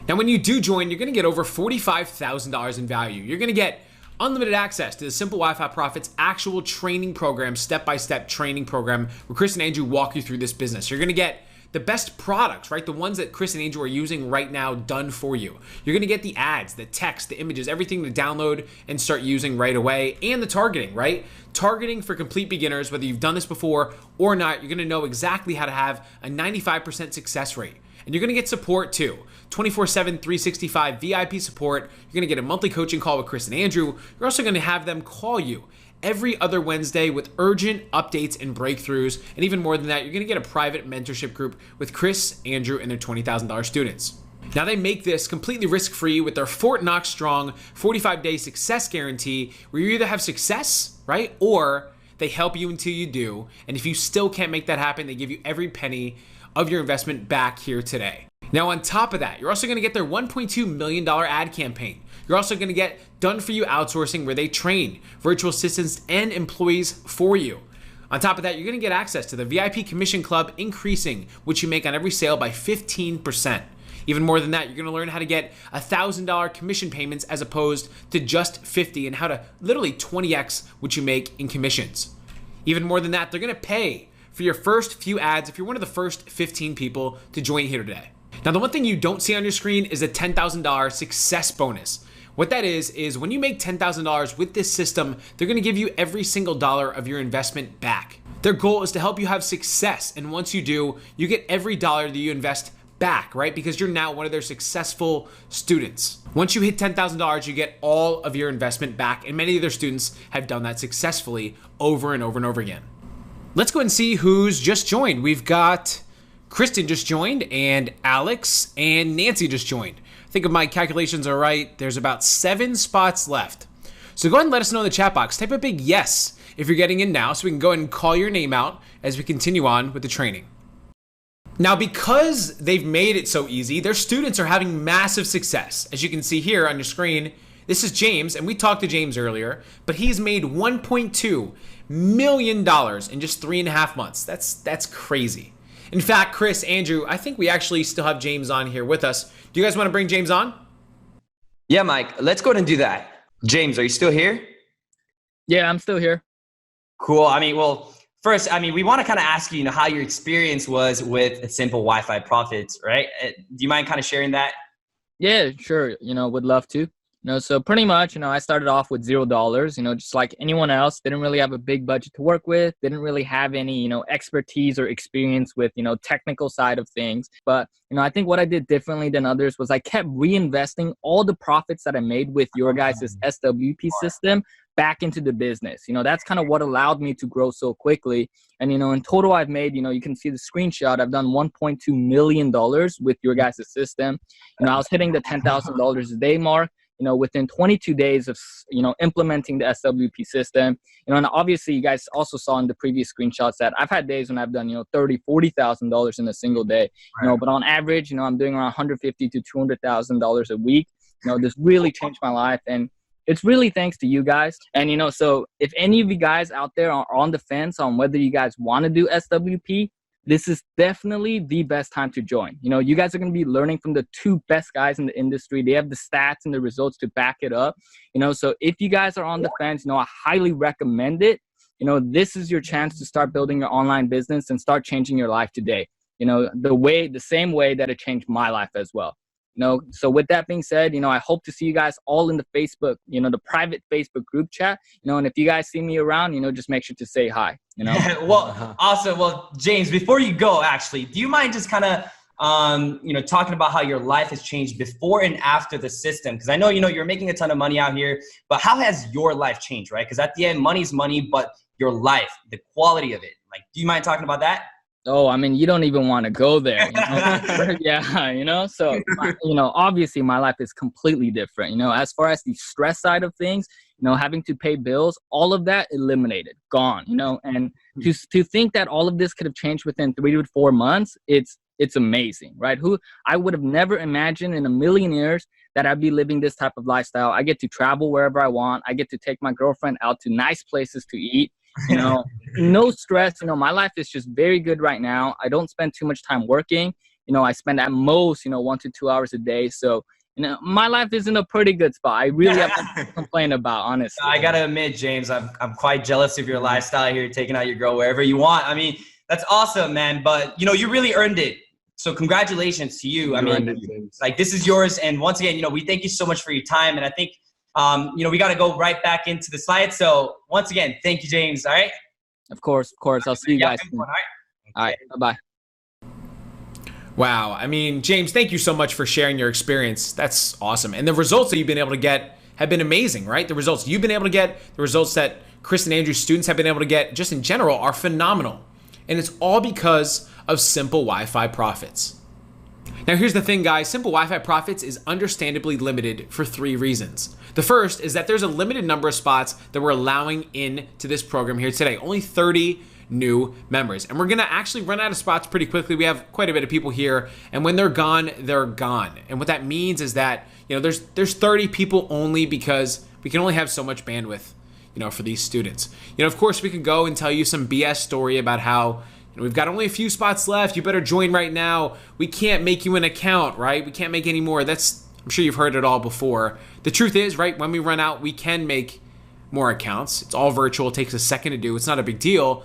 Now, when you do join, you're going to get over $45,000 in value. You're going to get unlimited access to the Simple Wi-Fi Profits actual training program, step-by-step training program, where Chris and Andrew walk you through this business. You're going to get the best products, right? The ones that Chris and Andrew are using right now done for you. You're going to get the ads, the text, the images, everything to download and start using right away, and the targeting, right? Targeting for complete beginners, whether you've done this before or not, you're going to know exactly how to have a 95% success rate. And you're going to get support too. 24/7, 365 VIP support. You're going to get a monthly coaching call with Chris and Andrew. You're also going to have them call you every other Wednesday with urgent updates and breakthroughs. And even more than that, you're going to get a private mentorship group with Chris, Andrew, and their $20,000 students. Now, they make this completely risk-free with their Fort Knox strong 45-day success guarantee, where you either have success, right, or they help you until you do. And if you still can't make that happen, they give you every penny of your investment back here today. Now, on top of that, you're also going to get their $1.2 million ad campaign. You're also going to get done for you outsourcing, where they train virtual assistants and employees for you. On top of that, you're going to get access to the VIP Commission Club, increasing what you make on every sale by 15%. Even more than that, you're going to learn how to get $1,000 commission payments as opposed to just 50, and how to literally 20x what you make in commissions. Even more than that, they're going to pay for your first few ads if you're one of the first 15 people to join here today. Now, the one thing you don't see on your screen is a $10,000 success bonus. What that is when you make $10,000 with this system, they're going to give you every single dollar of your investment back. Their goal is to help you have success, and once you do, you get every dollar that you invest back, right? Because you're now one of their successful students. Once you hit $10,000, you get all of your investment back, and many of their students have done that successfully over and over and over again. Let's go and see who's just joined. We've got Kristen just joined, and Alex and Nancy just joined. I think if my calculations are right, there's about 7 spots left. So go ahead and let us know in the chat box. Type a big yes if you're getting in now, so we can go ahead and call your name out as we continue on with the training. Now, because they've made it so easy, their students are having massive success. As you can see here on your screen, this is James, and we talked to James earlier, but he's made $1.2 million in just 3.5 months. That's crazy. In fact, Chris, Andrew, I think we actually still have James on here with us. Do you guys want to bring James on? Yeah, Mike, let's go ahead and do that. James, are you still here? Yeah, I'm still here. Cool. First, we want to kind of ask you, how your experience was with SimpleWifi Profits, right? Do you mind kind of sharing that? Yeah, sure. Would love to. So pretty much, I started off with $0, just like anyone else. Didn't really have a big budget to work with. Didn't really have any, expertise or experience with, technical side of things. But, I think what I did differently than others was I kept reinvesting all the profits that I made with your guys' SWP system back into the business. That's kind of what allowed me to grow so quickly. And, in total, I've made, you can see the screenshot. I've done $1.2 million with your guys' system. I was hitting the $10,000 a day mark, within 22 days of, implementing the SWP system. And obviously you guys also saw in the previous screenshots that I've had days when I've done, $30,000, $40,000 in a single day, but on average, I'm doing around $150,000 to $200,000 a week. This really changed my life. And it's really thanks to you guys. And, so if any of you guys out there are on the fence on whether you guys want to do SWP, this is definitely the best time to join. You guys are going to be learning from the 2 best guys in the industry. They have the stats and the results to back it up. So if you guys are on the fence, I highly recommend it. This is your chance to start building your online business and start changing your life today. The same way that it changed my life as well. So with that being said, I hope to see you guys all in the Facebook, the private Facebook group chat, and if you guys see me around, just make sure to say hi, Well, awesome. Well, James, before you go, actually, do you mind just kind of, talking about how your life has changed before and after the system? Because I know, you're making a ton of money out here, but how has your life changed, right? Because at the end, money's money, but your life, the quality of it, do you mind talking about that? Oh, you don't even want to go there. Yeah, so, obviously my life is completely different. As far as the stress side of things, having to pay bills, all of that eliminated, gone, and to think that all of this could have changed within 3 to 4 months, it's amazing, right? I would have never imagined in a million years that I'd be living this type of lifestyle. I get to travel wherever I want. I get to take my girlfriend out to nice places to eat. No stress. My life is just very good right now. I don't spend too much time working. I spend at most, 1 to 2 hours a day. So, my life is in a pretty good spot. I really have nothing to complain about, honestly. I got to admit, James, I'm quite jealous of your lifestyle here, taking out your girl wherever you want. That's awesome, man. But, you really earned it. So congratulations to you. This is yours. And once again, we thank you so much for your time. And I think, we got to go right back into the slides. So once again, thank you, James. All right. Of course. I'll see you guys soon. All right. Bye-bye. Wow. James, thank you so much for sharing your experience. That's awesome. And the results that you've been able to get have been amazing, right? The results you've been able to get, the results that Chris and Andrew's students have been able to get, just in general, are phenomenal. And it's all because of SimpleWifi profits. Now here's the thing, guys. SimpleWifi profits is understandably limited for 3 reasons. The first is that there's a limited number of spots that we're allowing into this program here today. Only 30 new members. And we're gonna actually run out of spots pretty quickly. We have quite a bit of people here, and when they're gone, they're gone. And what that means is that, there's 30 people only, because we can only have so much bandwidth, for these students. Of course, we can go and tell you some BS story about how we've got only a few spots left. You better join right now. We can't make you an account, right? We can't make any more. I'm sure you've heard it all before. The truth is, right, when we run out, we can make more accounts. It's all virtual. It takes a second to do. It's not a big deal.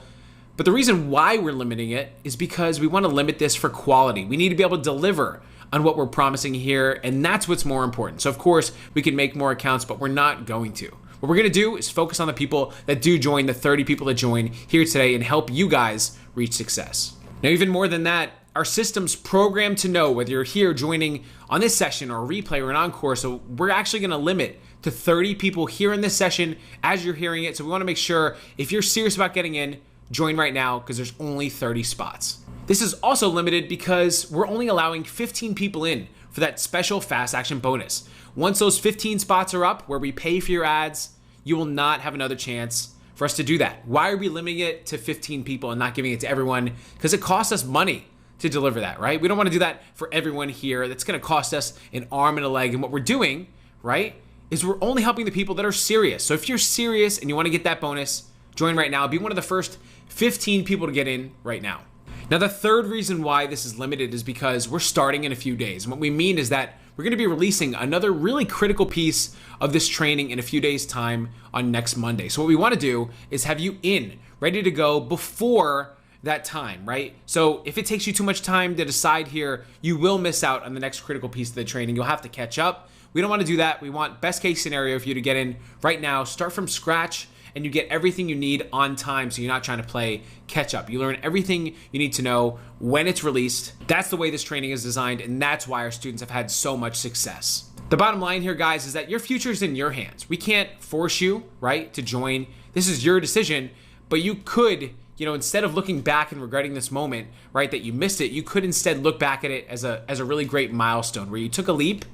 But the reason why we're limiting it is because we want to limit this for quality. We need to be able to deliver on what we're promising here, and that's what's more important. So of course, we can make more accounts, but we're not going to. What we're going to do is focus on the people that do join, the 30 people that join here today, and help you guys reach success. Now, even more than that, our system's programmed to know whether you're here joining on this session or a replay or an encore. So we're actually going to limit to 30 people here in this session as you're hearing it. So we want to make sure, if you're serious about getting in, join right now, because there's only 30 spots. This is also limited because we're only allowing 15 people in for that special fast action bonus. Once those 15 spots are up, where we pay for your ads, you will not have another chance for us to do that. Why are we limiting it to 15 people and not giving it to everyone? Because it costs us money to deliver that, right? We don't want to do that for everyone here. That's going to cost us an arm and a leg. And what we're doing, right, is we're only helping the people that are serious. So if you're serious and you want to get that bonus, join right now. Be one of the first 15 people to get in right now. Now, the third reason why this is limited is because we're starting in a few days. And what we mean is that we're going to be releasing another really critical piece of this training in a few days' time on next Monday. So what we want to do is have you in, ready to go before that time, right? So if it takes you too much time to decide here, you will miss out on the next critical piece of the training. You'll have to catch up. We don't want to do that. We want best case scenario for you to get in right now, start from scratch, and you get everything you need on time, so you're not trying to play catch up. You learn everything you need to know when it's released. That's the way this training is designed, and that's why our students have had so much success. The bottom line here, guys, is that your future is in your hands. We can't force you, right, to join. This is your decision, but you could, instead of looking back and regretting this moment, right, that you missed it, you could instead look back at it as a really great milestone where you took a leap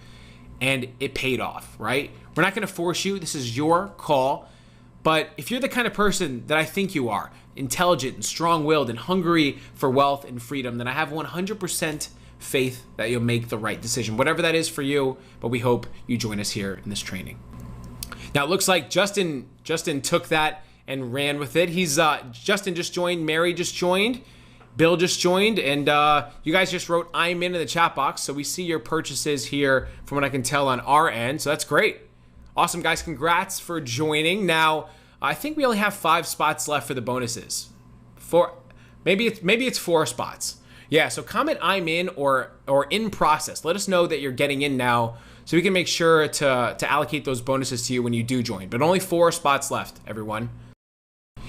and it paid off, right? We're not going to force you. This is your call. But if you're the kind of person that I think you are, intelligent and strong-willed and hungry for wealth and freedom, then I have 100% faith that you'll make the right decision, whatever that is for you. But we hope you join us here in this training. Now, it looks like Justin took that and ran with it. Justin just joined, Mary just joined, Bill just joined, and you guys just wrote "I'm in" the chat box. So we see your purchases here from what I can tell on our end. So that's great. Awesome, guys. Congrats for joining. Now, I think we only have 5 spots left for the bonuses. Maybe it's 4 spots. Yeah, so comment "I'm in" or "in process." Let us know that you're getting in now, so we can make sure to allocate those bonuses to you when you do join. But only 4 spots left, everyone.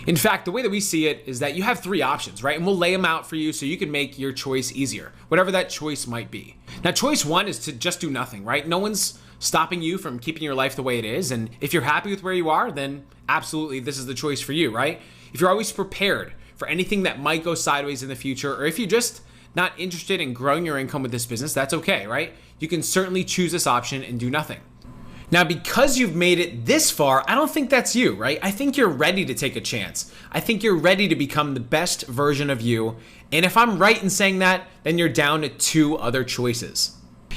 In fact, the way that we see it is that you have 3 options, right? And we'll lay them out for you so you can make your choice easier, whatever that choice might be. Now, choice 1 is to just do nothing, right? No one's stopping you from keeping your life the way it is. And if you're happy with where you are, then absolutely this is the choice for you, right? If you're always prepared for anything that might go sideways in the future, or if you're just not interested in growing your income with this business, that's okay, right? You can certainly choose this option and do nothing. Now, because you've made it this far, I don't think that's you, right? I think you're ready to take a chance. I think you're ready to become the best version of you. And if I'm right in saying that, then you're down to 2 other choices.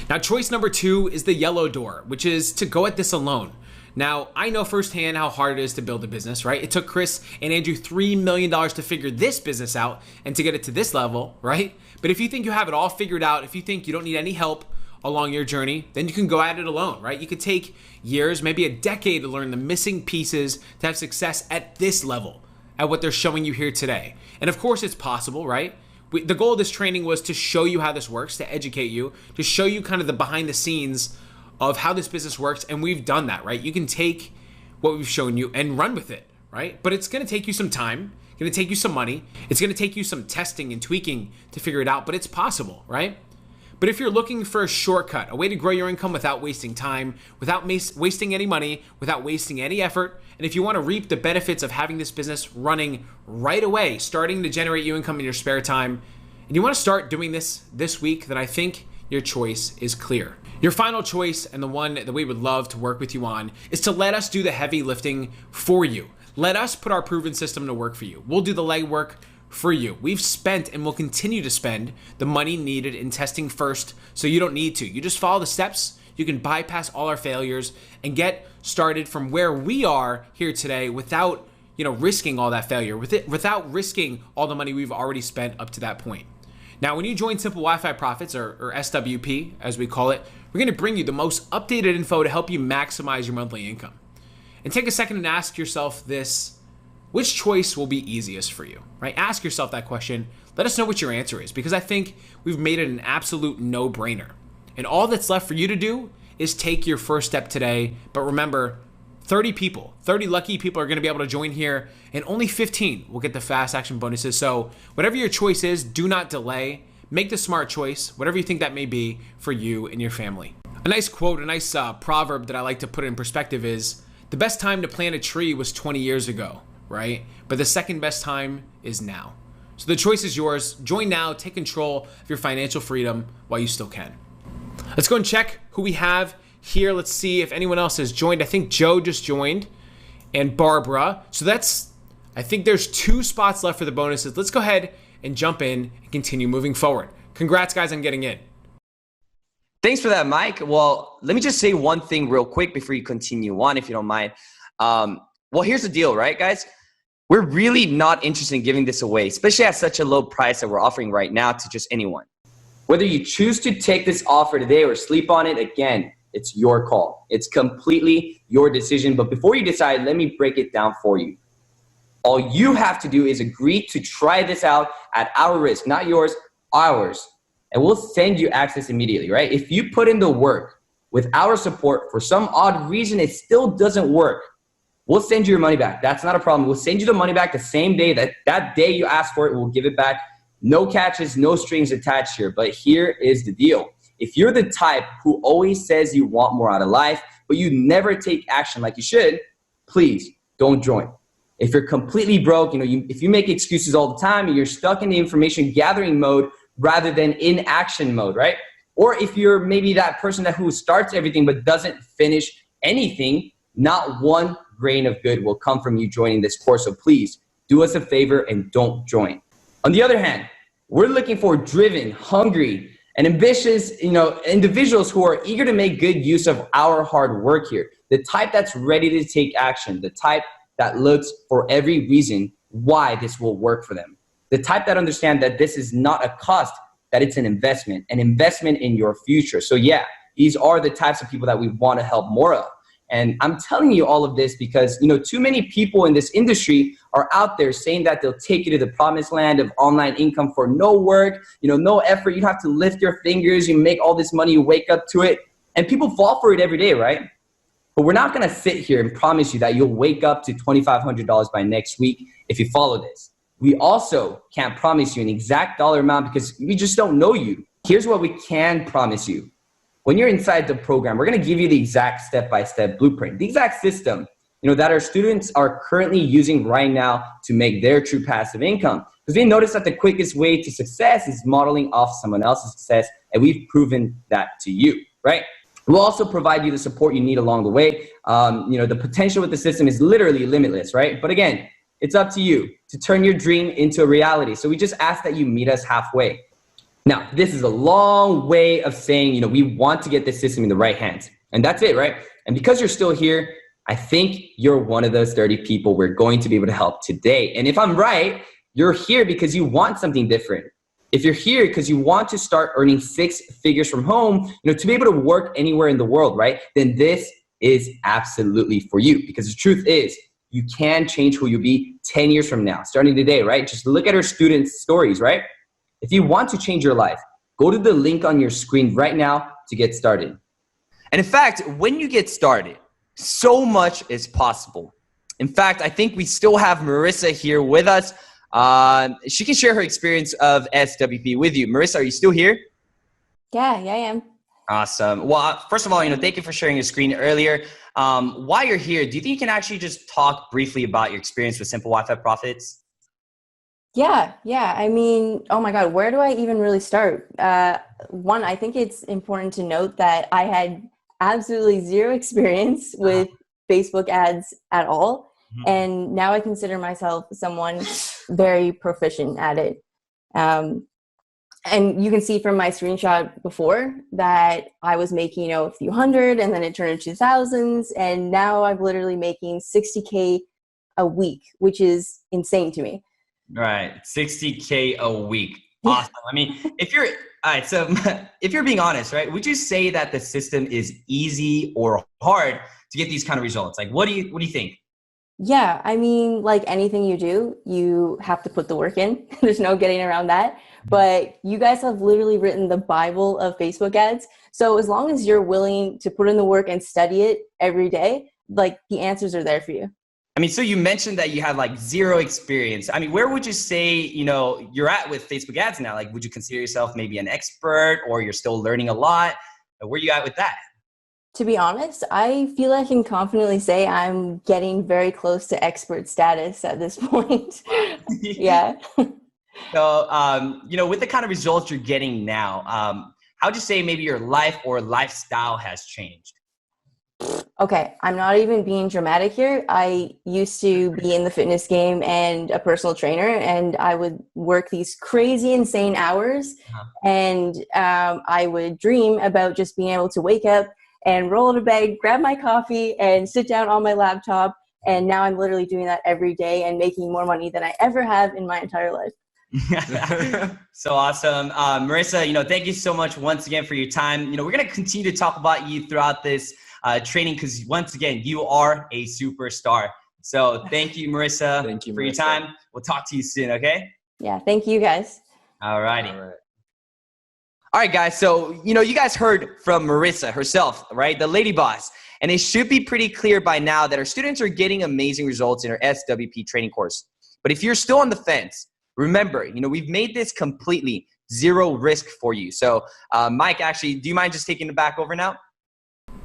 Now, choice number 2 is the yellow door, which is to go at this alone. Now, I know firsthand how hard it is to build a business, right? It took Chris and Andrew $3 million to figure this business out and to get it to this level, right? But if you think you have it all figured out, if you think you don't need any help along your journey, then you can go at it alone, right? You could take years, maybe a decade to learn the missing pieces to have success at this level, at what they're showing you here today. And of course it's possible, right? The goal of this training was to show you how this works, to educate you, to show you kind of the behind the scenes of how this business works. And we've done that, right? You can take what we've shown you and run with it, right? But it's going to take you some time. It's going to take you some money. It's going to take you some testing and tweaking to figure it out, but it's possible, right? But if you're looking for a shortcut, a way to grow your income without wasting time, without wasting any money, without wasting any effort, and if you want to reap the benefits of having this business running right away, starting to generate you income in your spare time, and you want to start doing this week, then I think your choice is clear. Your final choice, and the one that we would love to work with you on, is to let us do the heavy lifting for you. Let us put our proven system to work for you. We'll do the legwork for you. We've spent and will continue to spend the money needed in testing first, so you don't need to. You just follow the steps. You can bypass all our failures and get started from where we are here today without, risking all that failure, without risking all the money we've already spent up to that point. Now, when you join Simple Wi-Fi Profits, or SWP as we call it, we're going to bring you the most updated info to help you maximize your monthly income. And take a second and ask yourself this: which choice will be easiest for you, right? Ask yourself that question. Let us know what your answer is, because I think we've made it an absolute no-brainer. And all that's left for you to do is take your first step today. But remember, 30 lucky people are going to be able to join here, and only 15 will get the fast action bonuses. So whatever your choice is, do not delay. Make the smart choice, whatever you think that may be for you and your family. A nice quote, a nice proverb that I like to put in perspective is, the best time to plant a tree was 20 years ago, right? But the second best time is now. So the choice is yours. Join now, take control of your financial freedom while you still can. Let's go and check who we have here. Let's see if anyone else has joined. I think Joe just joined, and Barbara. So I think there's 2 spots left for the bonuses. Let's go ahead and jump in and continue moving forward. Congrats, guys, on getting in. Thanks for that, Mike. Well, let me just say one thing real quick before you continue on, if you don't mind. Well, here's the deal, right, guys? We're really not interested in giving this away, especially at such a low price that we're offering right now to just anyone. Whether you choose to take this offer today or sleep on it, again, it's your call. It's completely your decision. But before you decide, let me break it down for you. All you have to do is agree to try this out at our risk, not yours, ours. And we'll send you access immediately, right? If you put in the work with our support, for some odd reason it still doesn't work, we'll send you your money back. That's not a problem. We'll send you the money back the same day. That day you ask for it, we'll give it back. No catches, no strings attached here. But here is the deal. If you're the type who always says you want more out of life, but you never take action like you should, please don't join. If you're completely broke, if you make excuses all the time and you're stuck in the information gathering mode rather than in action mode, right? Or if you're maybe that person who starts everything but doesn't finish anything, not one grain of good will come from you joining this course. So please do us a favor and don't join. On the other hand, we're looking for driven, hungry, and ambitious, individuals who are eager to make good use of our hard work here. The type that's ready to take action, the type that looks for every reason why this will work for them. The type that understand that this is not a cost, that it's an investment in your future. So yeah, these are the types of people that we want to help more of. And I'm telling you all of this because, too many people in this industry are out there saying that they'll take you to the promised land of online income for no work, no effort. You have to lift your fingers, you make all this money, you wake up to it. And people fall for it every day, right? But we're not going to sit here and promise you that you'll wake up to $2,500 by next week if you follow this. We also can't promise you an exact dollar amount because we just don't know you. Here's what we can promise you. When you're inside the program, we're going to give you the exact step-by-step blueprint, the exact system, that our students are currently using right now to make their true passive income. Because we noticed that the quickest way to success is modeling off someone else's success, and we've proven that to you, right? We'll also provide you the support you need along the way. The potential with the system is literally limitless, right? But again, it's up to you to turn your dream into a reality. So we just ask that you meet us halfway. Now, this is a long way of saying, we want to get this system in the right hands. And that's it, right? And because you're still here, I think you're one of those 30 people we're going to be able to help today. And if I'm right, you're here because you want something different. If you're here because you want to start earning 6 figures from home, to be able to work anywhere in the world, right? Then this is absolutely for you. Because the truth is, you can change who you'll be 10 years from now, starting today, right? Just look at our students' stories, right? If you want to change your life, go to the link on your screen right now to get started. And in fact, when you get started, so much is possible. In fact, I think we still have Marissa here with us. She can share her experience of SWP with you. Marissa, are you still here? Yeah, I am. Awesome. Well, first of all, thank you for sharing your screen earlier. While you're here, do you think you can actually just talk briefly about your experience with Simple Wi-Fi Profits? Yeah. I mean, oh my God, where do I even really start? One, I think it's important to note that I had absolutely zero experience with Facebook ads at all. And now I consider myself someone very proficient at it. And you can see from my screenshot before that I was making, a few hundred, and then it turned into thousands. And now I'm literally making 60K a week, which is insane to me. Right. 60K a week. Awesome. I mean, if you're being honest, right, would you say that the system is easy or hard to get these kind of results? Like, what do you think? Yeah, I mean, like anything you do, you have to put the work in. There's no getting around that. But you guys have literally written the Bible of Facebook ads. So as long as you're willing to put in the work and study it every day, like the answers are there for you. I mean, so you mentioned that you had like zero experience. I mean, where would you say, you're at with Facebook ads now? Like, would you consider yourself maybe an expert, or you're still learning a lot? Where are you at with that? To be honest, I feel I can confidently say I'm getting very close to expert status at this point. Yeah. So, with the kind of results you're getting now, how would you say maybe your life or lifestyle has changed? Okay, I'm not even being dramatic here. I used to be in the fitness game and a personal trainer, and I would work these crazy, insane hours. And I would dream about just being able to wake up and roll out of bed, grab my coffee, and sit down on my laptop. And now I'm literally doing that every day and making more money than I ever have in my entire life. So awesome. Marissa, thank you so much once again for your time. We're going to continue to talk about you throughout this training, because once again, you are a superstar. So thank you, Marissa, for your time. We'll talk to you soon, okay? Yeah, thank you guys. All righty. All right, guys. So, you guys heard from Marissa herself, right? The lady boss. And it should be pretty clear by now that our students are getting amazing results in our SWP training course. But if you're still on the fence, remember, we've made this completely zero risk for you. So, Mike, actually, do you mind just taking it back over now?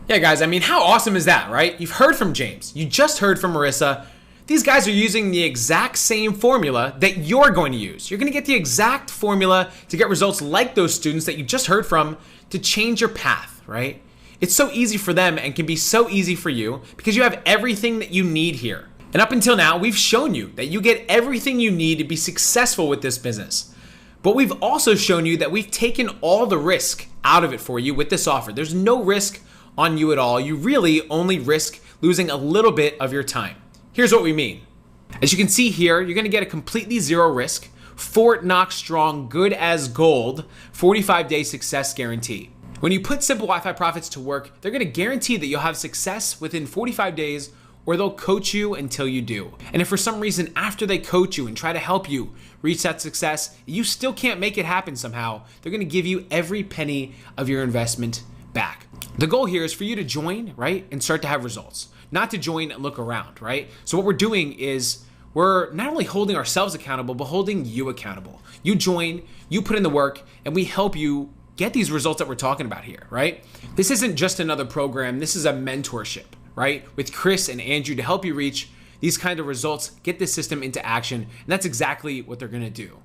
Yeah, guys, I mean, how awesome is that, right? You've heard from James. You just heard from Marissa. These guys are using the exact same formula that you're going to use. You're going to get the exact formula to get results like those students that you just heard from to change your path, right? It's so easy for them and can be so easy for you because you have everything that you need here. And up until now, we've shown you that you get everything you need to be successful with this business. But we've also shown you that we've taken all the risk out of it for you with this offer. There's no risk on you at all. You really only risk losing a little bit of your time. Here's what we mean. As you can see here, you're gonna get a completely zero risk, Fort Knox strong, good as gold, 45-day success guarantee. When you put Simple Wi-Fi Profits to work, they're gonna guarantee that you'll have success within 45 days, or they'll coach you until you do. And if for some reason after they coach you and try to help you reach that success, you still can't make it happen somehow, they're gonna give you every penny of your investment back. The goal here is for you to join, right, and start to have results, not to join and look around, right? So what we're doing is we're not only holding ourselves accountable, but holding you accountable. You join, you put in the work, and we help you get these results that we're talking about here, right? This isn't just another program. This is a mentorship, right? With Chris and Andrew to help you reach these kind of results, get this system into action, and that's exactly what they're gonna do.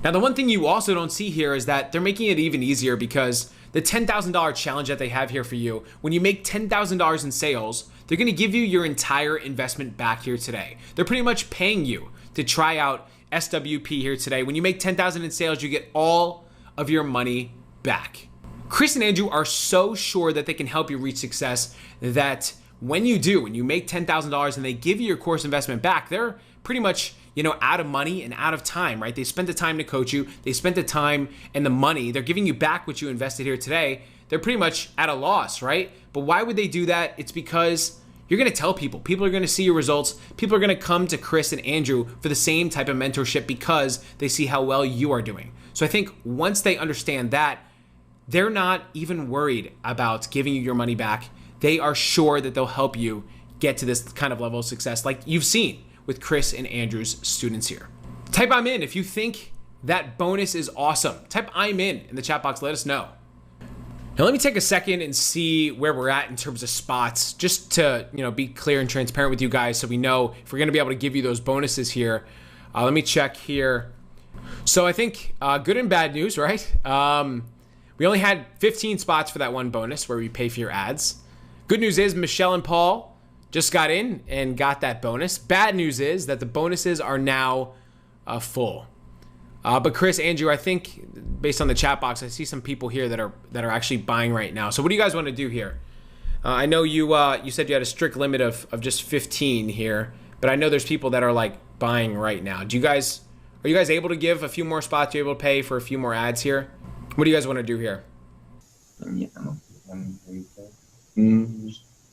Now, the one thing you also don't see here is that they're making it even easier because the $10,000 challenge that they have here for you, when you make $10,000 in sales, they're gonna give you your entire investment back here today. They're pretty much paying you to try out SWP here today. When you make $10,000 in sales, you get all of your money back. Chris and Andrew are so sure that they can help you reach success that when you do, when you make $10,000 and they give you your course investment back, they're pretty much out of money and out of time, right? They spent the time to coach you. They spent the time and the money. They're giving you back what you invested here today. They're pretty much at a loss, right? But why would they do that? It's because you're gonna tell people. People are gonna see your results. People are gonna come to Chris and Andrew for the same type of mentorship because they see how well you are doing. So I think once they understand that, they're not even worried about giving you your money back. They are sure that they'll help you get to this kind of level of success like you've seen with Chris and Andrew's students here. Type I'm in if you think that bonus is awesome. Type I'm in the chat box, let us know. Now let me take a second and see where we're at in terms of spots, just to be clear and transparent with you guys, so we know if we're going to be able to give you those bonuses here. Let me check here. So I think good and bad news, right? We only had 15 spots for that one bonus where we pay for your ads. Good news is Michelle and Paul just got in and got that bonus. Bad news is that the bonuses are now full. But Chris, Andrew, I think based on the chat box, I see some people here that are actually buying right now. So what do you guys want to do here? I know you said you had a strict limit of just 15 here, but I know there's people that are like buying right now. Are you guys able to give a few more spots? Are you able to pay for a few more ads here? What do you guys want to do here?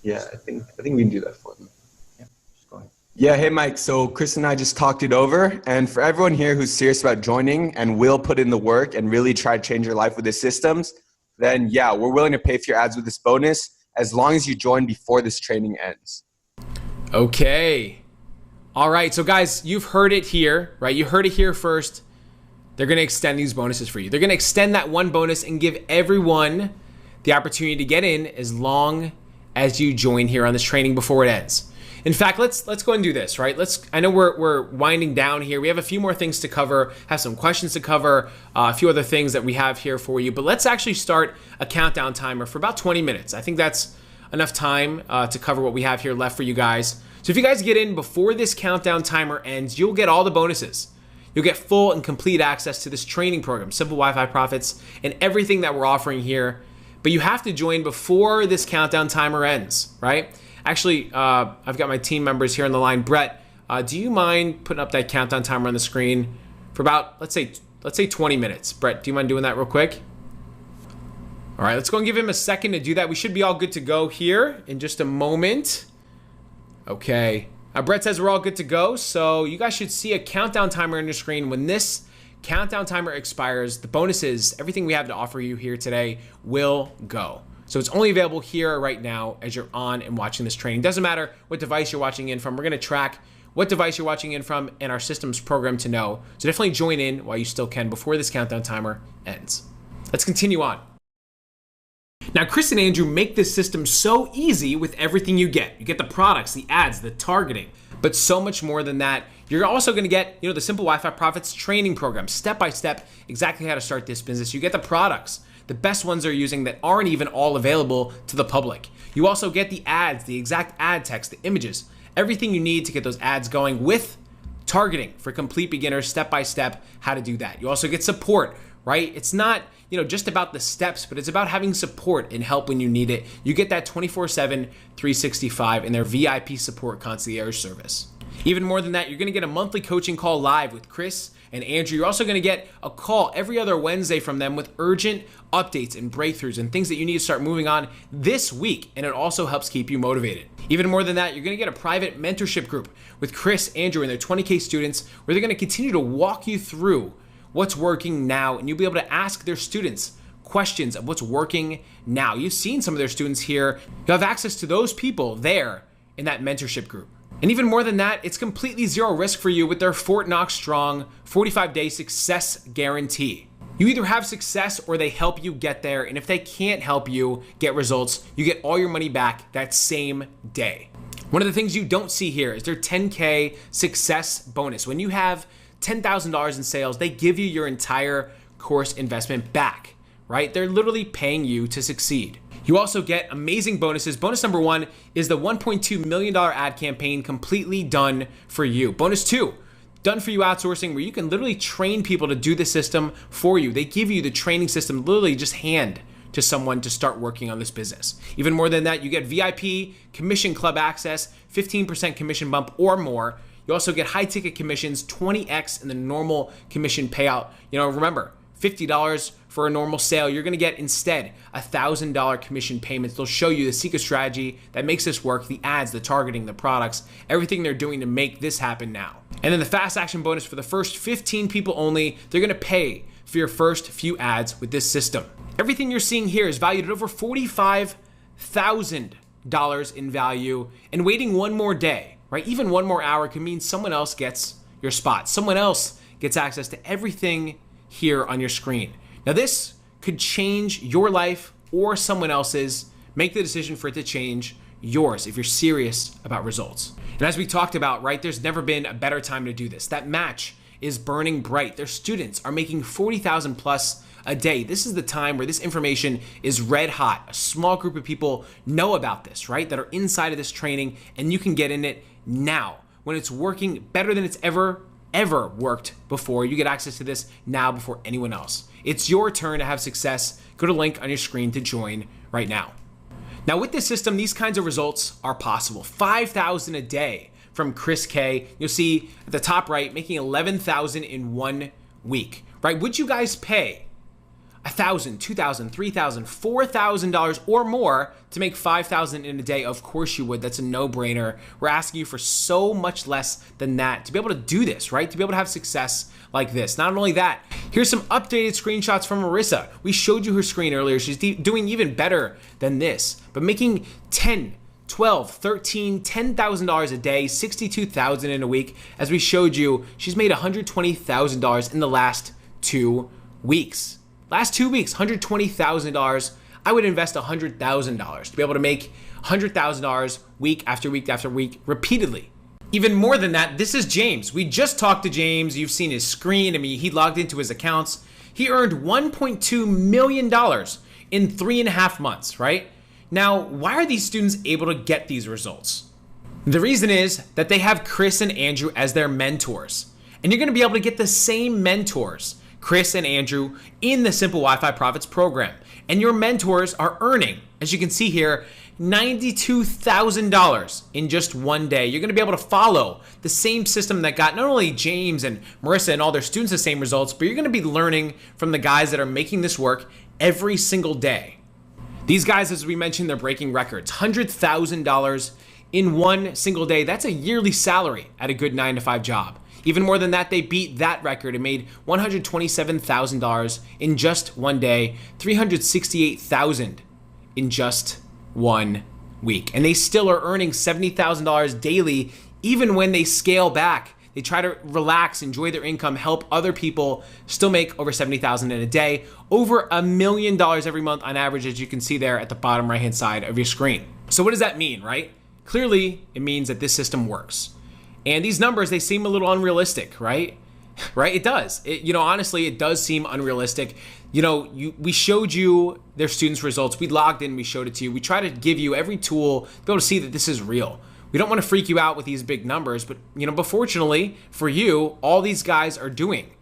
Yeah, I think we can do that for them. Yeah, hey Mike, so Chris and I just talked it over, and for everyone here who's serious about joining and will put in the work and really try to change your life with the systems, then yeah, we're willing to pay for your ads with this bonus as long as you join before this training ends. Okay. All right, so guys, you've heard it here, right? You heard it here first. They're gonna extend these bonuses for you. They're gonna extend that one bonus and give everyone the opportunity to get in as long as you join here on this training before it ends. In fact, let's go ahead and do this, right? I know we're winding down here. We have a few more things to cover, have some questions to cover, a few other things that we have here for you. But let's actually start a countdown timer for about 20 minutes. I think that's enough time to cover what we have here left for you guys. So if you guys get in before this countdown timer ends, you'll get all the bonuses. You'll get full and complete access to this training program, Simple Wi-Fi Profits, and everything that we're offering here. But you have to join before this countdown timer ends, right? Actually, I've got my team members here on the line. Brett, do you mind putting up that countdown timer on the screen for about, let's say 20 minutes? Brett, do you mind doing that real quick? All right, let's go and give him a second to do that. We should be all good to go here in just a moment. Okay, Brett says we're all good to go. So you guys should see a countdown timer on your screen. When this countdown timer expires, the bonuses, everything we have to offer you here today will go. So it's only available here right now as you're on and watching this training. Doesn't matter what device you're watching in from. We're gonna track what device you're watching in from and our system's programmed to know. So definitely join in while you still can before this countdown timer ends. Let's continue on. Now, Chris and Andrew make this system so easy with everything you get. You get the products, the ads, the targeting, but so much more than that. You're also gonna get, the Simple Wi-Fi Profits training program, step-by-step, exactly how to start this business. You get the products, the best ones they're using that aren't even all available to the public. You also get the ads, the exact ad text, the images, everything you need to get those ads going with targeting for complete beginners, step-by-step, how to do that. You also get support, right? It's not, just about the steps, but it's about having support and help when you need it. You get that 24/7, 365 in their VIP support concierge service. Even more than that, you're gonna get a monthly coaching call live with Chris and Andrew. You're also gonna get a call every other Wednesday from them with urgent updates and breakthroughs and things that you need to start moving on this week, and it also helps keep you motivated. Even more than that, you're gonna get a private mentorship group with Chris, Andrew, and their 20K students, where they're gonna continue to walk you through what's working now, and you'll be able to ask their students questions of what's working now. You've seen some of their students here. You'll have access to those people there in that mentorship group. And even more than that, it's completely zero risk for you with their Fort Knox Strong 45-day success guarantee. You either have success or they help you get there, and if they can't help you get results, you get all your money back that same day. One of the things you don't see here is their 10K success bonus. When you have $10,000 in sales, they give you your entire course investment back, right? They're literally paying you to succeed. You also get amazing bonuses. Bonus number 1 is the $1.2 million ad campaign completely done for you. Bonus 2, done for you outsourcing, where you can literally train people to do the system for you. They give you the training system, literally just hand to someone to start working on this business. Even more than that, you get VIP commission club access, 15% commission bump or more. You also get high ticket commissions, 20x in the normal commission payout. Remember, $50 for a normal sale, you're gonna get instead $1,000 commission payments. They'll show you the secret strategy that makes this work, the ads, the targeting, the products, everything they're doing to make this happen now. And then the fast action bonus for the first 15 people only, they're gonna pay for your first few ads with this system. Everything you're seeing here is valued at over $45,000 in value, and waiting one more day, right? Even one more hour can mean someone else gets your spot. Someone else gets access to everything here on your screen. Now this could change your life or someone else's. Make the decision for it to change yours if you're serious about results. And as we talked about, right, there's never been a better time to do this. That match is burning bright. Their students are making 40,000 plus a day. This is the time where this information is red hot. A small group of people know about this, right, that are inside of this training, and you can get in it now when it's working better than it's ever worked before. You get access to this now before anyone else. It's your turn to have success. Go to the link on your screen to join right now. Now with this system, these kinds of results are possible. 5,000 a day from Chris K. You'll see at the top right, making 11,000 in 1 week, right? Would you guys pay $1,000, $2,000, $3,000, $4,000 or more to make 5,000 in a day? Of course you would. That's a no-brainer. We're asking you for so much less than that to be able to do this, right? To be able to have success like this. Not only that, here's some updated screenshots from Marissa. We showed you her screen earlier. She's doing even better than this, but making 10, 12, 13, $10,000 a day, 62,000 in a week. As we showed you, she's made $120,000 in the last 2 weeks. Last 2 weeks, $120,000. I would invest $100,000 to be able to make $100,000 week after week after week repeatedly. Even more than that, this is James. We just talked to James. You've seen his screen. I mean, he logged into his accounts. He earned $1.2 million in 3.5 months, right? Now, why are these students able to get these results? The reason is that they have Chris and Andrew as their mentors. And you're gonna be able to get the same mentors, Chris and Andrew, in the Simple Wi-Fi Profits program. And your mentors are earning, as you can see here, $92,000 in just 1 day. You're gonna be able to follow the same system that got not only James and Marissa and all their students the same results, but you're gonna be learning from the guys that are making this work every single day. These guys, as we mentioned, they're breaking records. $100,000 in 1 single day. That's a yearly salary at a good 9-to-5 job. Even more than that, they beat that record and made $127,000 in just 1 day, $368,000 in just 1 week. And they still are earning $70,000 daily, even when they scale back. They try to relax, enjoy their income, help other people still make over $70,000 in a day, over $1 million every month on average, as you can see there at the bottom right-hand side of your screen. So what does that mean, right? Clearly, it means that this system works. And these numbers, they seem a little unrealistic, right? Right? It does. Honestly, it does seem unrealistic. We showed you their students' results. We logged in, we showed it to you. We try to give you every tool to be able to see that this is real. We don't want to freak you out with these big numbers, but fortunately for you, all these guys are doing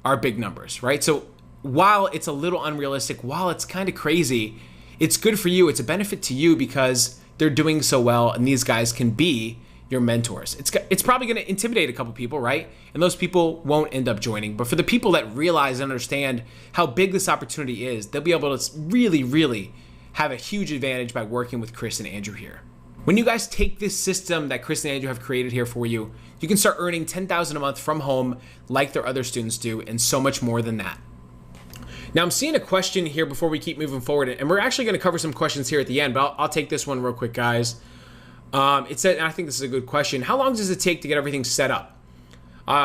are big numbers, right? So while it's a little unrealistic, while it's kind of crazy, it's good for you. It's a benefit to you because they're doing so well, and these guys can be your mentors. It's probably going to intimidate a couple people, right? And those people won't end up joining. But for the people that realize and understand how big this opportunity is, they'll be able to really, really have a huge advantage by working with Chris and Andrew here. When you guys take this system that Chris and Andrew have created here for you, you can start earning $10,000 a month from home like their other students do, and so much more than that. Now I'm seeing a question here before we keep moving forward, and we're actually going to cover some questions here at the end, but I'll take this one real quick, guys. It said, and I think this is a good question, how long does it take to get everything set up?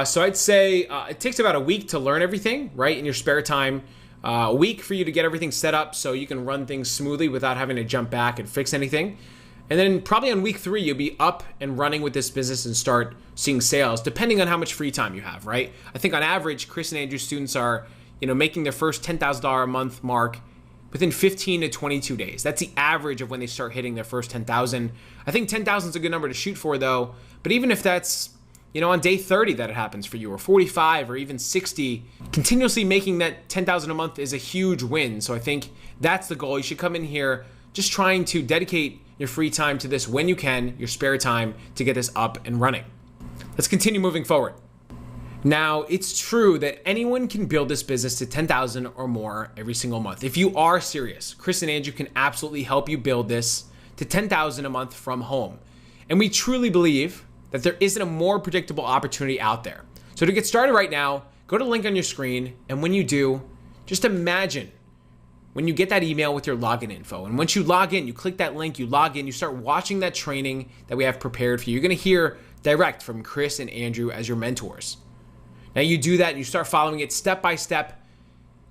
So I'd say it takes about a week to learn everything, right, in your spare time. A week for you to get everything set up so you can run things smoothly without having to jump back and fix anything. And then probably on week 3, you'll be up and running with this business and start seeing sales, depending on how much free time you have, right? I think on average, Chris and Andrew students are, making their first $10,000 a month mark within 15 to 22 days. That's the average of when they start hitting their first 10,000. I think 10,000 is a good number to shoot for, though. But even if that's, on day 30 that it happens for you, or 45, or even 60, continuously making that 10,000 a month is a huge win. So I think that's the goal. You should come in here just trying to dedicate your free time to this when you can, your spare time, to get this up and running. Let's continue moving forward. Now, it's true that anyone can build this business to 10,000 or more every single month. If you are serious, Chris and Andrew can absolutely help you build this to 10,000 a month from home. And we truly believe that there isn't a more predictable opportunity out there. So to get started right now, go to the link on your screen, and when you do, just imagine when you get that email with your login info. And once you log in, you click that link, you log in, you start watching that training that we have prepared for you. You're gonna hear direct from Chris and Andrew as your mentors. Now you do that and you start following it step by step.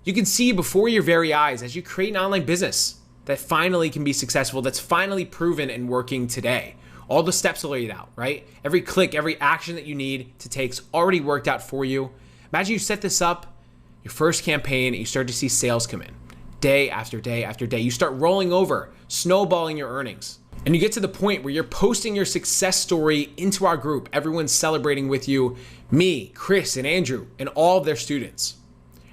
You can see before your very eyes as you create an online business that finally can be successful, that's finally proven and working today. All the steps are laid out, right? Every click, every action that you need to take's already worked out for you. Imagine you set this up, your first campaign, and you start to see sales come in day after day after day. You start rolling over, snowballing your earnings. And you get to the point where you're posting your success story into our group. Everyone's celebrating with you, me, Chris, and Andrew, and all of their students.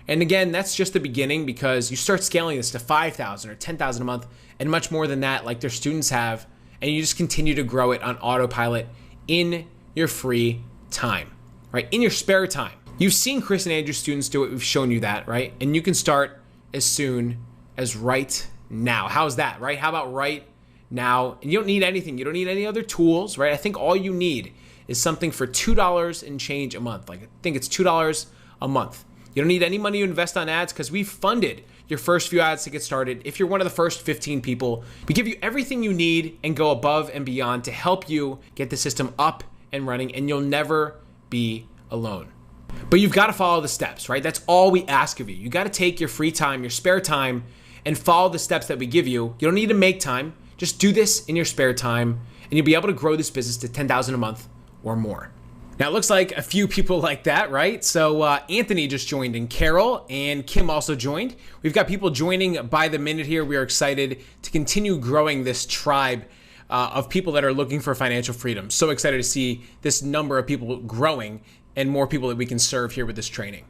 And again, that's just the beginning, because you start scaling this to 5,000 or 10,000 a month and much more than that, like their students have, and you just continue to grow it on autopilot in your free time, right? In your spare time. You've seen Chris and Andrew's students do it. We've shown you that, right? And you can start as soon as right now. How's that, right? How about right now? And you don't need anything. You don't need any other tools, right? I think all you need is something for $2 and change a month. Like, I think it's $2 a month. You don't need any money to invest on ads, because we've funded your first few ads to get started. If you're one of the first 15 people, we give you everything you need and go above and beyond to help you get the system up and running, and you'll never be alone. But you've got to follow the steps, right? That's all we ask of you. You got to take your free time, your spare time, and follow the steps that we give you. You don't need to make time. Just do this in your spare time, and you'll be able to grow this business to 10,000 a month or more. Now, it looks like a few people like that, right? So Anthony just joined, and Carol and Kim also joined. We've got people joining by the minute here. We are excited to continue growing this tribe of people that are looking for financial freedom. So excited to see this number of people growing and more people that we can serve here with this training.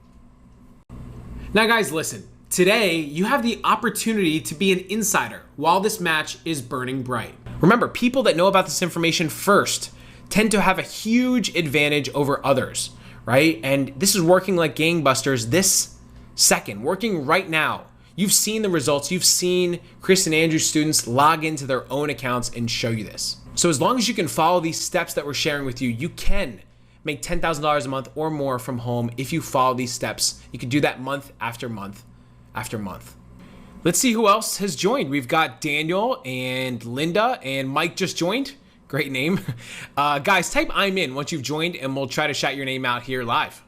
Now, guys, listen. Today, you have the opportunity to be an insider while this match is burning bright. Remember, people that know about this information first tend to have a huge advantage over others, right? And this is working like gangbusters this second, working right now. You've seen the results. You've seen Chris and Andrew's students log into their own accounts and show you this. So as long as you can follow these steps that we're sharing with you, you can make $10,000 a month or more from home if you follow these steps. You can do that month after month after month. Let's see who else has joined. We've got Daniel and Linda, and Mike just joined. Great name. Guys, type I'm in once you've joined, and we'll try to shout your name out here live.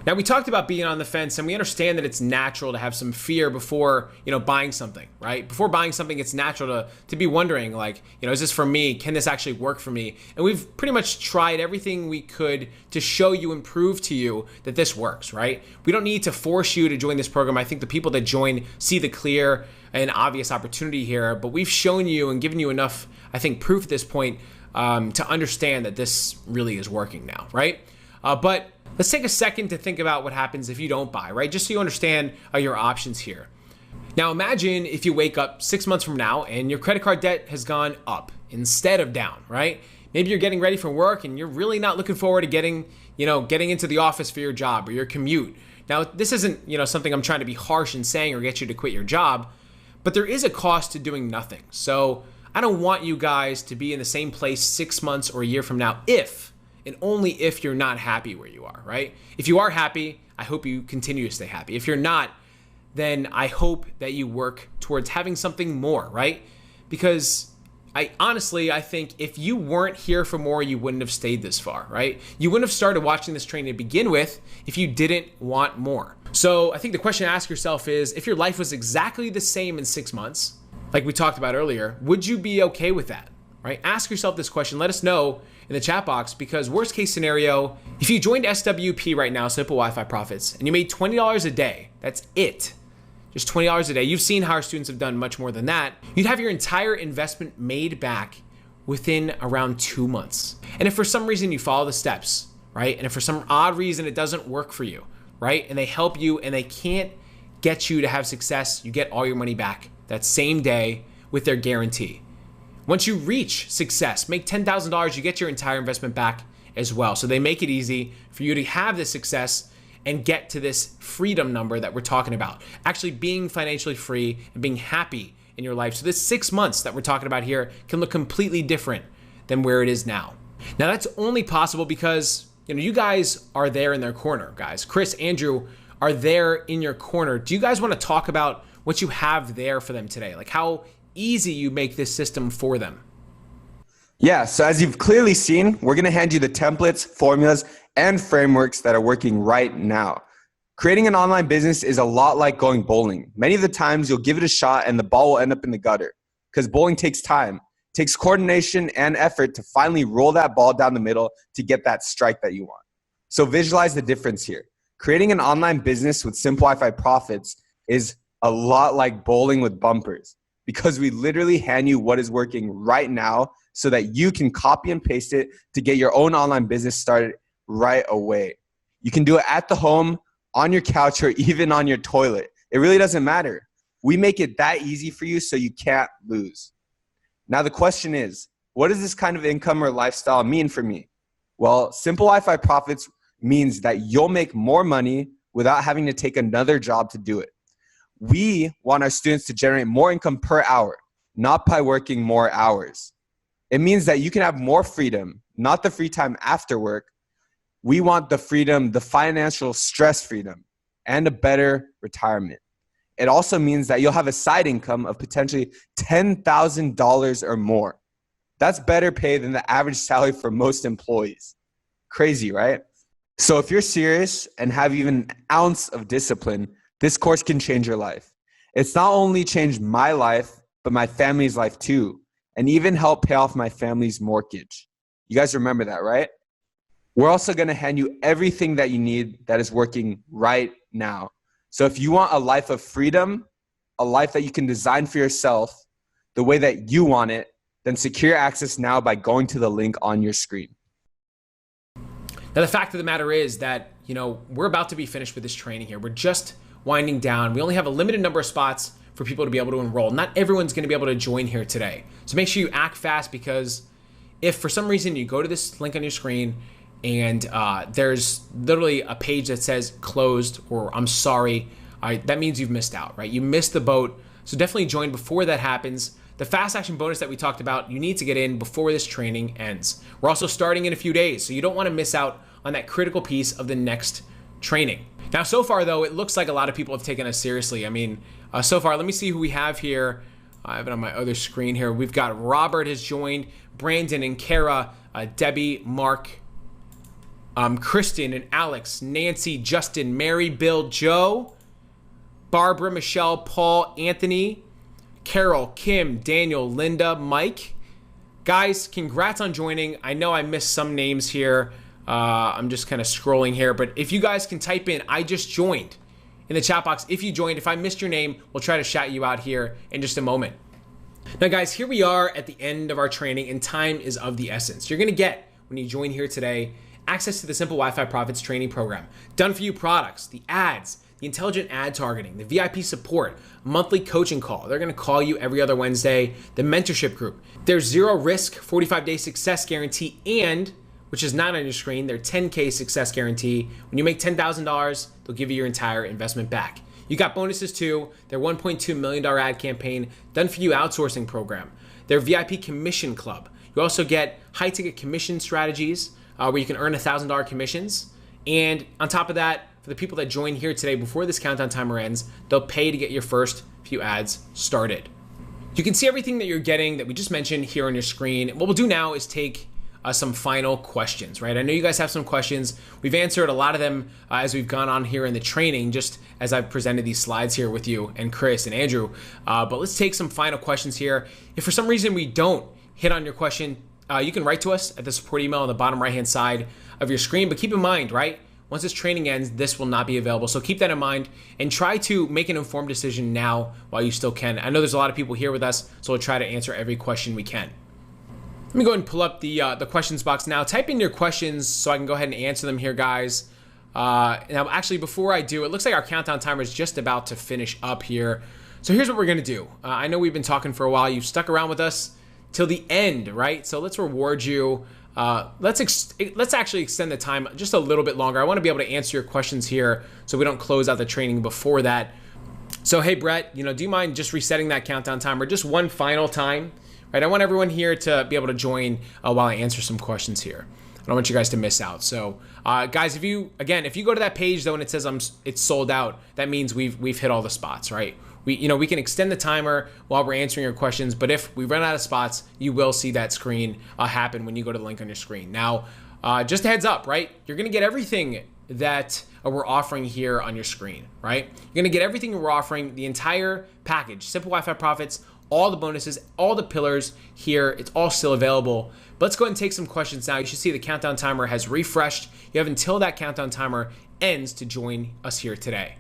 Now, we talked about being on the fence, and we understand that it's natural to have some fear before, buying something, right? Before buying something, it's natural to be wondering, like, is this for me? Can this actually work for me? And we've pretty much tried everything we could to show you and prove to you that this works, right? We don't need to force you to join this program. I think the people that join see the clear and obvious opportunity here, but we've shown you and given you enough, I think, proof at this point to understand that this really is working now, right? But let's take a second to think about what happens if you don't buy, right? Just so you understand your options here. Now, imagine if you wake up 6 months from now and your credit card debt has gone up instead of down, right? Maybe you're getting ready for work and you're really not looking forward to getting into the office for your job or your commute. Now, this isn't, something I'm trying to be harsh in saying or get you to quit your job, but there is a cost to doing nothing. So I don't want you guys to be in the same place 6 months or a year from now if and only if you're not happy where you are, right? If you are happy, I hope you continue to stay happy. If you're not, then I hope that you work towards having something more, right? Because I think if you weren't here for more, you wouldn't have stayed this far, right? You wouldn't have started watching this training to begin with if you didn't want more. So I think the question to ask yourself is, if your life was exactly the same in 6 months, like we talked about earlier, would you be okay with that, right? Ask yourself this question. Let us know in the chat box, because worst case scenario, if you joined SWP right now, Simple Wi-Fi Profits, and you made $20 a day, that's it. Just $20 a day. You've seen how our students have done much more than that. You'd have your entire investment made back within around 2 months. And if for some reason you follow the steps, right? And if for some odd reason it doesn't work for you, right? And they help you and they can't get you to have success, you get all your money back that same day with their guarantee. Once you reach success, make $10,000, you get your entire investment back as well. So they make it easy for you to have this success and get to this freedom number that we're talking about. Actually being financially free and being happy in your life. So this 6 months that we're talking about here can look completely different than where it is now. Now that's only possible because you guys are there in their corner, guys. Chris, Andrew are there in your corner. Do you guys want to talk about what you have there for them today? Like how easy you make this system for them? Yeah, so as you've clearly seen, we're going to hand you the templates, formulas, and frameworks that are working right now. Creating an online business is a lot like going bowling. Many of the times you'll give it a shot and the ball will end up in the gutter because bowling takes time. It takes coordination and effort to finally roll that ball down the middle to get that strike that you want. So visualize the difference here. Creating an online business with SimpleWifi profits is a lot like bowling with bumpers because we literally hand you what is working right now so that you can copy and paste it to get your own online business started right away. You can do it at the home, on your couch, or even on your toilet. It really doesn't matter. We make it that easy for you so you can't lose. Now the question is, what does this kind of income or lifestyle mean for me? Well, SimpleWifi profits means that you'll make more money without having to take another job to do it. We want our students to generate more income per hour, not by working more hours. It means that you can have more freedom, not the free time after work. We want the freedom, the financial stress freedom, and a better retirement. It also means that you'll have a side income of potentially $10,000 or more. That's better pay than the average salary for most employees. Crazy, right? So if you're serious and have even an ounce of discipline, this course can change your life. It's not only changed my life, but my family's life too, and even help pay off my family's mortgage. You guys remember that, right? We're also going to hand you everything that you need that is working right now. So if you want a life of freedom, a life that you can design for yourself the way that you want it, then secure access now by going to the link on your screen. Now, the fact of the matter is that, we're about to be finished with this training here. We're just winding down. We only have a limited number of spots for people to be able to enroll. Not everyone's going to be able to join here today. So make sure you act fast, because if for some reason you go to this link on your screen and there's literally a page that says closed or I'm sorry, that means you've missed out, right? You missed the boat. So definitely join before that happens. The fast action bonus that we talked about, you need to get in before this training ends. We're also starting in a few days, so you don't want to miss out on that critical piece of the next training. Now, so far though, it looks like a lot of people have taken us seriously. I mean, so far, let me see who we have here. I have it on my other screen here. We've got Robert has joined, Brandon and Kara, Debbie, Mark, Kristen and Alex, Nancy, Justin, Mary, Bill, Joe, Barbara, Michelle, Paul, Anthony, Carol, Kim, Daniel, Linda, Mike. Guys, congrats on joining. I know I missed some names here. I'm just kind of scrolling here, but if you guys can type in, I just joined in the chat box. If you joined, if I missed your name, we'll try to shout you out here in just a moment. Now guys, here we are at the end of our training, and time is of the essence. You're gonna get, when you join here today, access to the SimpleWifi Profits training program, done for you products, the ads, the intelligent ad targeting, the VIP support, monthly coaching call. They're gonna call you every other Wednesday, the mentorship group. There's zero risk, 45-day success guarantee, and, which is not on your screen, their 10K success guarantee. When you make $10,000, they'll give you your entire investment back. You got bonuses too, their $1.2 million ad campaign, done for you outsourcing program, their VIP commission club. You also get high ticket commission strategies, where you can earn $1,000 commissions. And on top of that, for the people that join here today before this countdown timer ends, they'll pay to get your first few ads started. You can see everything that you're getting that we just mentioned here on your screen. What we'll do now is take some final questions, right? I know you guys have some questions. We've answered a lot of them as we've gone on here in the training, just as I've presented these slides here with you and Chris and Andrew. But let's take some final questions here. If for some reason we don't hit on your question, you can write to us at the support email on the bottom right-hand side of your screen. But keep in mind, right? Once this training ends, this will not be available. So keep that in mind and try to make an informed decision now while you still can. I know there's a lot of people here with us, so we'll try to answer every question we can. Let me go ahead and pull up the questions box now. Type in your questions so I can go ahead and answer them here, guys. Now, actually, before I do, it looks like our countdown timer is just about to finish up here. So here's what we're gonna do. I know we've been talking for a while. You've stuck around with us till the end, right? So let's reward you. Let's actually extend the time just a little bit longer. I want to be able to answer your questions here so we don't close out the training before that. So hey, Brett, do you mind just resetting that countdown timer just one final time? Right, I want everyone here to be able to join while I answer some questions here. I don't want you guys to miss out. So guys, if you go to that page though and it says it's sold out, that means we've hit all the spots, right? We can extend the timer while we're answering your questions, but if we run out of spots, you will see that screen happen when you go to the link on your screen. Now, just a heads up, right? You're gonna get everything that we're offering here on your screen, right? You're gonna get everything we're offering, the entire package, Simple Wi-Fi Profits, all the bonuses, all the pillars here. It's all still available. But let's go ahead and take some questions now. You should see the countdown timer has refreshed. You have until that countdown timer ends to join us here today.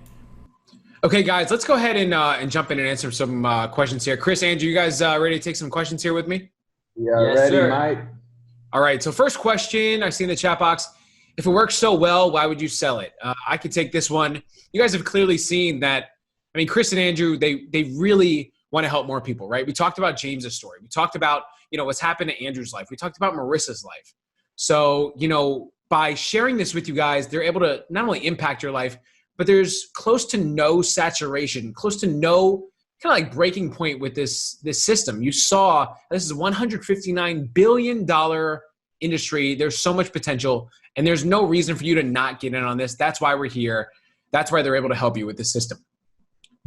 Okay, guys, let's go ahead and jump in and answer some questions here. Chris, Andrew, you guys ready to take some questions here with me? Yeah, Yes, ready, sir. Mike. All right, so first question I see in the chat box. If it works so well, why would you sell it? I could take this one. You guys have clearly seen that. I mean, Chris and Andrew, they really want to help more people, right? We talked about James's story. We talked about, what's happened to Andrew's life. We talked about Marissa's life. So, by sharing this with you guys, they're able to not only impact your life, but there's close to no saturation, close to no kind of like breaking point with this system. You saw this is a $159 billion industry. There's so much potential, and there's no reason for you to not get in on this. That's why we're here. That's why they're able to help you with this system.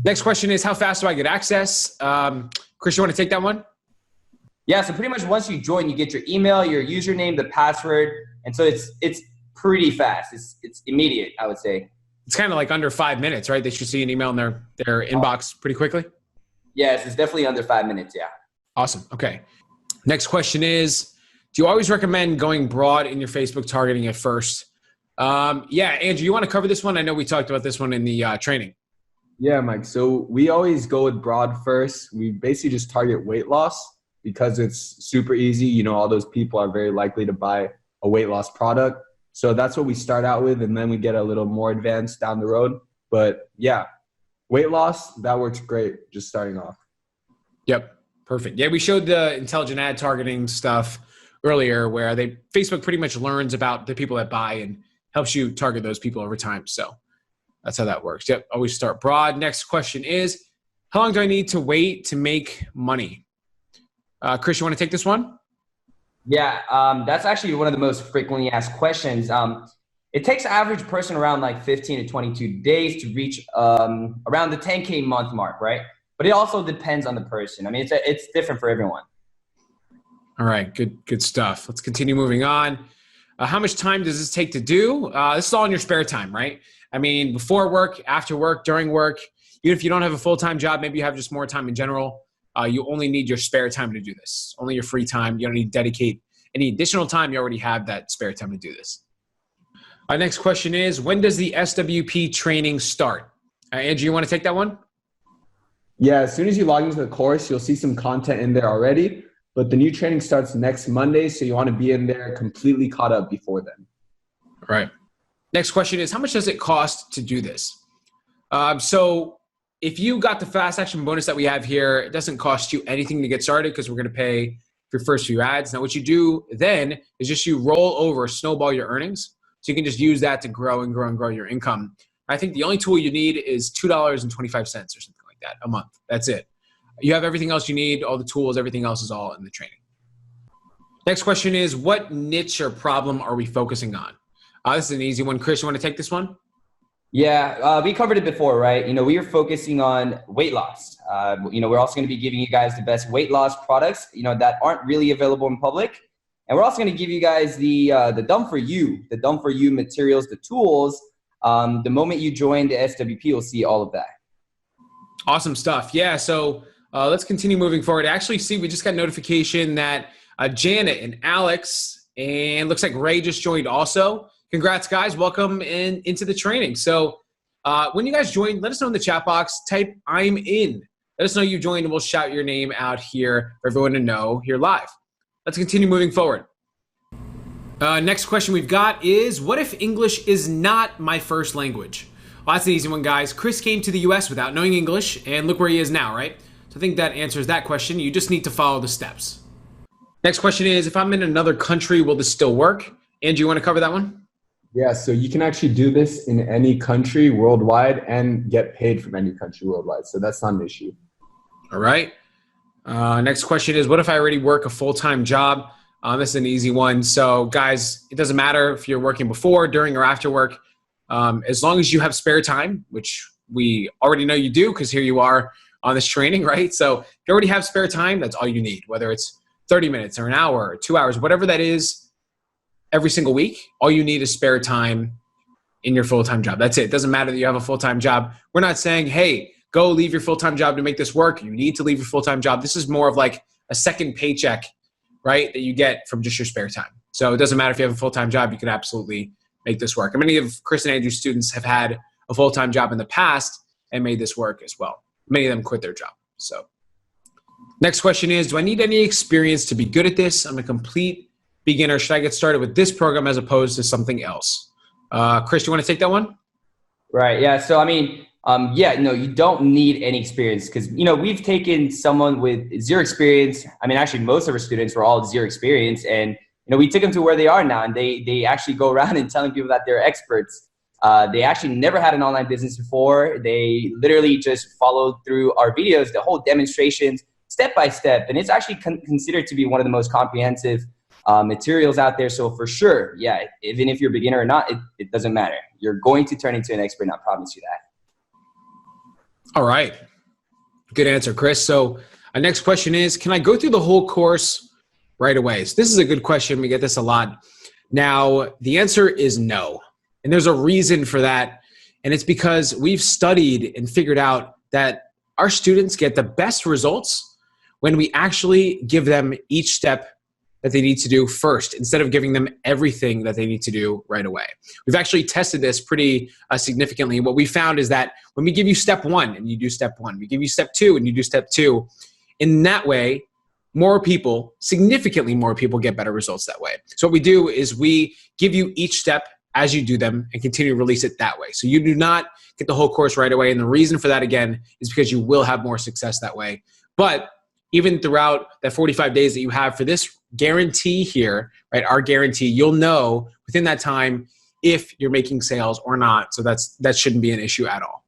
Next question is, how fast do I get access? Chris, you want to take that one? Yeah, so pretty much once you join, you get your email, your username, the password, and so it's pretty fast. It's immediate, I would say. It's kind of like under 5 minutes, right? They should see an email in their inbox pretty quickly. Yes, it's definitely under 5 minutes, yeah. Awesome. Okay. Next question is, do you always recommend going broad in your Facebook targeting at first? Yeah, Andrew, you want to cover this one? I know we talked about this one in the training. Yeah, Mike. So we always go with broad first. We basically just target weight loss because it's super easy. All those people are very likely to buy a weight loss product. So that's what we start out with, and then we get a little more advanced down the road. But yeah, weight loss, that works great just starting off. Yep. Perfect. Yeah, we showed the intelligent ad targeting stuff earlier where Facebook pretty much learns about the people that buy and helps you target those people over time. So that's how that works. Yep. Always start broad. Next question is, how long do I need to wait to make money? Chris, you want to take this one? Yeah, that's actually one of the most frequently asked questions. It takes an average person around like 15 to 22 days to reach around the 10K month mark, right? But it also depends on the person. I mean, it's different for everyone. All right, good stuff. Let's continue moving on. How much time does this take to do? This is all in your spare time, right? I mean, before work, after work, during work. Even if you don't have a full-time job, maybe you have just more time in general. You only need your spare time to do this. Only your free time. You don't need to dedicate any additional time. You already have that spare time to do this. Our next question is, when does the SWP training start? Andrew, you want to take that one? Yeah, as soon as you log into the course, you'll see some content in there already. But the new training starts next Monday, so you want to be in there completely caught up before then. All right. Next question is, how much does it cost to do this? So if you got the fast action bonus that we have here, it doesn't cost you anything to get started because we're going to pay for your first few ads. Now, what you do then is just you roll over, snowball your earnings. So you can just use that to grow and grow and grow your income. I think the only tool you need is $2.25 or something like that a month. That's it. You have everything else you need, all the tools, everything else is all in the training. Next question is, what niche or problem are we focusing on? This is an easy one. Chris, you want to take this one? Yeah, we covered it before, right? We are focusing on weight loss. We're also going to be giving you guys the best weight loss products, that aren't really available in public. And we're also going to give you guys the done for you materials, the tools. The moment you join the SWP, you'll see all of that. Awesome stuff. Yeah. So let's continue moving forward. Actually, see, we just got notification that Janet and Alex and looks like Ray just joined also. Congrats, guys. Welcome into the training. So when you guys join, let us know in the chat box. Type "I'm in." Let us know you joined, and we'll shout your name out here for everyone to know here live. Let's continue moving forward. Next question we've got is, what if English is not my first language? Well, that's an easy one, guys. Chris came to the US without knowing English, and look where he is now, right? So I think that answers that question. You just need to follow the steps. Next question is, if I'm in another country, will this still work? Andrew, you want to cover that one? Yeah, so you can actually do this in any country worldwide and get paid from any country worldwide. So that's not an issue. All right. Next question is, what if I already work a full-time job? This is an easy one. So guys, it doesn't matter if you're working before, during, or after work. As long as you have spare time, which we already know you do because here you are on this training, right? So if you already have spare time, that's all you need, whether it's 30 minutes or an hour or 2 hours, whatever that is, every single week, all you need is spare time. in your full-time job. That's it. It doesn't matter that you have a full-time job. We're not saying, hey, go leave your full-time job to make this work. You need to leave your full-time job. This is more of like a second paycheck, right, that you get from just your spare time. So it doesn't matter if you have a full-time job, you can absolutely make this work. And many of Chris and Andrew's students have had a full-time job in the past and made this work as well. Many of them quit their job. So next question is, do I need any experience to be good at this? I'm a complete beginner. Should I get started with this program as opposed to something else? Chris, you want to take that one? Right. Yeah. So, I mean, no, you don't need any experience because, we've taken someone with zero experience. I mean, actually, most of our students were all zero experience. And, we took them to where they are now. And they actually go around and telling people that they're experts. They actually never had an online business before. They literally just followed through our videos, the whole demonstrations, step by step. And it's actually considered to be one of the most comprehensive materials out there. So for sure, yeah, even if you're a beginner or not, it doesn't matter. You're going to turn into an expert, and I promise you that. All right. Good answer, Chris. So our next question is, can I go through the whole course right away? So this is a good question. We get this a lot. Now, the answer is no. And there's a reason for that. And it's because we've studied and figured out that our students get the best results when we actually give them each step that they need to do first, instead of giving them everything that they need to do right away. We've actually tested this pretty significantly. What we found is that when we give you step 1 and you do step 1, we give you step 2 and you do step 2, in that way, more people, significantly more people get better results that way. So what we do is we give you each step as you do them and continue to release it that way. So you do not get the whole course right away. And the reason for that, again, is because you will have more success that way. But even throughout that 45 days that you have for this guarantee here, right, our guarantee, you'll know within that time if you're making sales or not. So that shouldn't be an issue at all.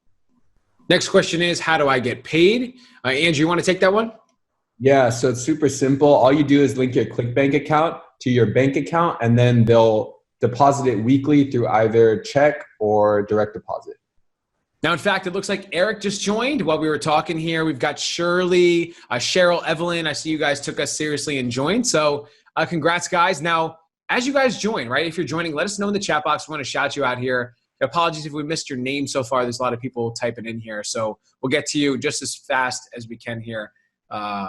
Next question is, how do I get paid? Andrew, you want to take that one? Yeah, so it's super simple. All you do is link your ClickBank account to your bank account, and then they'll deposit it weekly through either check or direct deposit. Now, in fact, it looks like Eric just joined while we were talking here. We've got Shirley, Cheryl, Evelyn. I see you guys took us seriously and joined. So congrats, guys. Now, as you guys join, right, if you're joining, let us know in the chat box. We want to shout you out here. Apologies if we missed your name so far. There's a lot of people typing in here. So we'll get to you just as fast as we can here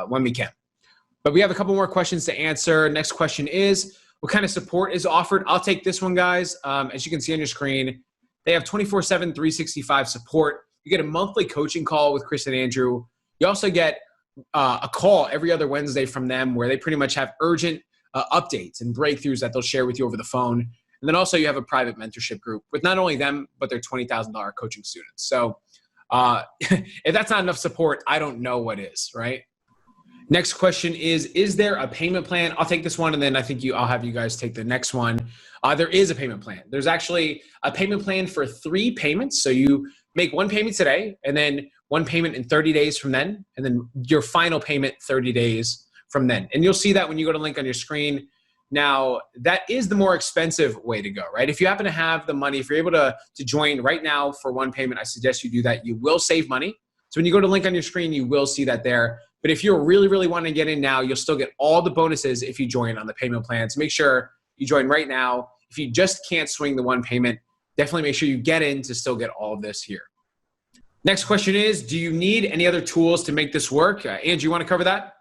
when we can. But we have a couple more questions to answer. Next question is, what kind of support is offered? I'll take this one, guys. As you can see on your screen, they have 24/7, 365 support. You get a monthly coaching call with Chris and Andrew. You also get a call every other Wednesday from them where they pretty much have urgent updates and breakthroughs that they'll share with you over the phone. And then also you have a private mentorship group with not only them, but their $20,000 coaching students. So if that's not enough support, I don't know what is, right? Next question is there a payment plan? I'll take this one, and then I think I'll have you guys take the next one. There is a payment plan. There's actually a payment plan for 3 payments. So you make one payment today, and then one payment in 30 days from then, and then your final payment 30 days from then. And you'll see that when you go to the link on your screen. Now, that is the more expensive way to go, right? If you happen to have the money, if you're able to join right now for one payment, I suggest you do that. You will save money. So when you go to the link on your screen, you will see that there. But if you're really, really wanting to get in now, you'll still get all the bonuses if you join on the payment plan. So make sure you join right now. If you just can't swing the one payment, definitely make sure you get in to still get all of this here. Next question is, do you need any other tools to make this work? Andrew, you want to cover that?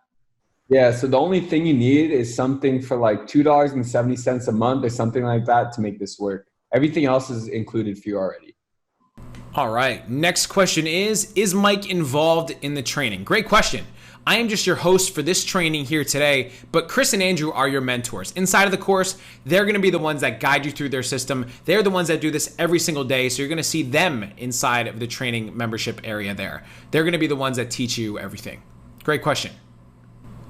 Yeah, so the only thing you need is something for like $2.70 a month or something like that to make this work. Everything else is included for you already. All right, next question is Mike involved in the training? Great question. I am just your host for this training here today, but Chris and Andrew are your mentors. Inside of the course, they're gonna be the ones that guide you through their system. They're the ones that do this every single day, so you're gonna see them inside of the training membership area there. They're gonna be the ones that teach you everything. Great question.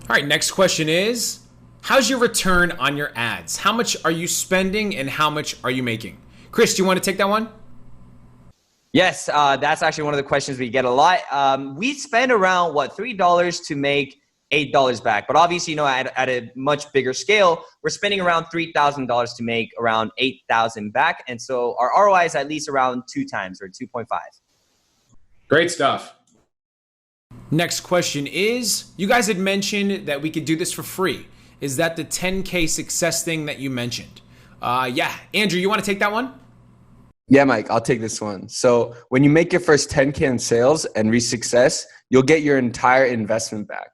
All right, next question is, how's your return on your ads? How much are you spending and how much are you making? Chris, do you want to take that one? Yes, that's actually one of the questions we get a lot. We spend around, $3 to make $8 back. But obviously, at a much bigger scale, we're spending around $3,000 to make around $8,000 back. And so our ROI is at least around 2 times or 2.5. Great stuff. Next question is, you guys had mentioned that we could do this for free. Is that the 10K success thing that you mentioned? Yeah. Andrew, you want to take that one? Yeah, Mike, I'll take this one. So when you make your first 10K in sales and reach success, you'll get your entire investment back.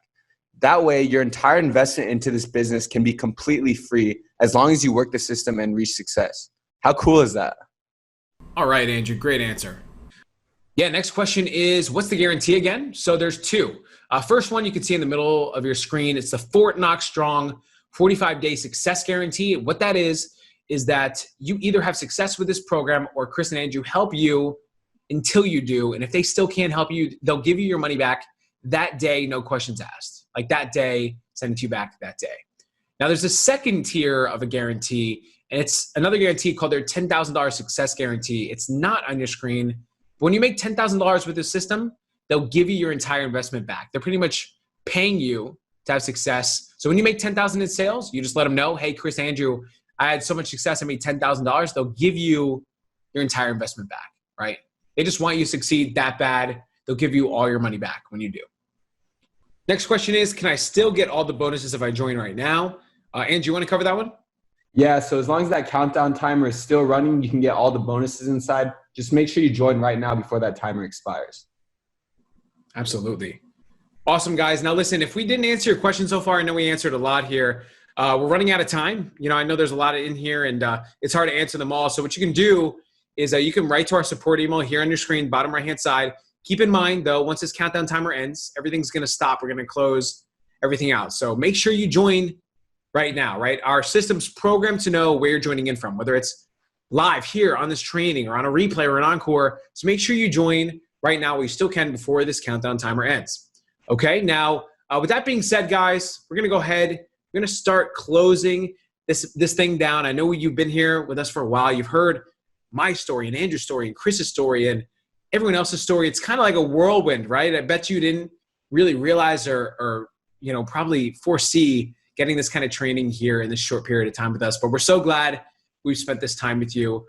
That way, your entire investment into this business can be completely free as long as you work the system and reach success. How cool is that? All right, Andrew, great answer. Yeah, next question is, what's the guarantee again? So there's two. First one you can see in the middle of your screen. It's the Fort Knox Strong 45-day success guarantee. What that is that you either have success with this program or Chris and Andrew help you until you do. And if they still can't help you, they'll give you your money back that day, no questions asked. Like that day, send it to you back that day. Now there's a second tier of a guarantee, and it's another guarantee called their $10,000 success guarantee. It's not on your screen. But when you make $10,000 with this system, they'll give you your entire investment back. They're pretty much paying you to have success. So when you make $10,000 in sales, you just let them know, hey, Chris, Andrew, I had so much success, I made $10,000. They'll give you your entire investment back, right? They just want you to succeed that bad. They'll give you all your money back when you do. Next question is, can I still get all the bonuses if I join right now? Andrew, you want to cover that one? Yeah, so as long as that countdown timer is still running, you can get all the bonuses inside. Just make sure you join right now before that timer expires. Absolutely. Awesome, guys. Now listen, if we didn't answer your question so far, I know we answered a lot here. We're running out of time. You know, I know there's a lot in here and it's hard to answer them all. So what you can do is you can write to our support email here on your screen, bottom right-hand side. Keep in mind, though, once this countdown timer ends, everything's going to stop. We're going to close everything out. So make sure you join right now, right? Our system's programmed to know where you're joining in from, whether it's live here on this training or on a replay or an encore. So make sure you join right now while you still can before this countdown timer ends. Okay, now with that being said, guys, we're going to go ahead. We're going to start closing this thing down. I know you've been here with us for a while. You've heard my story and Andrew's story and Chris's story and everyone else's story. It's kind of like a whirlwind, right? I bet you didn't really realize or you know, probably foresee getting this kind of training here in this short period of time with us. But we're so glad we've spent this time with you.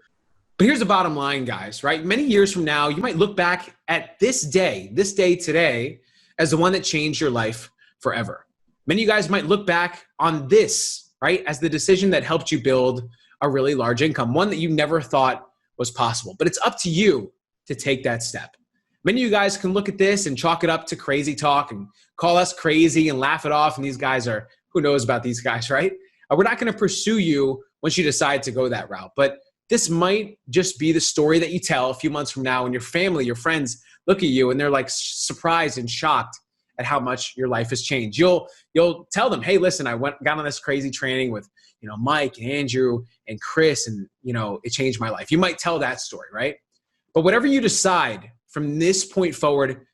But here's the bottom line, guys, right? Many years from now, you might look back at this day today, as the one that changed your life forever. Many of you guys might look back on this, right, as the decision that helped you build a really large income, one that you never thought was possible. But it's up to you to take that step. Many of you guys can look at this and chalk it up to crazy talk and call us crazy and laugh it off. And these guys are, who knows about these guys, right? We're not going to pursue you once you decide to go that route. But this might just be the story that you tell a few months from now when your family, your friends look at you and they're like surprised and shocked at how much your life has changed. You'll tell them, hey, listen, I got on this crazy training with, you know, Mike and Andrew and Chris, and, you know, it changed my life. You might tell that story, right? But whatever you decide from this point forward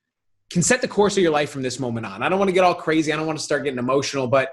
can set the course of your life from this moment on. I don't want to get all crazy. I don't want to start getting emotional, but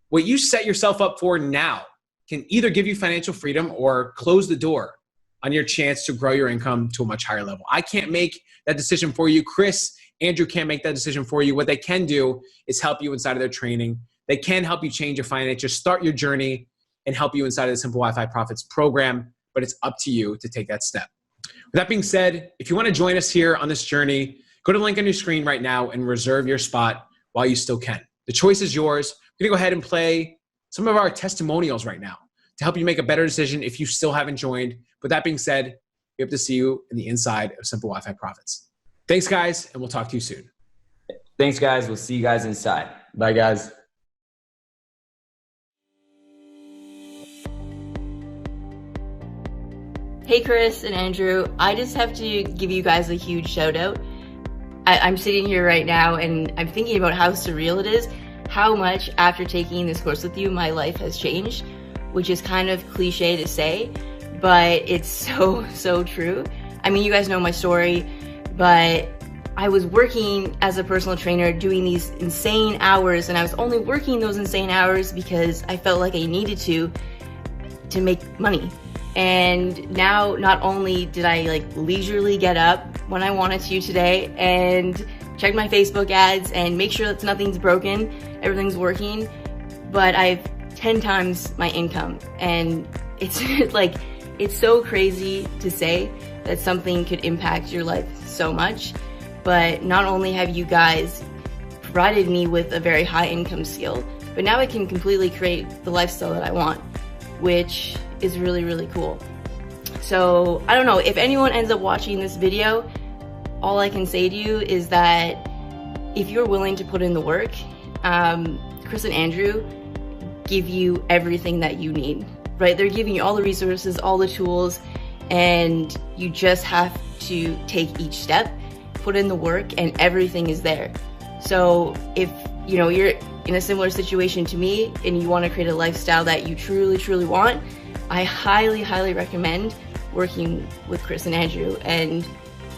what you set yourself up for now can either give you financial freedom or close the door on your chance to grow your income to a much higher level. I can't make that decision for you. Chris, Andrew can't make that decision for you. What they can do is help you inside of their training. They can help you change your finances, start your journey, and help you inside of the SimpleWifi Profits program, but it's up to you to take that step. With that being said, if you want to join us here on this journey, go to the link on your screen right now and reserve your spot while you still can. The choice is yours. We're going to go ahead and play some of our testimonials right now to help you make a better decision if you still haven't joined. With that being said, we hope to see you in the inside of SimpleWifi Profits. Thanks, guys, and we'll talk to you soon. Thanks, guys. We'll see you guys inside. Bye, guys. Hey, Chris and Andrew, I just have to give you guys a huge shout out. I'm sitting here right now and I'm thinking about how surreal it is, how much after taking this course with you, my life has changed, which is kind of cliche to say, but it's so true. I mean, you guys know my story, but I was working as a personal trainer doing these insane hours, and I was only working those insane hours because I felt like I needed to make money. And now not only did I like leisurely get up when I wanted to today and check my Facebook ads and make sure that nothing's broken, everything's working, but I've 10 times my income. And it's like, it's so crazy to say that something could impact your life so much. But not only have you guys provided me with a very high income skill, but now I can completely create the lifestyle that I want, which is really, really cool. So I don't know, if anyone ends up watching this video, all I can say to you is that if you're willing to put in the work, Chris and Andrew give you everything that you need, right? They're giving you all the resources, all the tools, and you just have to take each step, put in the work, and everything is there. So if you're in a similar situation to me and you want to create a lifestyle that you truly want, I highly recommend working with Chris and Andrew. And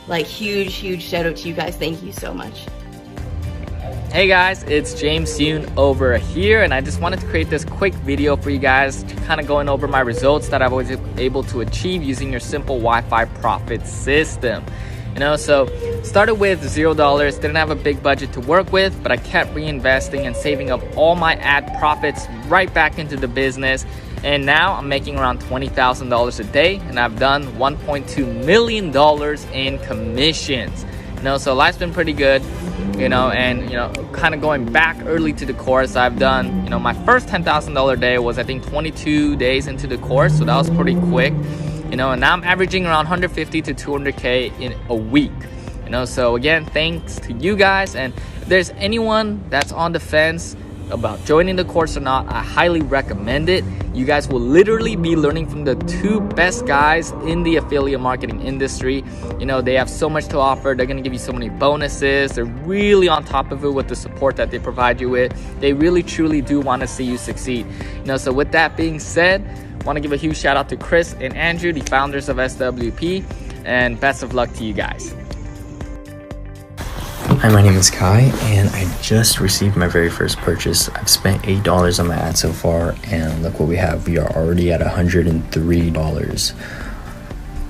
like, huge shout out to you guys. Thank you so much. Hey guys, it's James Yoon over here, and I just wanted to create this quick video for you guys to kind of going over my results that I was able to achieve using your SimpleWifi profit system. So started with $0, didn't have a big budget to work with, but I kept reinvesting and saving up all my ad profits right back into the business. And now I'm making around $20,000 a day, and I've done $1.2 million in commissions. So life's been pretty good, and kind of going back early to the course, I've done, my first $10,000 day was I think 22 days into the course, so that was pretty quick, and now I'm averaging around 150 to 200K in a week, so again, thanks to you guys. And if there's anyone that's on the fence about joining the course or not, I highly recommend it. You guys will literally be learning from the two best guys in the affiliate marketing industry. They have so much to offer. They're going to give you so many bonuses. They're really on top of it with the support that they provide you with. They really truly do want to see you succeed. So with that being said, I want to give a huge shout out to Chris and Andrew, the founders of SWP, and best of luck to you guys. Hi, my name is Kai, and I just received my very first purchase. I've spent $8 on my ad so far, and look what we have. We are already at $103.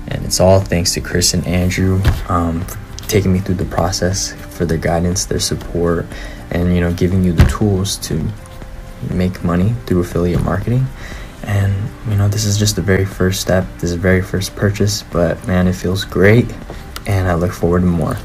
And it's all thanks to Chris and Andrew for taking me through the process, for their guidance, their support, and giving you the tools to make money through affiliate marketing. And this is just the very first step. This is the very first purchase, but man, it feels great, and I look forward to more.